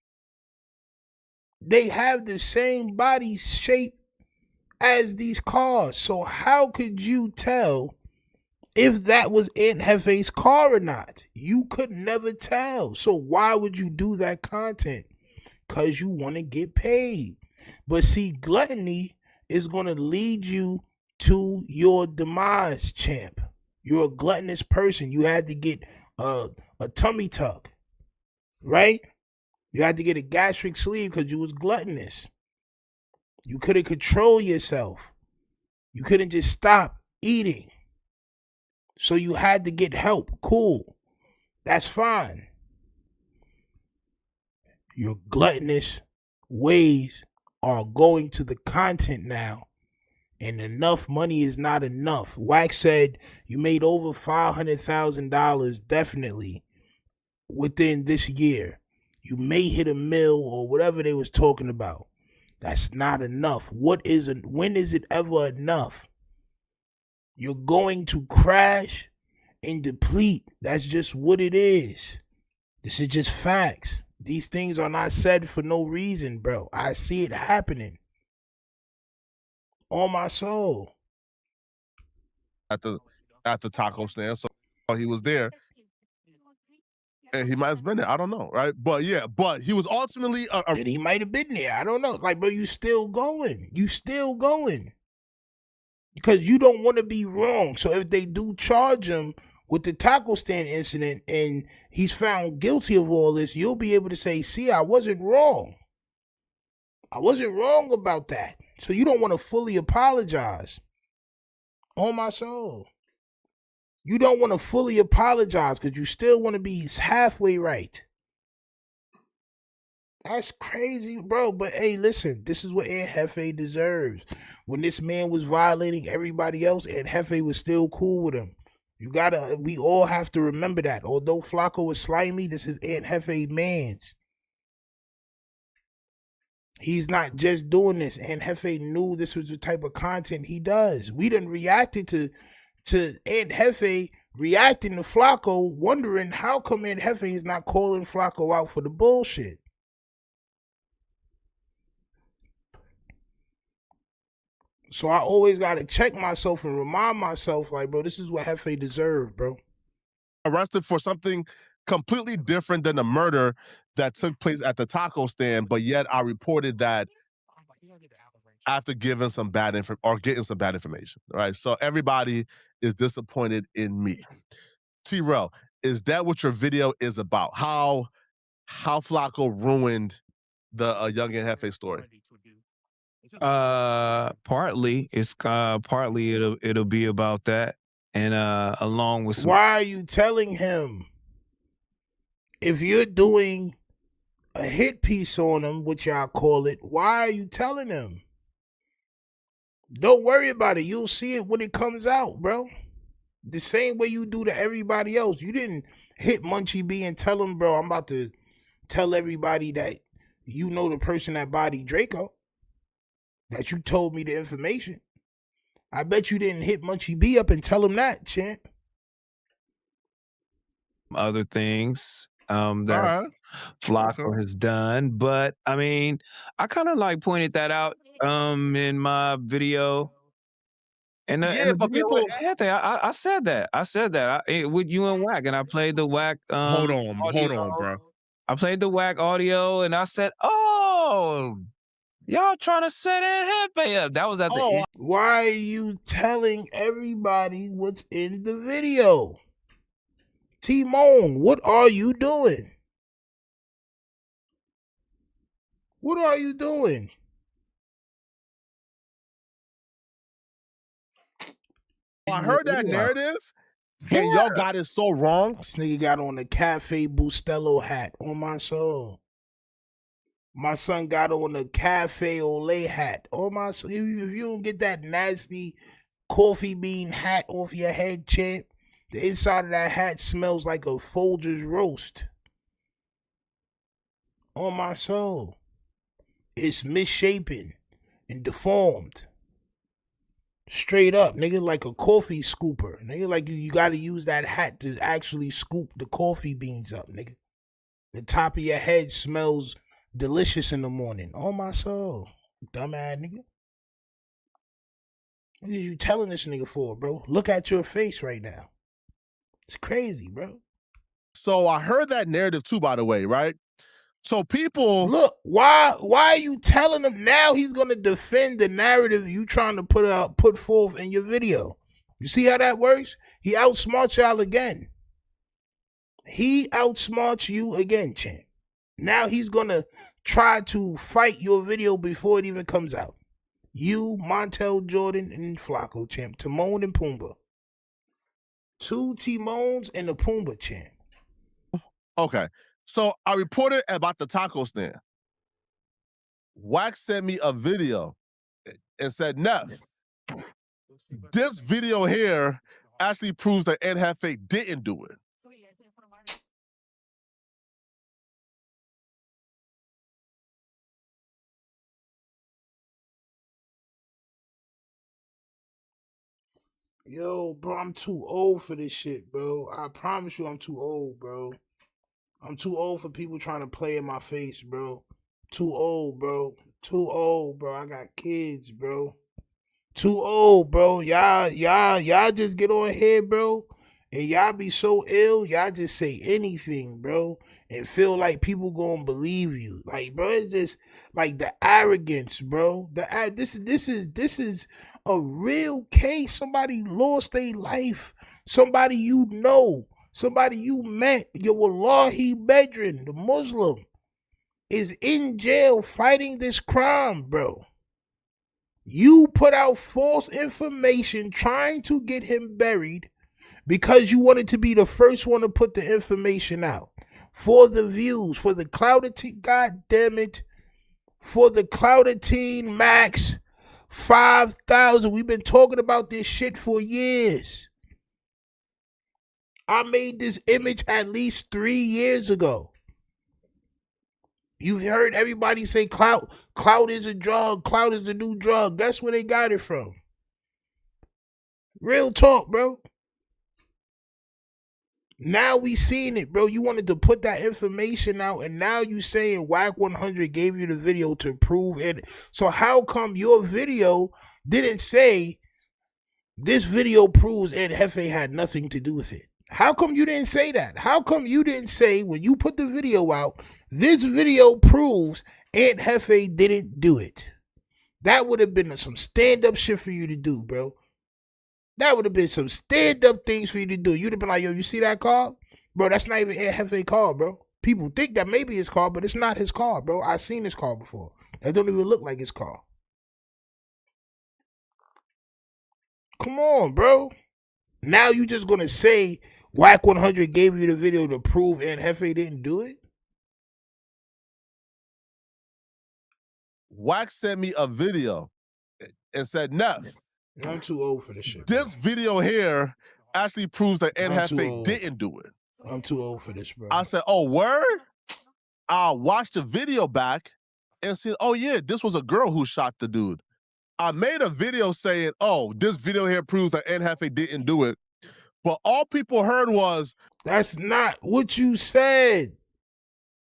They have the same body shape as these cars. So how could you tell if that was Aunt Jefe's car or not? You could never tell. So why would you do that content? Because you want to get paid. But see, gluttony is going to lead you to your demise, champ. You're a gluttonous person. You had to get a tummy tuck, right? You had to get a gastric sleeve because you was gluttonous. You couldn't control yourself. You couldn't just stop eating. So you had to get help. Cool. That's fine. Your gluttonous ways are going to the content now And enough money is not enough. Wack said you made over $500,000 definitely within this year. You may hit a mill or whatever they was talking about. That's not enough. When is it ever enough? You're going to crash and deplete. That's just what it is. This is just facts. These things are not said for no reason, bro. I see it happening. On my soul. At the taco stand, so he was there. And he might have been there. I don't know, right? But yeah, but he was ultimately and he might have been there. I don't know. Like, bro, you still going. You still going. Because you don't want to be wrong. So if they do charge him with the taco stand incident and he's found guilty of all this, you'll be able to say, see, I wasn't wrong. I wasn't wrong about that. So you don't want to fully apologize. On my soul. You don't want to fully apologize because you still want to be halfway right. That's crazy, bro. But hey, listen, this is what Jefe deserves. When this man was violating everybody else, Jefe was still cool with him. We all have to remember that. Although Flakko was slimy, this is Jefe man's. He's not just doing this. Jefe knew this was the type of content he does. We done reacted to Jefe reacting to Flakko, wondering how come Jefe is not calling Flakko out for the bullshit. So I always got to check myself and remind myself, like, bro, this is what Jefe deserved, bro. Arrested for something completely different than the murder that took place at the taco stand, but yet I reported that after giving some bad getting some bad information. All right, so everybody is disappointed in me. T-Rel, is that what your video is about? How Flakko ruined the Young and Jefe story? Partly it'll be about that, and along with some. Why are you telling him? If you're doing a hit piece on him, which y'all call it, why are you telling him? Don't worry about it. You'll see it when it comes out, bro. The same way you do to everybody else. You didn't hit Munchie B and tell him, bro, I'm about to tell everybody that you know the person that bodied Draco. That you told me the information. I bet you didn't hit Munchie B up and tell him that, champ. Other things that Flakko has done, but I mean, I kind of like pointed that out in my video. And but people, I said that with you and Wack, and I played the Wack. Hold on, bro. I played the Wack audio, and I said, "Oh, y'all trying to set Jefe up." That was at the end. Why are you telling everybody what's in the video? Timon, what are you doing? What are you doing? I heard that narrative, and y'all got it so wrong. This nigga got on the Cafe Bustelo hat on my soul. My son got on the Cafe Olay hat on my soul. If you don't get that nasty coffee bean hat off your head, champ, the inside of that hat smells like a Folgers roast. On my soul. It's misshapen and deformed. Straight up, nigga, like a coffee scooper. Nigga, like you gotta use that hat to actually scoop the coffee beans up, nigga. The top of your head smells delicious in the morning. On my soul. Dumbass nigga. What are you telling this nigga for, bro? Look at your face right now. It's crazy, bro. So I heard that narrative too, by the way, right? So people look, why are you telling him now he's gonna defend the narrative you trying to put forth in your video? You see how that works? He outsmarts y'all again. He outsmarts you again, champ. Now he's gonna try to fight your video before it even comes out. You, Montel Jordan, and Flakko, champ. Timon and Pumbaa. 2 Timons and a Pumbaa, champ. Okay. So I reported about the taco stand. Wack sent me a video and said, Neff, This video here actually proves that Jefe didn't do it. Yo, bro, I'm too old for this shit, bro. I promise you I'm too old, bro. I'm too old for people trying to play in my face, bro. Too old, bro. Too old, bro. I got kids, bro. Too old, bro. Y'all just get on here, bro. And y'all be so ill, y'all just say anything, bro. And feel like people gonna believe you. Like, bro, it's just like the arrogance, bro. This is a real case. Somebody lost their life. Somebody you know. Somebody you met. Your Wallahi Bedrin, the Muslim, is in jail fighting this crime, bro. You put out false information trying to get him buried because you wanted to be the first one to put the information out. For the views, for the clouded teen, god damn it, for the clouded teen max 5,000. We've been talking about this shit for years. I made this image at least 3 years ago. You've heard everybody say clout is a drug, clout is a new drug. Guess where they got it from? Real talk, bro. Now we seen it, bro. You wanted to put that information out, and now you saying Wack 100 gave you the video to prove it. So how come your video didn't say this video proves Ed Jefe had nothing to do with it? How come you didn't say that? How come you didn't say when you put the video out, this video proves Aunt Jefe didn't do it? That would have been some stand-up shit for you to do, bro. That would have been some stand-up things for you to do. You'd have been like, yo, you see that car? Bro, that's not even Aunt Jefe's car, bro. People think that maybe his car, but it's not his car, bro. I've seen his car before. That don't even look like his car. Come on, bro. Now you just gonna say Wack 100 gave you the video to prove Aunt Jefe didn't do it? Wack sent me a video and said, Neff, I'm too old for this shit. This video here actually proves that Aunt Jefe didn't do it. I'm too old for this, bro. I said, oh, word? I watched the video back and said, oh, yeah, this was a girl who shot the dude. I made a video saying, oh, this video here proves that Aunt Jefe didn't do it. But all people heard was, that's not what you said.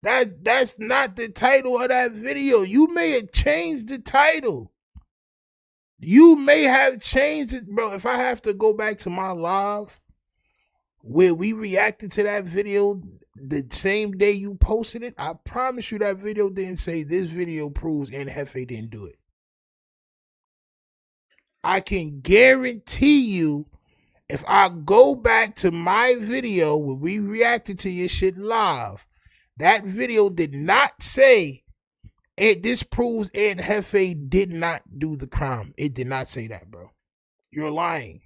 That's not the title of that video. You may have changed the title. You may have changed it, bro. If I have to go back to my live where we reacted to that video the same day you posted it, I promise you that video didn't say this video proves Aunt Jefe didn't do it. I can guarantee you, if I go back to my video where we reacted to your shit live, that video did not say, this proves Aunt Jefe did not do the crime. It did not say that, bro. You're lying.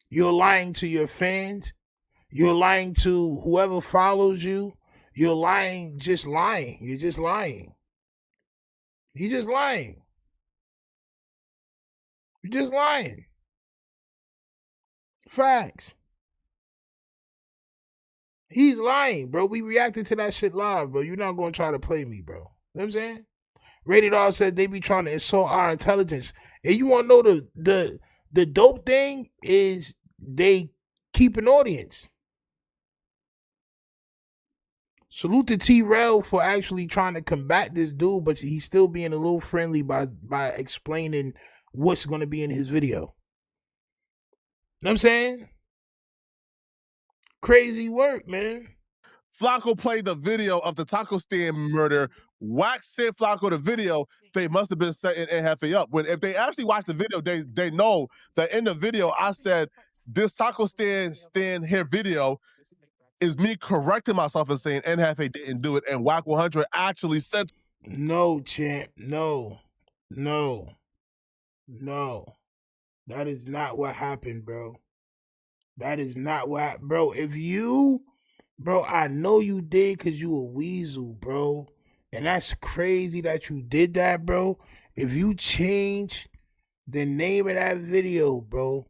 You're lying to your fans. You're lying to whoever follows you. You're lying, just lying. You're just lying. You're just lying. You're just lying. Facts. He's lying, bro. We reacted to that shit live, bro. You're not going to try to play me, bro. You know what I'm saying? Rated R said they be trying to insult our intelligence. And you want to know the dope thing is they keep an audience. Salute to T-Rel for actually trying to combat this dude, but he's still being a little friendly by explaining what's going to be in his video. Know what I'm saying? Crazy work, man. Flakko played the video of the taco stand murder. Wack sent Flakko the video. They must have been setting Aunt Jefe up. If they actually watch the video, they know that in the video I said this taco stand here video is me correcting myself and saying Aunt Jefe didn't do it, and Wack 100 actually sent. No, champ. No. That is not what happened, bro. That is not what happened. Bro, I know you did because you a weasel, bro. And that's crazy that you did that, bro. If you change The name of that video, bro.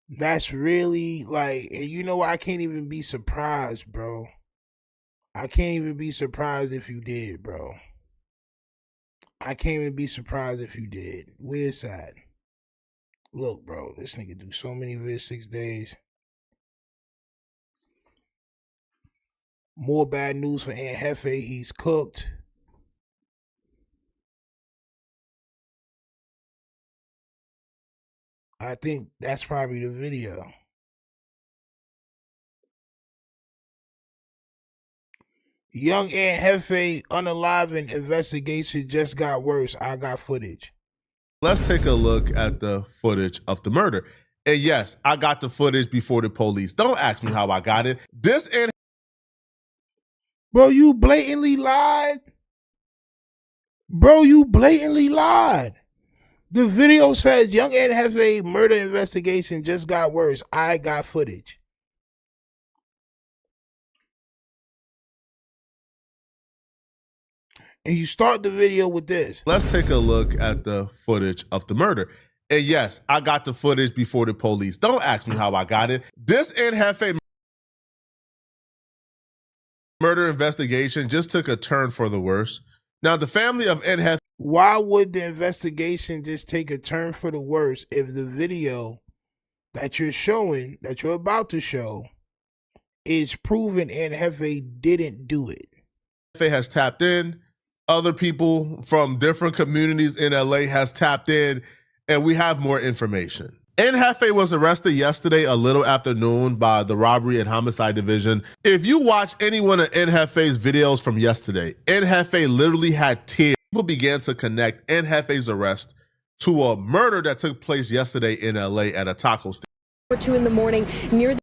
That's really like, and you know, I can't even be surprised, bro. I can't even be surprised if you did, bro. I can't even be surprised if you did. Where's that? Look, bro, this nigga do so many vids 6 days. More bad news for Aunt Jefe. He's cooked. I think that's probably the video. Young Aunt Jefe unalive investigation just got worse. I got footage. Let's take a look at the footage of the murder. And yes, I got the footage before the police. Don't ask me how I got it. This and bro, you blatantly lied. Bro, you blatantly lied. The video says Young Aunt Jefe murder investigation just got worse. I got footage. And you start the video with this. Let's take a look at the footage of the murder. And yes, I got the footage before the police. Don't ask me how I got it. This Aunt Jefe murder investigation just took a turn for the worse. Now, the family of Aunt Jefe. Why would the investigation just take a turn for the worse if the video that you're showing, that you're about to show, is proven Aunt Jefe didn't do it? Jefe has tapped in. Other people from different communities in LA has tapped in, and we have more information. Aunt Jefe was arrested yesterday a little after noon by the Robbery and Homicide Division. If you watch any one of Aunt Jefe's videos from yesterday, Aunt Jefe literally had tears. People began to connect Aunt Jefe's arrest to a murder that took place yesterday in LA at a taco stand. 2 in the morning near the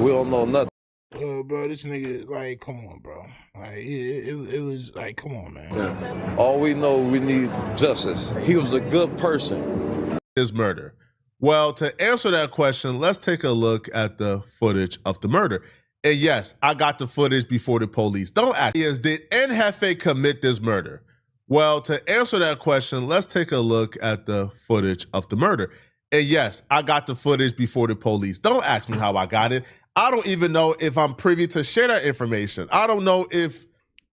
we don't know nothing. Bro, this nigga, like, come on, bro. Like, it was like, come on, man. Yeah. All we know, we need justice. He was a good person. His murder. Well, to answer that question, let's take a look at the footage of the murder. And yes, I got the footage before the police. Don't ask me, did Aunt Jefe commit this murder? Well, to answer that question, let's take a look at the footage of the murder. And yes, I got the footage before the police. Don't ask me how I got it. I don't even know if I'm privy to share that information. I don't know if,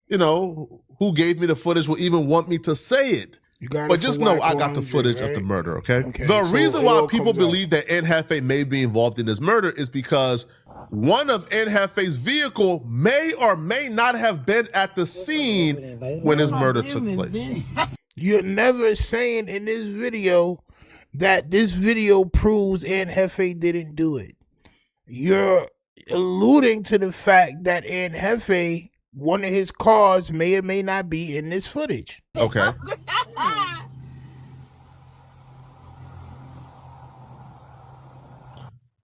you know, who gave me the footage will even want me to say it. But just know I got the footage of the murder, okay? The reason why people believe that Aunt Jefe may be involved in this murder is because one of Aunt Jefe's vehicle may or may not have been at the scene when his murder took place. You're never saying in this video that this video proves Aunt Jefe didn't do it. You're alluding to the fact that Aunt Jefe, one of his cars may or may not be in this footage. Okay.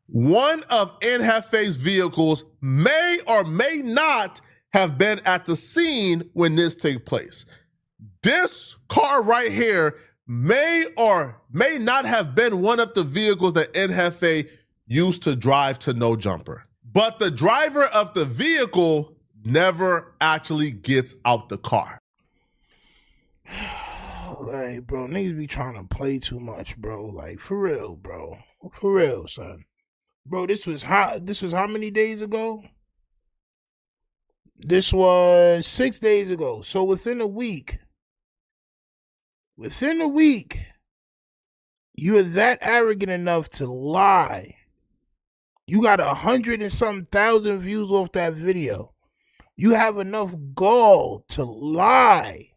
One of Aunt Jefe's vehicles may or may not have been at the scene when this took place. This car right here may or may not have been one of the vehicles that Aunt Jefe used to drive to No Jumper. But the driver of the vehicle never actually gets out the car. Like, bro, niggas be trying to play too much, bro. Like, for real, bro. For real, son. Bro, this was how many days ago? This was 6 days ago. So within a week, you're that arrogant enough to lie. You got 100 and something thousand views off that video. You have enough gall to lie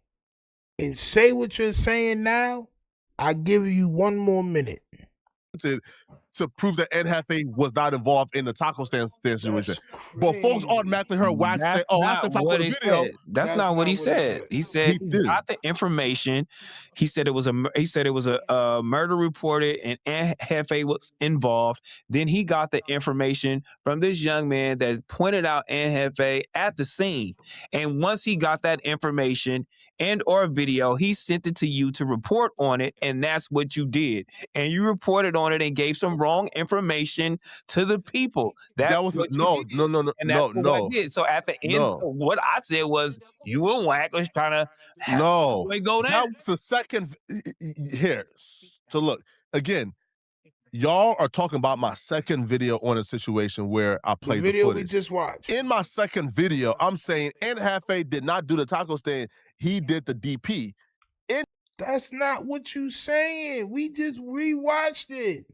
and say what you're saying now. I give you one more minute. To prove that Aunt Jefe was not involved in the taco stand situation. But folks automatically heard Wack say, oh, I said talk the video. That's not what he said. He said he got the information. He said it was a murder reported and Aunt Jefe was involved. Then he got the information from this young man that pointed out Aunt Jefe at the scene. And once he got that information and or video, he sent it to you to report on it, and that's what you did. And you reported on it and gave some wrong information to the people. That's That was what no, you did. no, no, no, And that's no, what I no, did. So at the end, no. what I said was, you and Wack was trying to have No, the way go down. that was the second. Here, so look again. Y'all are talking about my second video on a situation where I played the video footage. we just watched. In my second video, I'm saying Jefe did not do the taco stand. He did the DP. That's not what you saying. We just rewatched it.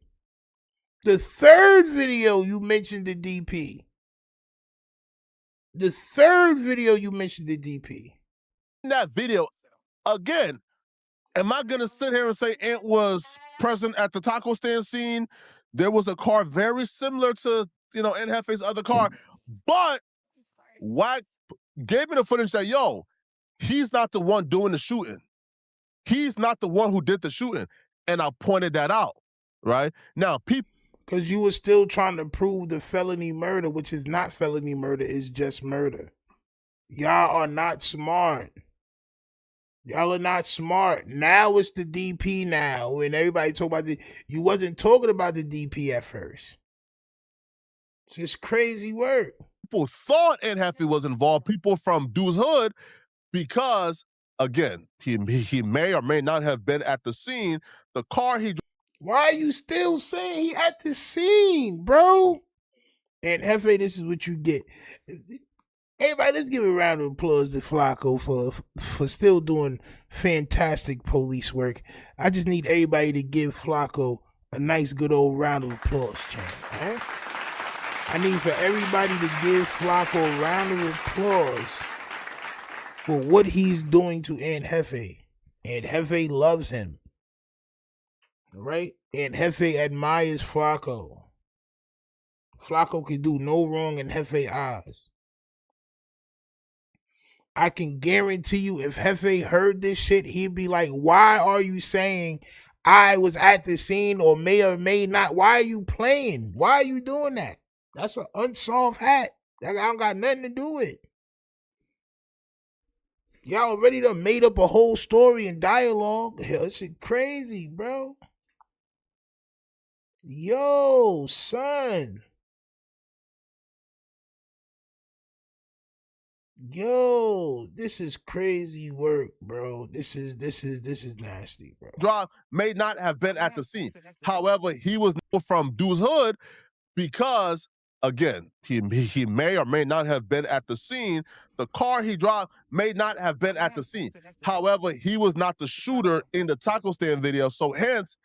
The third video you mentioned the DP. The third video you mentioned the DP. In that video, again, am I gonna sit here and say Ant was present at the taco stand scene? There was a car very similar to Ant Jefe's other car, but Wack gave me the footage that he's not the one doing the shooting. He's not the one who did the shooting, and I pointed that out. Right now, people. Because you were still trying to prove the felony murder, which is not felony murder, it's just murder. Y'all are not smart. Y'all are not smart. Now it's the DP now. When everybody talk about you wasn't talking about the DP at first. It's just crazy work. People thought Ant Jefe was involved, people from Dude's Hood, because, again, he may or may not have been at the scene. The car he... Why are you still saying he at the scene, bro? And Jefe, this is what you get. Everybody, let's give a round of applause to Flakko for still doing fantastic police work. I just need everybody to give Flakko a nice, good old round of applause, champ. Right? I need for everybody to give Flakko a round of applause for what he's doing to Ant Jefe. Ant Jefe loves him. Right? And Jefe admires Flakko. Flakko can do no wrong in Jefe's eyes. I can guarantee you if Jefe heard this shit, he'd be like, why are you saying I was at the scene or may not? Why are you playing? Why are you doing that? That's an unsolved hat. That I don't got nothing to do with. Y'all already done made up a whole story and dialogue. Hell, this shit crazy, bro. Yo, son. Yo, this is crazy work, bro. This is nasty, bro. Drive may not have been at the scene. However, he was from Dude's Hood because, again, he may or may not have been at the scene. The car he drove may not have been at the scene. However, he was not the shooter in the taco stand video. So hence,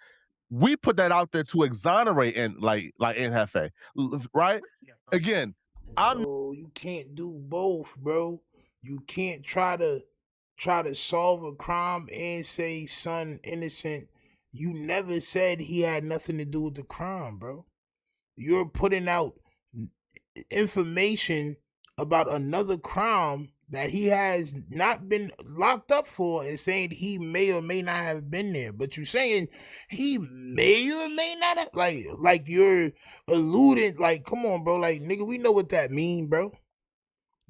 we put that out there to exonerate and like Ant Jefe, right? Again, you can't do both, bro. You can't try to solve a crime and say son innocent. You never said he had nothing to do with the crime, bro. You're putting out information about another crime that he has not been locked up for and saying he may or may not have been there. But you're saying he may or may not have, like you're alluding, like, come on, bro. Like, nigga, we know what that mean, bro.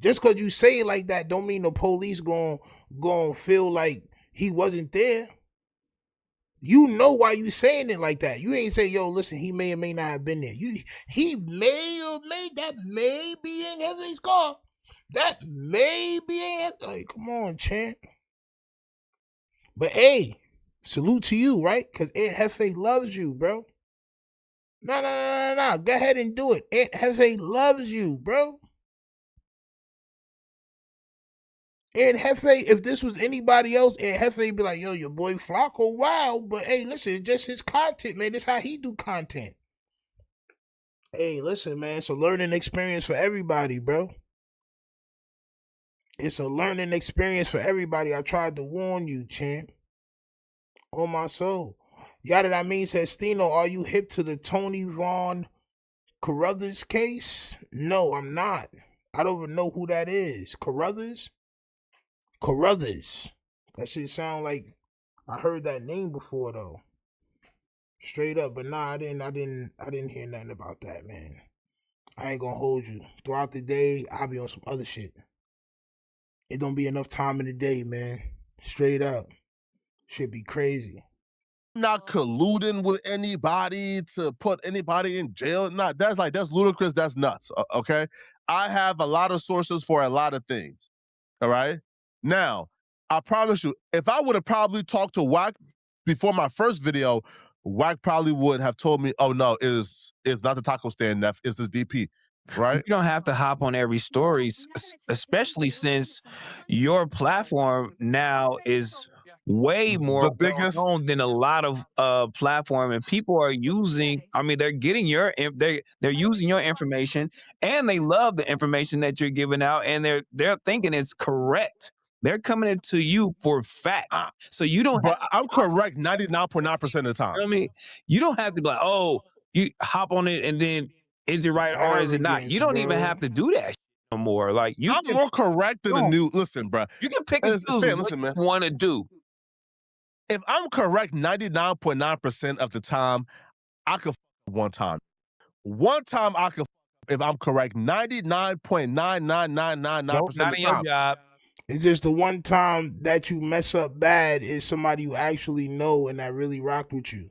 Just because you say it like that don't mean the police gon' feel like he wasn't there. You know why you saying it like that. You ain't say, yo, listen, he may or may not have been there. He may or may be in Jefe's car. That may be in, like, come on, champ. But hey, salute to you, right? Because Ant Jefe loves you, bro. No. Go ahead and do it. Ant Jefe loves you, bro. Ant Jefe, if this was anybody else, Ant Jefe would be like, yo, your boy Flakko, wow. But hey, listen, it's just his content, man. This how he do content. Hey, listen, man, it's a learning experience for everybody, bro. It's a learning experience for everybody. I tried to warn you, champ. On my soul. Yada that means says, Stino, are you hip to the Tony Vaughn Carruthers case? No, I'm not. I don't even know who that is. Carruthers? Carruthers. That shit sound like I heard that name before though. Straight up, but nah, I didn't hear nothing about that, man. I ain't gonna hold you. Throughout the day, I'll be on some other shit. It don't be enough time in the day, man. Straight up. Should be crazy. Not colluding with anybody to put anybody in jail. Nah, that's ludicrous. That's nuts. Okay. I have a lot of sources for a lot of things. All right. Now, I promise you, if I would have probably talked to Wack before my first video, Wack probably would have told me, "Oh no, it's not the taco stand, Neff. It's this DP." Right? You don't have to hop on every story, especially since your platform now is way more the biggest known than a lot of platform, and people are using. I mean, they're getting they're using your information, and they love the information that you're giving out, and they're thinking it's correct. They're coming into you for facts, so you don't. But I'm correct 99.9% of the time. I mean, you don't have to be like, oh, you hop on it and then. Is it right or is it not? You don't even have to do that no more. Like I'm more correct than the new. Listen, bro. You can pick and choose what you want to do. If I'm correct 99.9% of the time, I could one time. One time I could if I'm correct 99.99999% of the time. Job. It's just the one time that you mess up bad is somebody you actually know and that really rocked with you.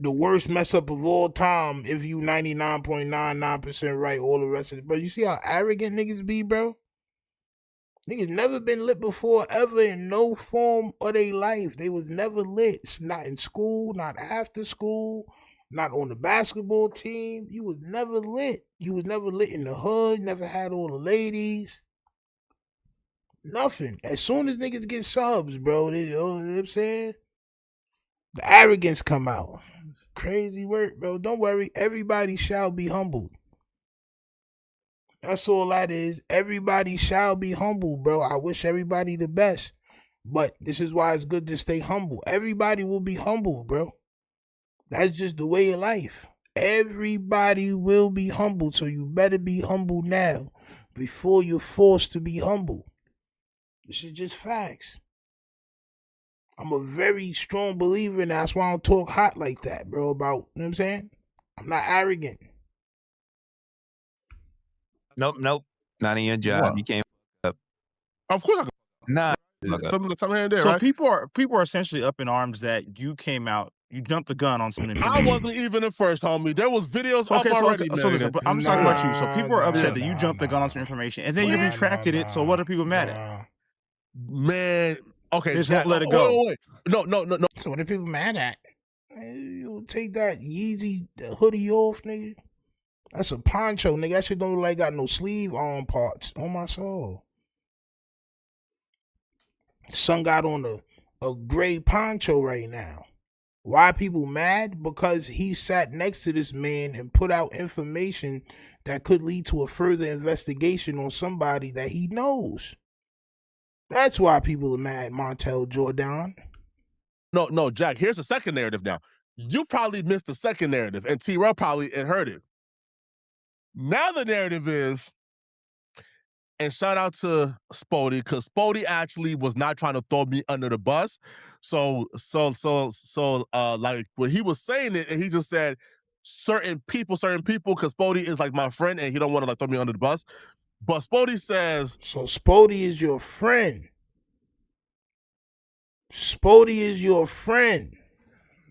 The worst mess up of all time if you 99.99% right, all the rest of it. But you see how arrogant niggas be, bro? Niggas never been lit before, ever, in no form of their life. They was never lit. It's not in school, not after school, not on the basketball team. You was never lit. You was never lit in the hood, never had all the ladies. Nothing. As soon as niggas get subs, bro, you know what I'm saying? The arrogance come out. Crazy work, bro. Don't worry. Everybody shall be humbled. That's all that is. Everybody shall be humble, bro. I wish everybody the best. But this is why it's good to stay humble. Everybody will be humble, bro. That's just the way of life. Everybody will be humble. So you better be humble now before you're forced to be humble. This is just facts. I'm a very strong believer in that. That's why I don't talk hot like that, bro, about, you know what I'm saying? I'm not arrogant. Nope. Not in your job. What? You can't up. Of course I can. Nah. Some of the time here and there, So right? people are essentially up in arms that you came out, you jumped the gun on some information. I wasn't even the first, homie. There was videos up already. So listen, but I'm just talking about you. So people are upset that you jumped the gun on some information, and then you retracted it. So what are people mad at? Man, okay. Just won't let it go. Wait. No. So what are people mad at? You take that Yeezy hoodie off, nigga. That's a poncho, nigga. That shit don't look like got no sleeve arm parts. On my soul. Son got on a gray poncho right now. Why people mad? Because he sat next to this man and put out information that could lead to a further investigation on somebody that he knows. That's why people are mad, Montel Jordan. No, Jack, here's the second narrative now. You probably missed the second narrative, and T-Rail probably heard it. Now the narrative is, and shout out to Spody, because Spody actually was not trying to throw me under the bus. So, like, when he was saying it, and he just said certain people, because Spody is like my friend, and he don't want to like throw me under the bus. But Spody says... So Spody is your friend. Spody is your friend.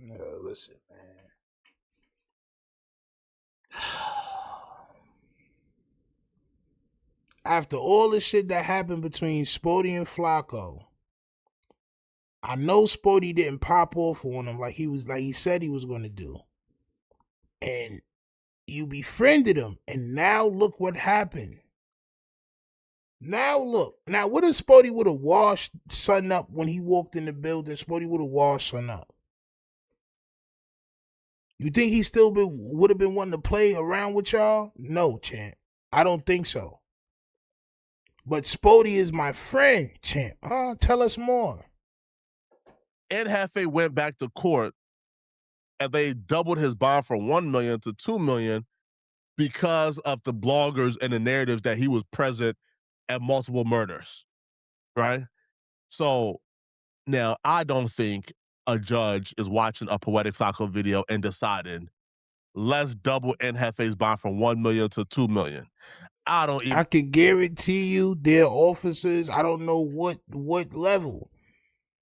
No, listen, man. After all the shit that happened between Spody and Flakko, I know Spody didn't pop off on him like he said he was gonna do. And you befriended him, and now look what happened. Now look. Now what if Spody would have washed Son up when he walked in the building? Spody would have washed Son up. You think he still would have been wanting to play around with y'all? No, champ. I don't think so. But Spody is my friend, champ. Tell us more. And Jefe went back to court, and they doubled his bond from $1 million to $2 million because of the bloggers and the narratives that he was present at multiple murders, right? So now I don't think a judge is watching a Poetic Flakko video and deciding, let's double Jefe's bond from $1 million to $2 million. I don't even. I can guarantee you, their officers. I don't know what level,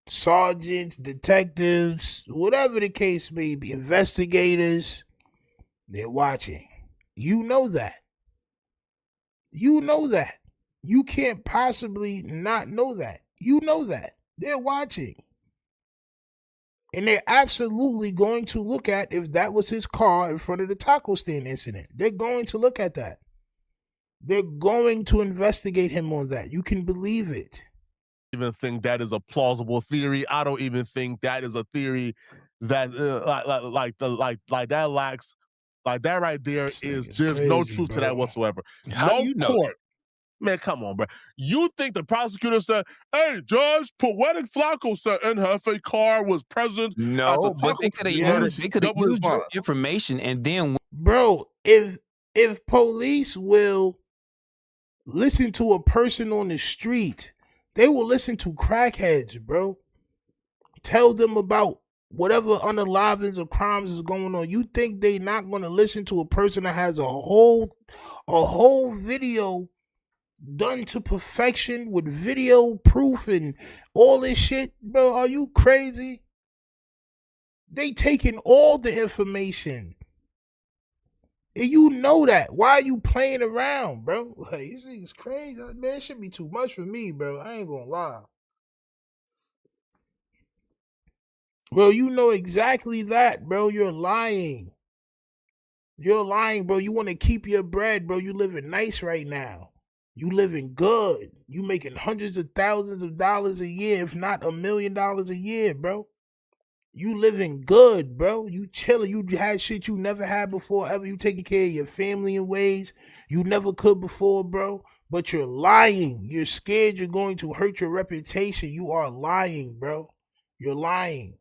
sergeants, detectives, whatever the case may be, investigators. They're watching. You know that. You know that. You can't possibly not know that. You know that. They're watching. And they're absolutely going to look at if that was his car in front of the taco stand incident. They're going to look at that. They're going to investigate him on that. You can believe it. Even think that is a plausible theory. I don't even think that is a theory that like that lacks, like that right there is there's crazy, no truth to that bro. whatsoever. How No do you know court. Man, come on, bro. You think the prosecutor said, "Hey, Judge, Poetic Flakko said in Jefe car was present at the No, but they taco could have used double his your bond." information and then Bro, if police will listen to a person on the street, they will listen to crackheads, bro. Tell them about whatever unalivings or crimes is going on. You think they not going to listen to a person that has a whole video done to perfection with video proof and all this shit? Bro, are you crazy? They taking all the information. And you know that. Why are you playing around, bro? Like, this thing is crazy. Man, it should be too much for me, bro. I ain't gonna lie. Bro, you know exactly that, bro. You're lying. You're lying, bro. You want to keep your bread, bro. You living nice right now. You living good. You making hundreds of thousands of dollars a year, if not $1 million a year, bro. You living good, bro. You chilling. You had shit you never had before ever. You taking care of your family in ways you never could before, bro. But you're lying. You're scared you're going to hurt your reputation. You are lying, bro. You're lying.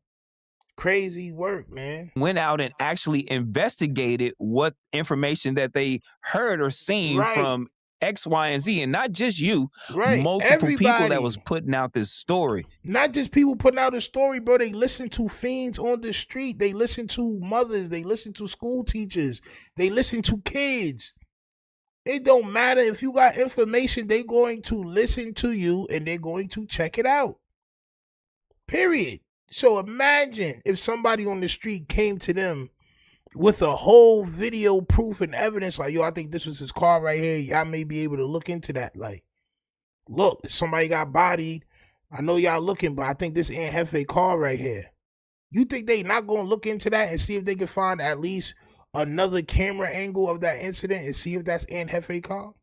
Crazy work, man. went out and actually investigated what information that they heard or seen from X, Y, and Z, and not just you, multiple people that was putting out this story. Not just people putting out a story, bro. They listen to fiends on the street. They listen to mothers. They listen to school teachers. They listen to kids. It don't matter if you got information, they're going to listen to you and they're going to check it out. Period. So imagine if somebody on the street came to them with a whole video proof and evidence, like, yo, I think this was his car right here. Y'all may be able to look into that. Like, look, somebody got bodied. I know y'all looking, but I think this ain't Jefe car right here. You think they not going to look into that and see if they can find at least another camera angle of that incident and see if that's Aunt Jefe car?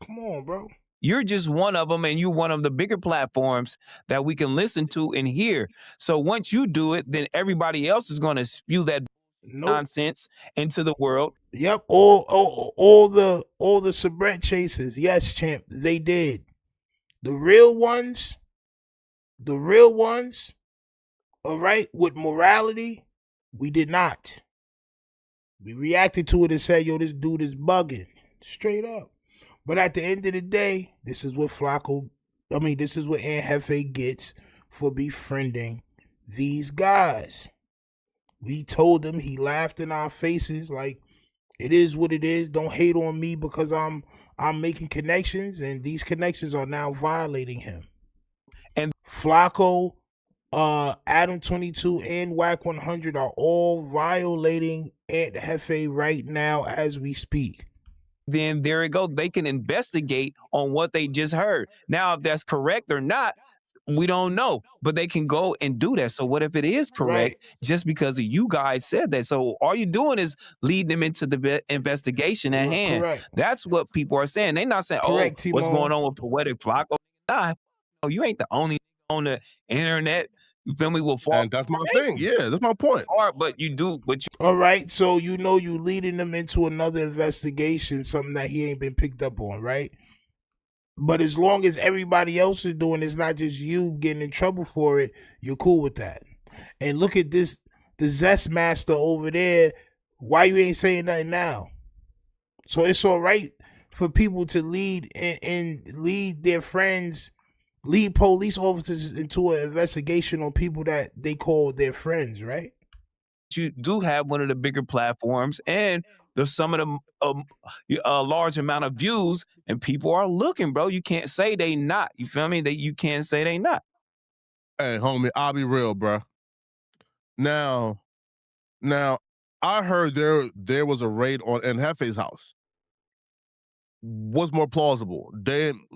Come on, bro. You're just one of them, and you're one of the bigger platforms that we can listen to and hear. So once you do it, then everybody else is going to spew that nonsense into the world. Yep, all the soubrette chasers. Yes, champ, they did. The real ones, all right, with morality, we did not. We reacted to it and said, yo, this dude is bugging. Straight up. But at the end of the day, this is what this is what Aunt Jefe gets for befriending these guys. We told him, he laughed in our faces like, it is what it is. Don't hate on me because I'm making connections, and these connections are now violating him. And Flakko, Adam 22, and Wack 100 are all violating Aunt Jefe right now as we speak. Then there it goes. They can investigate on what they just heard. Now, if that's correct or not, we don't know, but they can go and do that. So what if it is correct just because of you guys said that? So all you're doing is lead them into the investigation at hand. Correct. That's what people are saying. They're not saying, Correct, what's T-Mo. going on with Poetic Flakko? Nah, you ain't the only on the internet. You feel me? And that's my thing. Yeah, that's my point. But you do what you. All right, so you know you leading them into another investigation, something that he ain't been picked up on, right? But as long as everybody else is doing, it's not just you getting in trouble for it, you're cool with that. And look at this, the Zest Master over there. Why you ain't saying nothing now? So it's all right for people to lead and lead their friends, lead police officers into an investigation on people that they call their friends, right? You do have one of the bigger platforms, and There's some of them a large amount of views, and people are looking, bro. You can't say they not. You feel me? You can't say they not. Hey, homie, I'll be real, bro. Now, I heard there was a raid in Jefe's house. What's more plausible? Them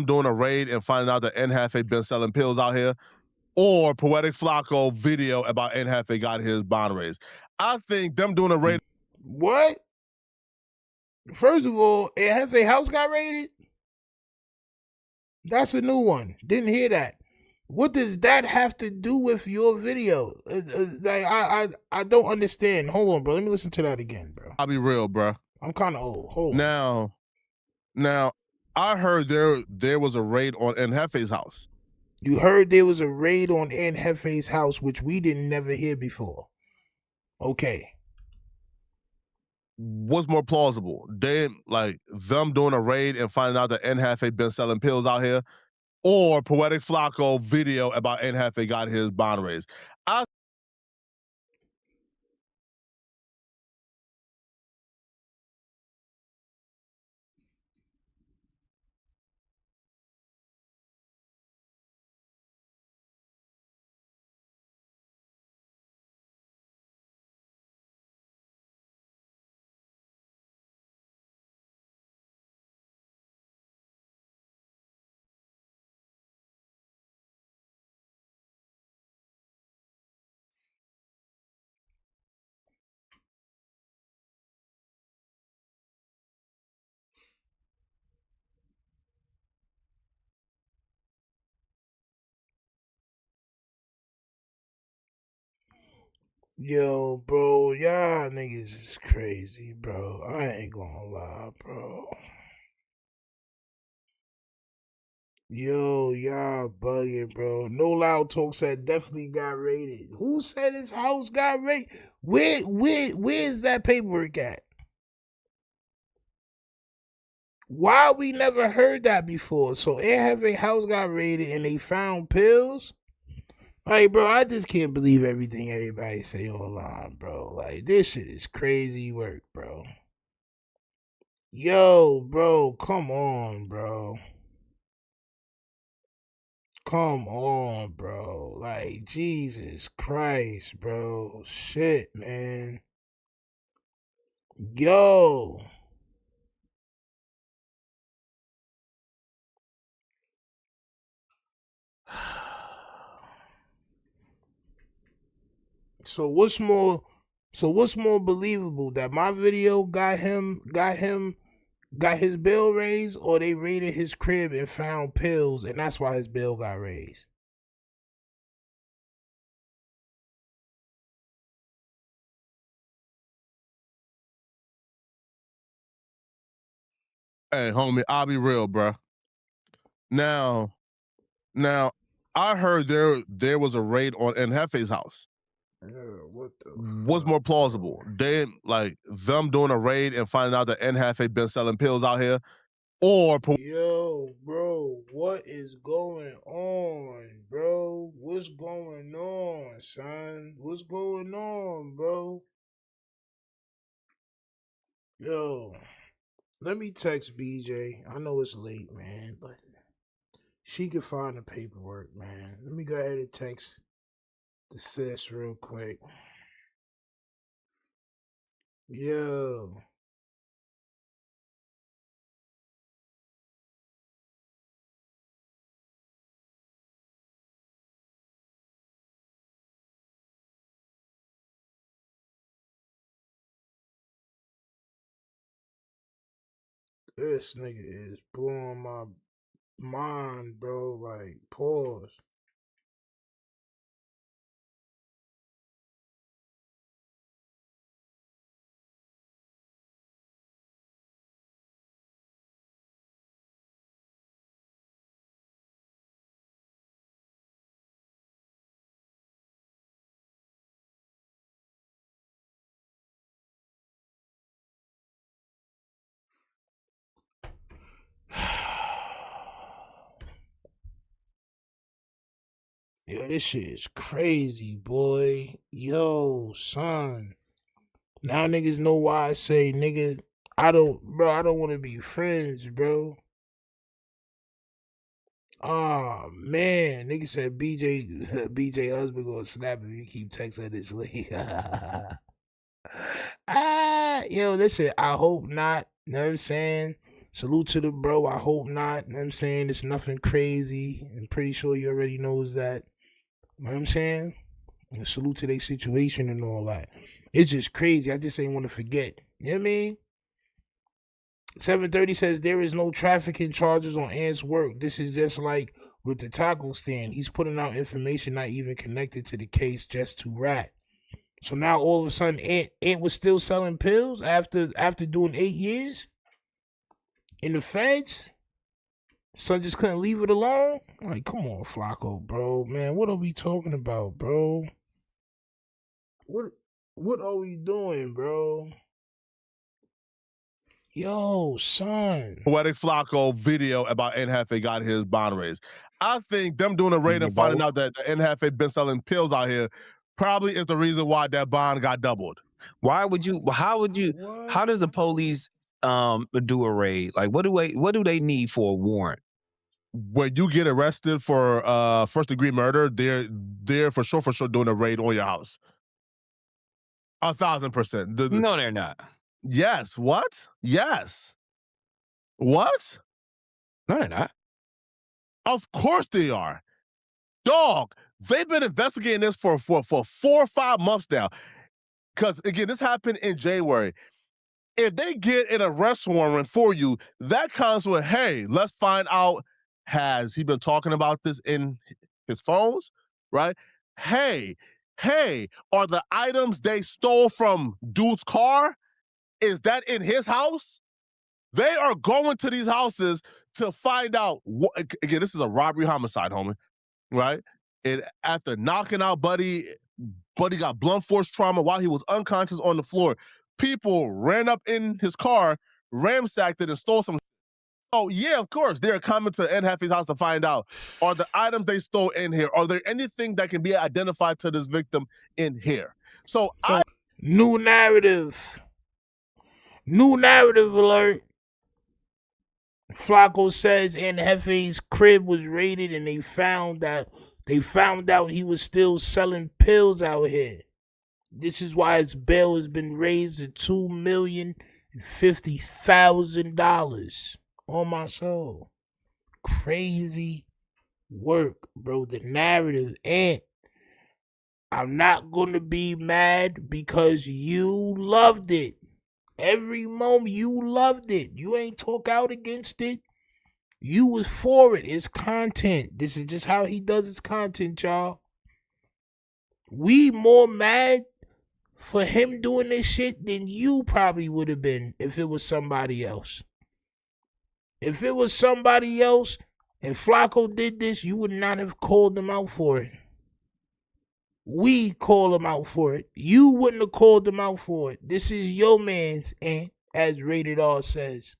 doing a raid and finding out that Jefe been selling pills out here, or Poetic Flakko video about Jefe got his bond raised? I think them doing a raid. What? First of all, Jefe house got raided? That's a new one. Didn't hear that. What does that have to do with your video? I don't understand. Hold on, bro. Let me listen to that again, bro. I'll be real, bro. I'm kind of old. Hold on. Now, I heard there was a raid in Jefe's house. You heard there was a raid on Jefe's house, which we didn't never hear before. Okay. What's more plausible? Them doing a raid and finding out that Jefe been selling pills out here, or Poetic Flakko video about Jefe got his bond raised? Yo, bro, y'all niggas is crazy, bro. I ain't gonna lie, bro. Yo, y'all bugging, bro. No Loud Talk said definitely got raided. Who said his house got raided? Where's that paperwork at? Why we never heard that before? So a house got raided and they found pills? Like, bro, I just can't believe everything everybody say online, bro. Like, this shit is crazy work, bro. Yo, bro, come on, bro. Come on, bro. Like, Jesus Christ, bro. Shit, man. Yo. So what's more believable, that my video got his bill raised, or they raided his crib and found pills and that's why his bill got raised? Hey, homie, I'll be real, bro. Now, I heard there was a raid in Jefe's house. What's more plausible? Them doing a raid and finding out that Jefe been selling pills out here, or Yo, bro, what is going on, bro? What's going on, son? What's going on, bro? Yo, let me text BJ. I know it's late, man, but she can find the paperwork, man. Let me go ahead and text the sis real quick. Yo. This nigga is blowing my mind, bro. Like, pause. Yo, this shit is crazy, boy. Yo, son. Now niggas know why I say, nigga, I don't want to be friends, bro. Oh man, nigga said BJ husband gonna snap if you keep texting this lady. Yo, listen, I hope not. Know what I'm saying? Salute to the bro. I hope not. Know what I'm saying? It's nothing crazy. I'm pretty sure you already knows that. Know what I'm saying? And salute to their situation and all that. It's just crazy. I just ain't want to forget. You know what I mean? 730 says there is no trafficking charges on Ant's work. This is just like with the taco stand. He's putting out information not even connected to the case, just to rat. So now all of a sudden Ant was still selling pills after doing 8 years in the feds. Son just couldn't leave it alone. Like, come on, Flakko, bro, man. What are we talking about, bro? What are we doing, bro? Yo, son. Poetic Flakko video about Jefe got his bond raised. I think them doing a raid and finding out that Jefe been selling pills out here probably is the reason why that bond got doubled. How does the police do a raid? Like, what do they need for a warrant? When you get arrested for first-degree murder, they're for sure doing a raid on your house. 1,000%. No, they're not. Yes. What? Yes. What? No, they're not. Of course they are. Dog, they've been investigating this for 4 or 5 months now. Because, again, this happened in January. If they get an arrest warrant for you, that comes with, hey, let's find out, has he been talking about this in his phones, right? Hey, are the items they stole from dude's car, is that in his house? They are going to these houses to find out, again, this is a robbery homicide, homie, right? And after knocking out Buddy got blunt force trauma while he was unconscious on the floor. People ran up in his car, ransacked it, and stole some. Oh, yeah, of course. They're coming to Jefe's house to find out, are the items they stole in here, are there anything that can be identified to this victim in here? So new narrative. New narrative alert. Flakko says Jefe's crib was raided and they found out he was still selling pills out here. This is why his bail has been raised to $2,050,000. On my soul. Crazy work, bro. The narrative. And I'm not going to be mad because you loved it. Every moment you loved it. You ain't talk out against it. You was for it. It's content. This is just how he does his content, y'all. We more mad for him doing this shit than you probably would have been if it was somebody else. If it was somebody else and Flakko did this, you would not have called him out for it. We call him out for it. You wouldn't have called him out for it. This is your man's, and as Rated R says.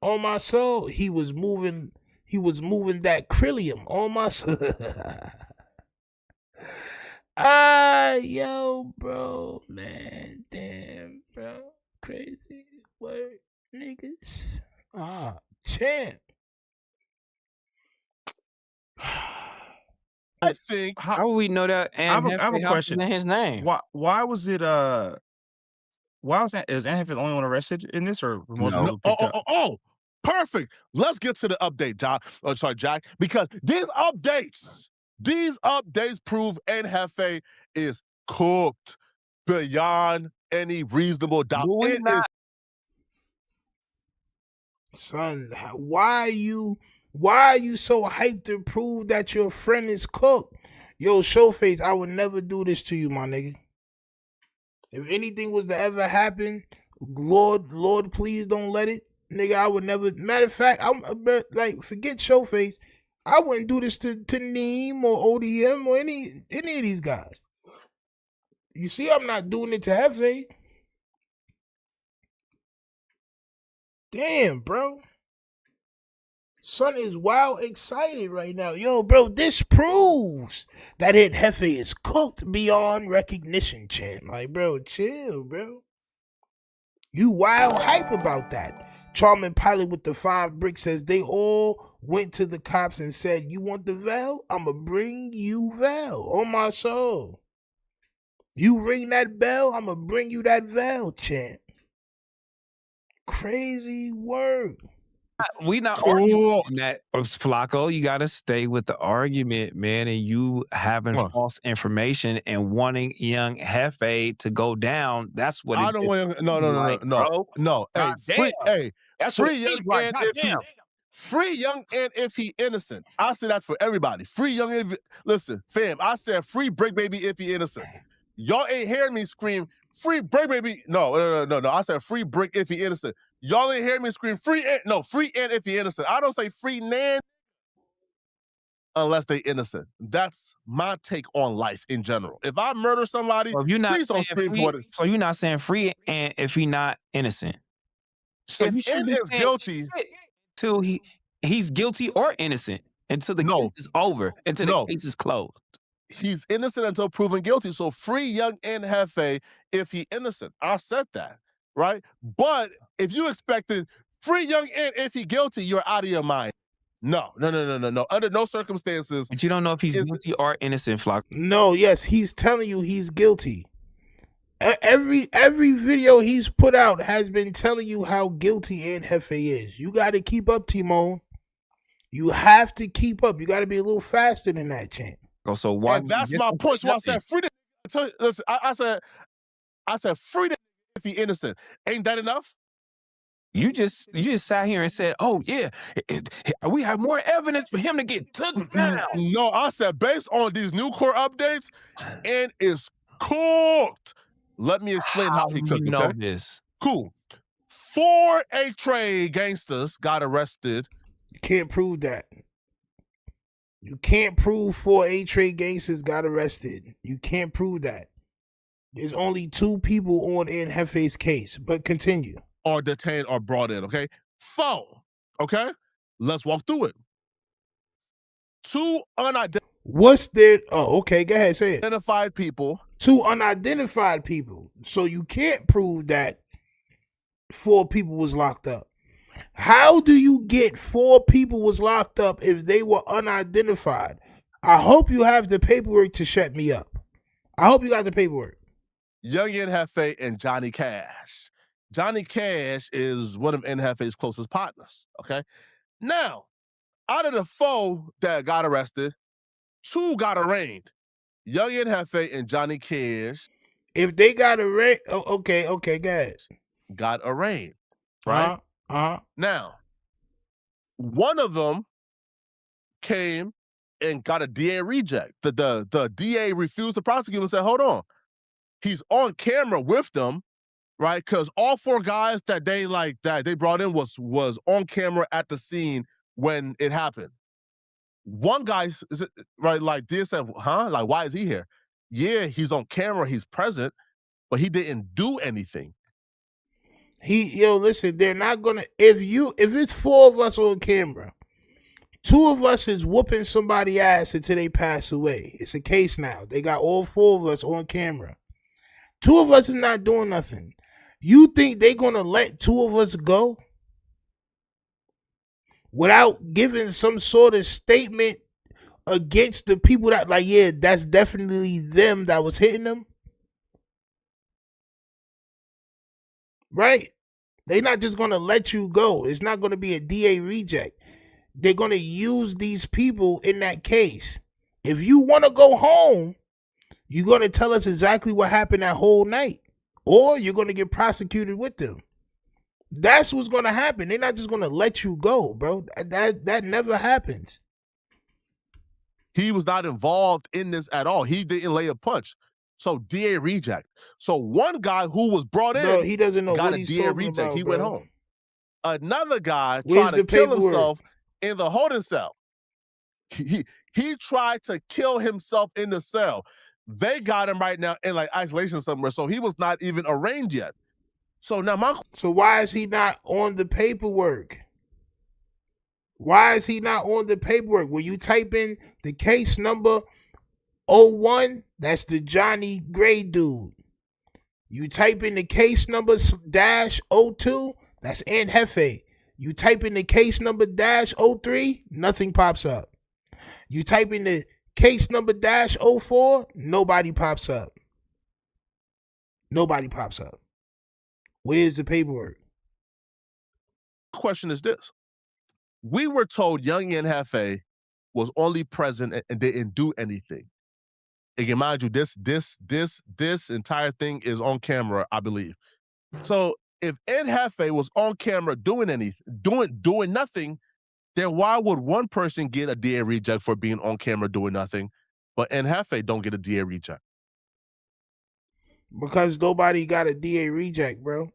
On my soul, he was moving that Krillium. On my soul. Yo, bro, man, damn, bro, crazy word, niggas. Champ. I think. How would we know that? I have a question. His name. Why was it? Is Jefe the only one arrested in this, or No. Oh, perfect. Let's get to the update, Jack. Because these updates prove Jefe is cooked beyond any reasonable doubt. Son, why are you so hyped to prove that your friend is cooked? Yo, Showface, I would never do this to you, my nigga. If anything was to ever happen, Lord, please don't let it. Nigga, I would never. Matter of fact, forget Showface. I wouldn't do this to Neem or ODM or any of these guys. You see, I'm not doing it to Jefe. Damn, bro. Son is wild excited right now. Yo, bro, this proves that Jefe is cooked beyond recognition, champ. Like, bro, chill, bro. You wild hype about that. Charming Pilot with the 5 bricks says they all went to the cops and said, you want the VELL? I'ma bring you VELL. On my soul. You ring that bell, I'ma bring you that VELL, champ. Crazy work. We not arguing that, Flakko. You got to stay with the argument, man. And you having false information and wanting young Jefe to go down. That's what I don't want. No. Hey, free young and free young and if he innocent. I say that's for everybody. Free young and listen, fam. I said free Brick Baby if he innocent. Y'all ain't hearing me scream free Brick Baby. No. I said free Brick if he innocent. Y'all ain't hear me scream free and if he innocent. I don't say free nan unless they innocent. That's my take on life in general. If I murder somebody, please don't scream for it. So you're not saying free and if he not innocent. So if you should be is guilty till he's guilty or innocent until the case is over, until the case is closed. He's innocent until proven guilty. So free young and Jefe if he innocent. I said that. Right? But if you expected free young and if he guilty, you're out of your mind. No. Under no circumstances. But you don't know if he's guilty or innocent, Flakko. No, yes, he's telling you he's guilty. Every video he's put out has been telling you how guilty and Jefe is. You got to keep up, Timon. You have to keep up. You got to be a little faster than that, champ. So why? And that's my point. So I said free the. Listen, I said free the if he innocent. Ain't that enough? You just sat here and said, "Oh yeah, we have more evidence for him to get took down." No, I said based on these new court updates, and it's cooked. Let me explain how he cooked. You know this. Cool. 4 A-Trade gangsters got arrested. You can't prove that. You can't prove 4 A-Trade gangsters got arrested. You can't prove that. There's only 2 people on in Jefe's case, but continue. Or detained or brought in, okay? 4, okay? Let's walk through it. 2 unidentified. What's there? Oh, okay, go ahead, say it. Identified people. 2 unidentified people. So you can't prove that 4 people was locked up. How do you get 4 people was locked up if they were unidentified? I hope you have the paperwork to shut me up. I hope you got the paperwork. Young Jefe and Johnny Cash. Johnny Cash is one of Jefe's closest partners, okay? Now, out of the 4 that got arrested, 2 got arraigned. Young Jefe and Johnny Cash. If they got arraigned, okay, go ahead. Got arraigned, right? Now, one of them came and got a DA reject. The DA refused to prosecute and said, hold on. He's on camera with them, right? Because all 4 guys that they brought in was on camera at the scene when it happened. One guy, is it right? Like this said, huh? Like, why is he here? Yeah, he's on camera, he's present, but he didn't do anything. Listen, they're not gonna. If it's 4 of us on camera, 2 of us is whooping somebody ass until they pass away. It's a case now. They got all 4 of us on camera. 2 of us is not doing nothing. You think they gonna let 2 of us go without giving some sort of statement against the people that, like, yeah, that's definitely them that was hitting them? Right? They're not just going to let you go. It's not going to be a DA reject. They're going to use these people in that case. If you want to go home, you're going to tell us exactly what happened that whole night, or you're going to get prosecuted with them. That's what's going to happen. They're not just going to let you go, bro. That never happens. He was not involved in this at all. He didn't lay a punch. So DA reject. So one guy who was brought in, bro, he doesn't know got what a he's DA talking reject. about, He bro. went home. Another guy Where's tried to the kill paperwork? himself in the holding cell. He tried to kill himself in the cell. They got him right now in like isolation somewhere. So he was not even arraigned yet. So now So why is he not on the paperwork? Why is he not on the paperwork? When you type in the case number 01, that's the Johnny Gray dude. You type in the case number -02, that's Aunt Jefe. You type in the case number -03, nothing pops up. You type in the case number -04, nobody pops up. Nobody pops up. Where's the paperwork? Question is this. We were told young Aunt Jefe was only present and didn't do anything. Again, mind you, this entire thing is on camera, I believe. So if Aunt Jefe was on camera doing nothing, then why would one person get a DA reject for being on camera doing nothing, but Aunt Jefe don't get a DA reject? Because nobody got a DA reject, bro.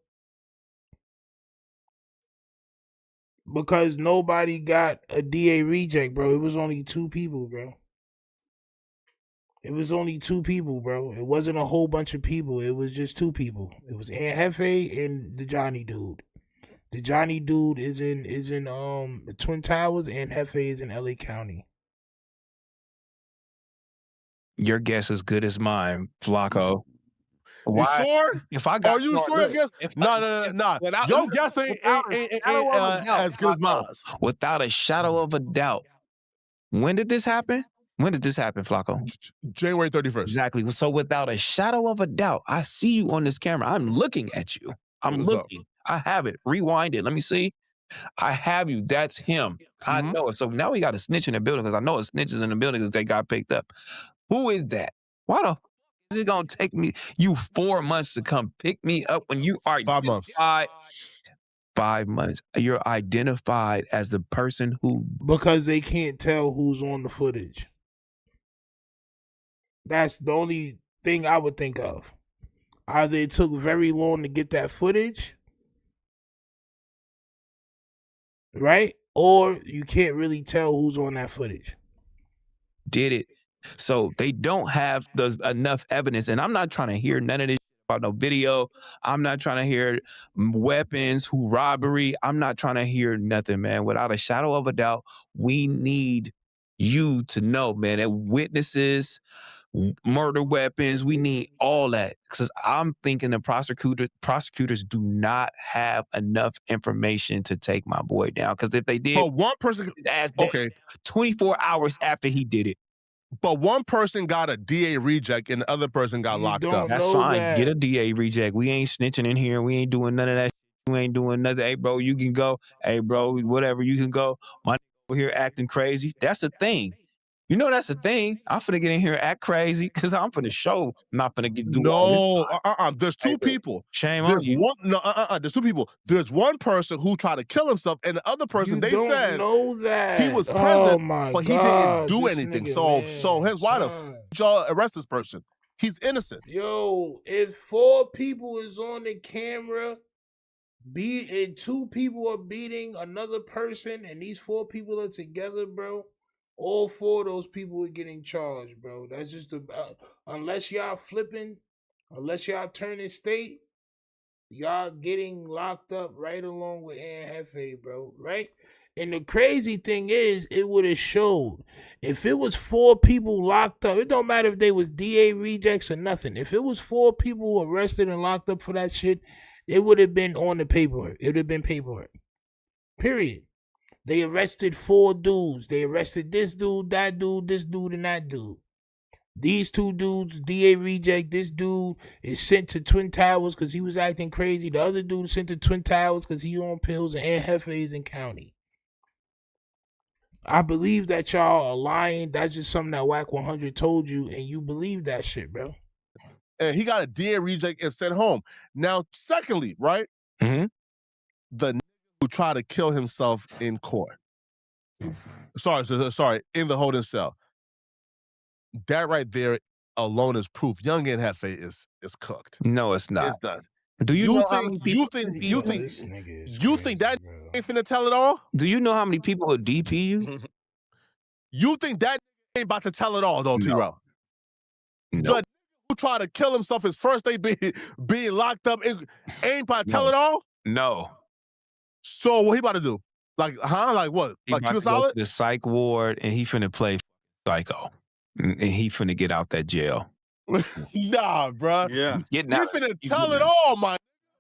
Because nobody got a DA reject, bro. It was only 2 people, bro. It was only 2 people, bro. It wasn't a whole bunch of people. It was just 2 people. It was Aunt Jefe and the Johnny dude. The Johnny dude is in the Twin Towers, and Jefe is in LA County. Your guess is good as mine, Flakko. You sure? If I got, are you sure? Your guess? No. Your guess ain't as good as mine. Without a shadow of a doubt. When did this happen? When did this happen, Flakko? January 31st. Exactly. So without a shadow of a doubt, I see you on this camera. I'm looking at you. I'm looking. I have it. Rewind it. Let me see. I have you. That's him. I know it. So now we got a snitch in the building because I know it's snitches in the building because they got picked up. Who is that? Why the f is it going to take you 4 months to come pick me up when you are 5 months? 5 months. You're identified as the person who... Because they can't tell who's on the footage. That's the only thing I would think of. Either it took very long to get that footage, right? Or you can't really tell who's on that footage. Did it. So they don't have enough evidence. And I'm not trying to hear none of this about no video. I'm not trying to hear weapons, robbery. I'm not trying to hear nothing, man. Without a shadow of a doubt, we need you to know, man, that witnesses, murder weapons, we need all that. Because I'm thinking the prosecutors do not have enough information to take my boy down. Because if they did, but one person, okay, 24 hours after he did it. But one person got a DA reject and the other person got locked up. That's fine. Get a DA reject. We ain't snitching in here. We ain't doing none of that. We ain't doing nothing. Hey, bro, you can go. Hey, bro, whatever, you can go. My over here acting crazy. That's a thing. You know that's a thing. I'm finna get in here and act crazy because I'm finna show. I'm not finna do all this. There's 2 people. Shame There's on you. There's 2 people. There's one person who tried to kill himself, and the other person You don't said know that. he was present, but he didn't God, do this anything. nigga, So hence why the son. y'all arrest this person? He's innocent. Yo, if 4 people is on the camera, and 2 people are beating another person, and these 4 people are together, bro, all 4 of those people are getting charged, bro. That's just unless y'all flipping, unless y'all turning state, y'all getting locked up right along with Aunt Jefe, bro, right? And the crazy thing is, it would have showed. If it was 4 people locked up, it don't matter if they was DA rejects or nothing. If it was 4 people arrested and locked up for that shit, it would have been on the paperwork. It would have been paperwork. Period. They arrested 4 dudes. They arrested this dude, that dude, this dude, and that dude. These 2 dudes, DA reject. This dude is sent to Twin Towers because he was acting crazy. The other dude is sent to Twin Towers because he on pills, and Aunt Jefe is in county. I believe that y'all are lying. That's just something that Wack 100 told you, and you believe that shit, bro. And he got a DA reject and sent home. Now, secondly, right? Mm-hmm. The who tried to kill himself in court. Sorry, in the holding cell. That right there alone is proof. Young Aunt Jefe is cooked. No, it's not. It's done. Do you know how many people? You think that ain't finna tell it all? Do you know how many people will DP you? You think that ain't about to tell it all, though, T-Row? No. The who tried to kill himself his first day being locked up ain't about to tell it all? No. So what he about to do? Like, huh? Like what? He Like about you to go solid? to the psych ward, and he finna play Psycho, and he finna get out that jail. Nah, bruh. Yeah. He's getting You out. finna He's tell getting it out. all, man.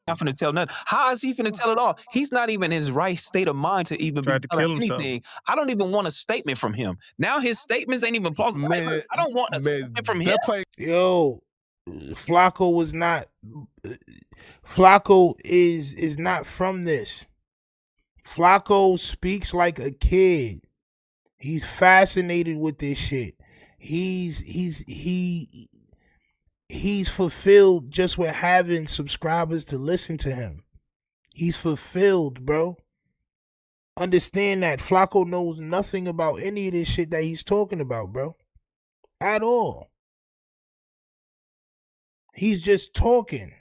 Not finna tell nothing. How is he finna tell it all? He's not even in his right state of mind to even Tried be to telling kill himself. anything. I don't even want a statement from him. Now his statements ain't even plausible. Man, I don't want a statement from him. they're playing. Yo, Flakko was not. Flakko is not from this. Flakko speaks like a kid. He's fascinated with this shit. He's fulfilled just with having subscribers to listen to him. He's fulfilled, bro. Understand that Flakko knows nothing about any of this shit that he's talking about, bro. At all. He's just talking.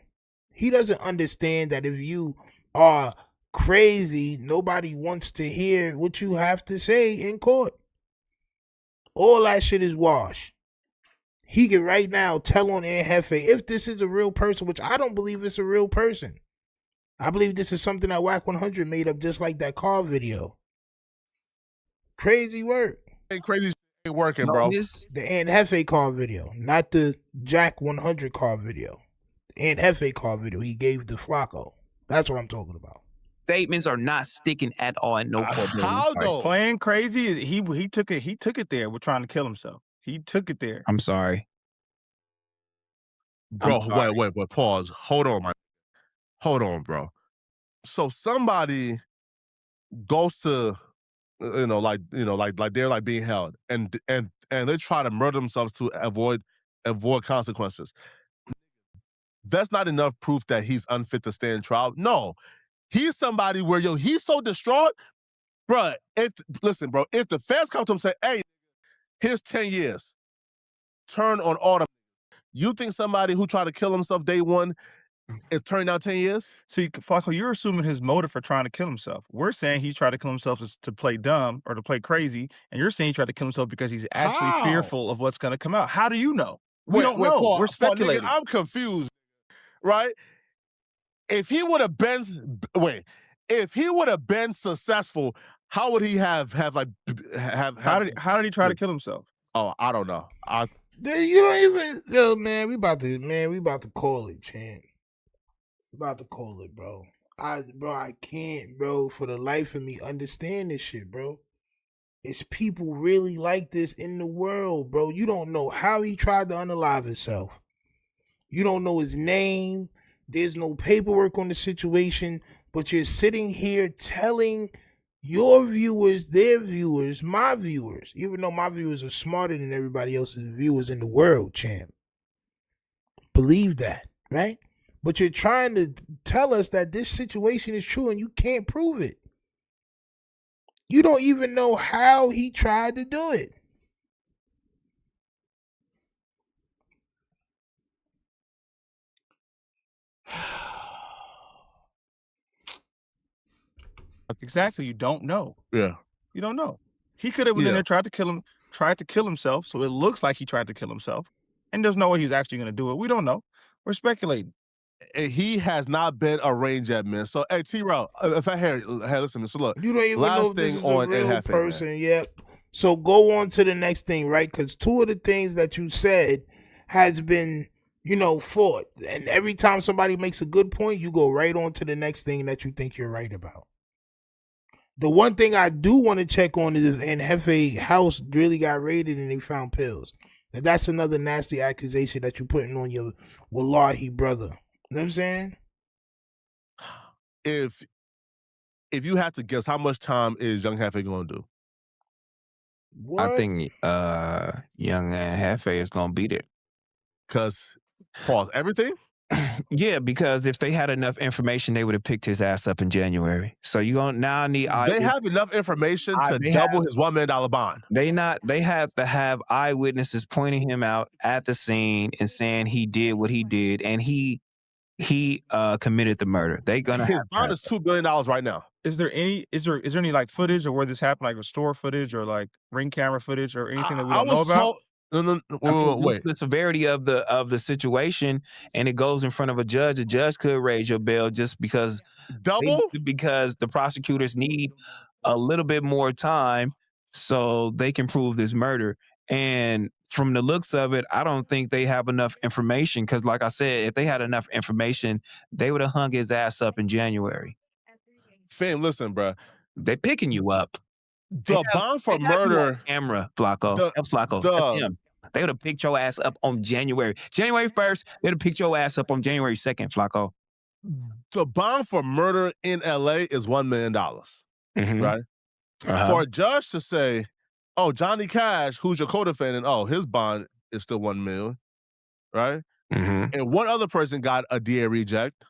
He doesn't understand that if you are crazy, nobody wants to hear what you have to say in court. All that shit is wash. He can right now tell on Jefe if this is a real person, which I don't believe it's a real person. I believe this is something that Wack 100 made up, just like that car video. Crazy work. Crazy shit ain't working, bro. The Jefe car video, not the Jack 100 car video. The Jefe car video he gave to Flakko. That's what I'm talking about. Statements are not sticking at all in no court. How though? Playing crazy, he took it there with trying to kill himself. He took it there. I'm sorry. Bro, wait, pause. Hold on, bro. So somebody goes to, like they're like being held, and they try to murder themselves to avoid consequences. That's not enough proof that he's unfit to stand trial. No, he's somebody where he's so distraught, bro. If the feds come to him and say, "Hey, here's 10 years," turn on all the. You think somebody who tried to kill himself day one is turning down 10 years? See, Flakko, you're assuming his motive for trying to kill himself. We're saying he tried to kill himself to play dumb or to play crazy, and you're saying he tried to kill himself because he's actually fearful of what's going to come out. How do you know? We don't know. Paul, We're speculating. Nigga, I'm confused, right? If he would have been successful, how would he have? How did he try to kill himself? Oh, I don't know. You don't even, man. We about to call it, champ. We about to call it, bro. I can't, bro, for the life of me understand this shit, bro. It's people really like this in the world, bro. You don't know how he tried to unalive himself. You don't know his name. There's no paperwork on the situation, but you're sitting here telling your viewers, their viewers, my viewers, even though my viewers are smarter than everybody else's viewers in the world, champ. Believe that, right? But you're trying to tell us that this situation is true and you can't prove it. You don't even know how he tried to do it. Exactly. You don't know. Yeah. You don't know. He could have went in there, tried to kill himself, so it looks like he tried to kill himself. And there's no way he's actually going to do it. We don't know. We're speculating. And he has not been arraigned yet, man. So, hey, T-Rail, if I hear, listen, so look. You don't even last know if thing this is on a real Jefe, person. man. Yep. So go on to the next thing, right? Because two of the things that you said has been, fought. And every time somebody makes a good point, you go right on to the next thing that you think you're right about. The one thing I do want to check on is if Jefe house really got raided and they found pills. That's another nasty accusation that you're putting on your Wallahi brother. You know what I'm saying? If you had to guess, how much time is young Jefe going to do? What? I think young Jefe is gonna beat it. Cause pause everything. Yeah, because if they had enough information, they would have picked his ass up in January. So you gonna now need. They have enough information to double his $1 million bond. They have to have eyewitnesses pointing him out at the scene and saying he did what he did and he committed the murder. They gonna his bond is $2 billion right now. Is there any like footage or where this happened, like restore footage or like ring camera footage or anything that we don't know about? Wait. The severity of the situation, and it goes in front of a judge. A judge could raise your bail just because double because the prosecutors need a little bit more time so they can prove this murder. And from the looks of it, I don't think they have enough information because, like I said, if they had enough information, they would have hung his ass up in January. Fam, listen, bro. They're picking you up. The bond for They have you on murder. camera, Flakko. That's Flakko. That's him. They would have picked your ass up on January 1st. They'd have picked your ass up on January 2nd, Flakko. The bond for murder in LA is $1 million, right? For a judge to say, "Oh, Johnny Cash, who's your co-defendant? Oh, his bond is still $1 million," right? And one other person got a DA reject,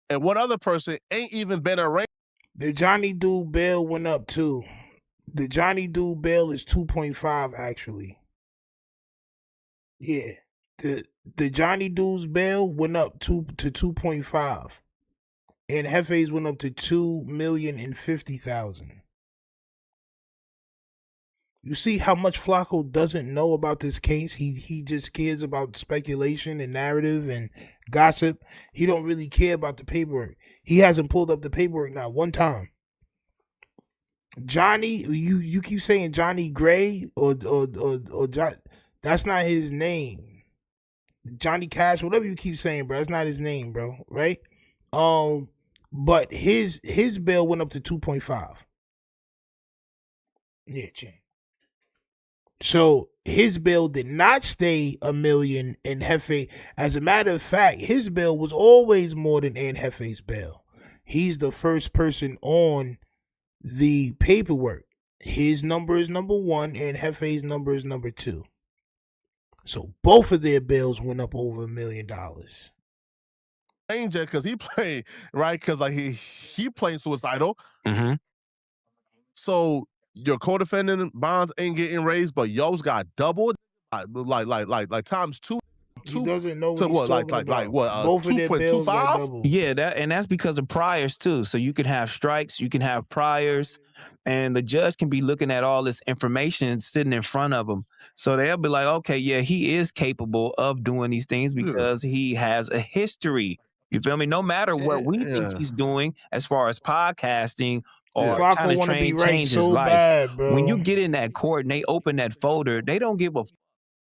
and one other person ain't even been arraigned. The Johnny Dude bail went up too. The Johnny Dude bail is 2.5 actually. Yeah. The Johnny Dude's bail went up to 2.5. And Jefe's went up to 2,050,000. You see how much Flakko doesn't know about this case? He just cares about speculation and narrative and gossip. He don't really care about the paperwork. He hasn't pulled up the paperwork not one time. Johnny, you keep saying Johnny Gray or John, that's not his name. Johnny Cash, whatever you keep saying, bro, that's not his name, bro, right? But his bail went up to 2.5. Yeah, Chan. So his bail did not stay $1 million in Jefe. As a matter of fact, his bail was always more than Aunt Jefe's bail. He's the first person on the paperwork. His number is number 1 and Jefe's number is number 2. So both of their bails went up over $1 million. Because he played, right? Because like he played suicidal. So your co-defendant bonds ain't getting raised, but yours got doubled, like times 2. He doesn't know to what he's what, talking like about. what? Both of their bills got 2.25? doubled. Yeah, and that's because of priors too. So you can have strikes, you can have priors, and the judge can be looking at all this information sitting in front of them. So they'll be like, okay, yeah, he is capable of doing these things because he has a history. You feel me? No matter what we think he's doing as far as podcasting or Flakko trying to wanna be right change his so life. bad, bro. When you get in that court and they open that folder, they don't give a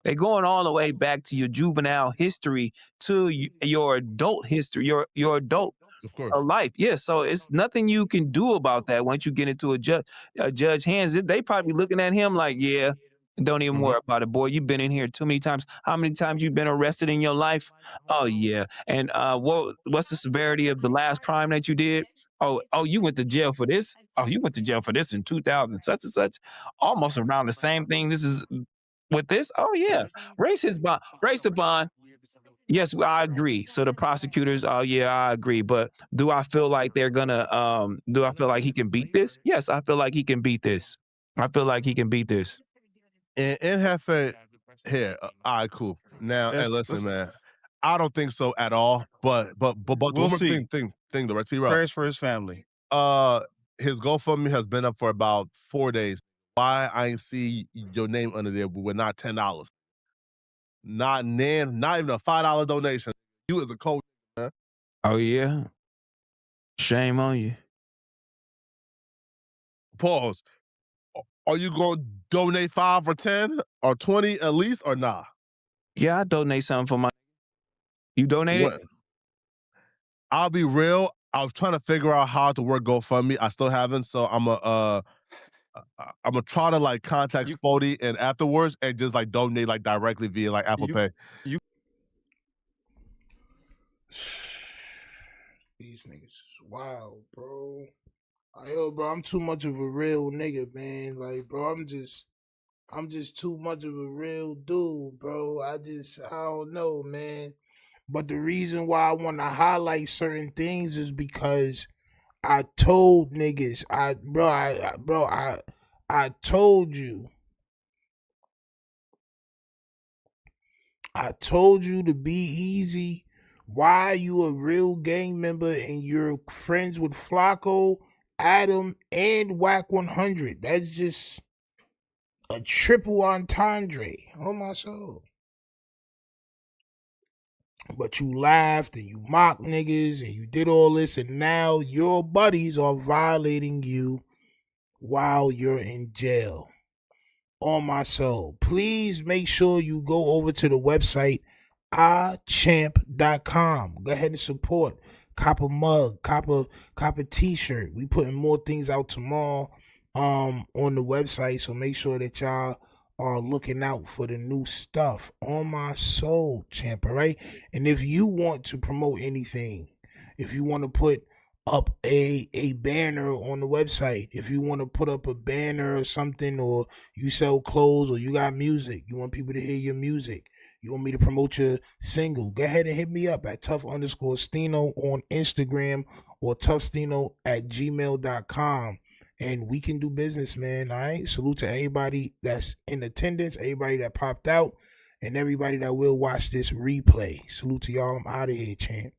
they're going all the way back to your juvenile history, to your adult history, your adult life. Yeah, so it's nothing you can do about that once you get into a judge hands. They probably looking at him like, yeah, don't even worry about it, boy. You've been in here too many times. How many times you been arrested in your life? Oh yeah. And what's the severity of the last crime that you did? Oh, you went to jail for this? Oh, you went to jail for this in 2000, such and such. Almost around the same thing. This is with this? Oh yeah, raise his bond, raise the bond. Yes, I agree. So the prosecutors, oh yeah, I agree. But do I feel like they're gonna? Do I feel like he can beat this? Yes, I feel like he can beat this. I feel like he can beat this. And Jefe here, all right, cool. Now, hey, listen, man, I don't think so at all. But We'll see. thing though, right? T-Rock. Prayers for his family. His GoFundMe has been up for about 4 days. Why I ain't see your name under there with not $10? Not even a $5 donation. You as a coach, man. Oh yeah. Shame on you. Pause. Are you gonna donate 5 or 10 or 20 at least or nah? Yeah, I donate something for my. You donated? I'll be real. I was trying to figure out how to work GoFundMe. I still haven't, so I'm gonna try to like contact Spody and afterwards and just like donate like directly via like Apple Pay. These niggas is wild, bro. Yo, bro, I'm too much of a real nigga, man. Like, bro, I'm just too much of a real dude, bro. I don't know, man. But the reason why I want to highlight certain things is because I told niggas, I told you. I told you to be easy. Why you a real gang member and you're friends with Flakko, Adam, and Wack 100? That's just a triple entendre on my soul. But you laughed and you mocked niggas and you did all this, and now your buddies are violating you while you're in jail. On my soul. Please make sure you go over to the website iChamp.com. Go ahead and support. Cop a mug, cop a t-shirt. We putting more things out tomorrow on the website, so make sure that y'all are looking out for the new stuff. On my soul, champ, all right? And if you want to promote anything, if you want to put up a banner on the website, if you want to put up a banner or something, or you sell clothes, or you got music, you want people to hear your music, you want me to promote your single, go ahead and hit me up at tough_Stino on Instagram or toughstino@gmail.com, and we can do business, man. All right, salute to everybody that's in attendance, everybody that popped out, and everybody that will watch this replay. Salute to y'all. I'm out of here, champ.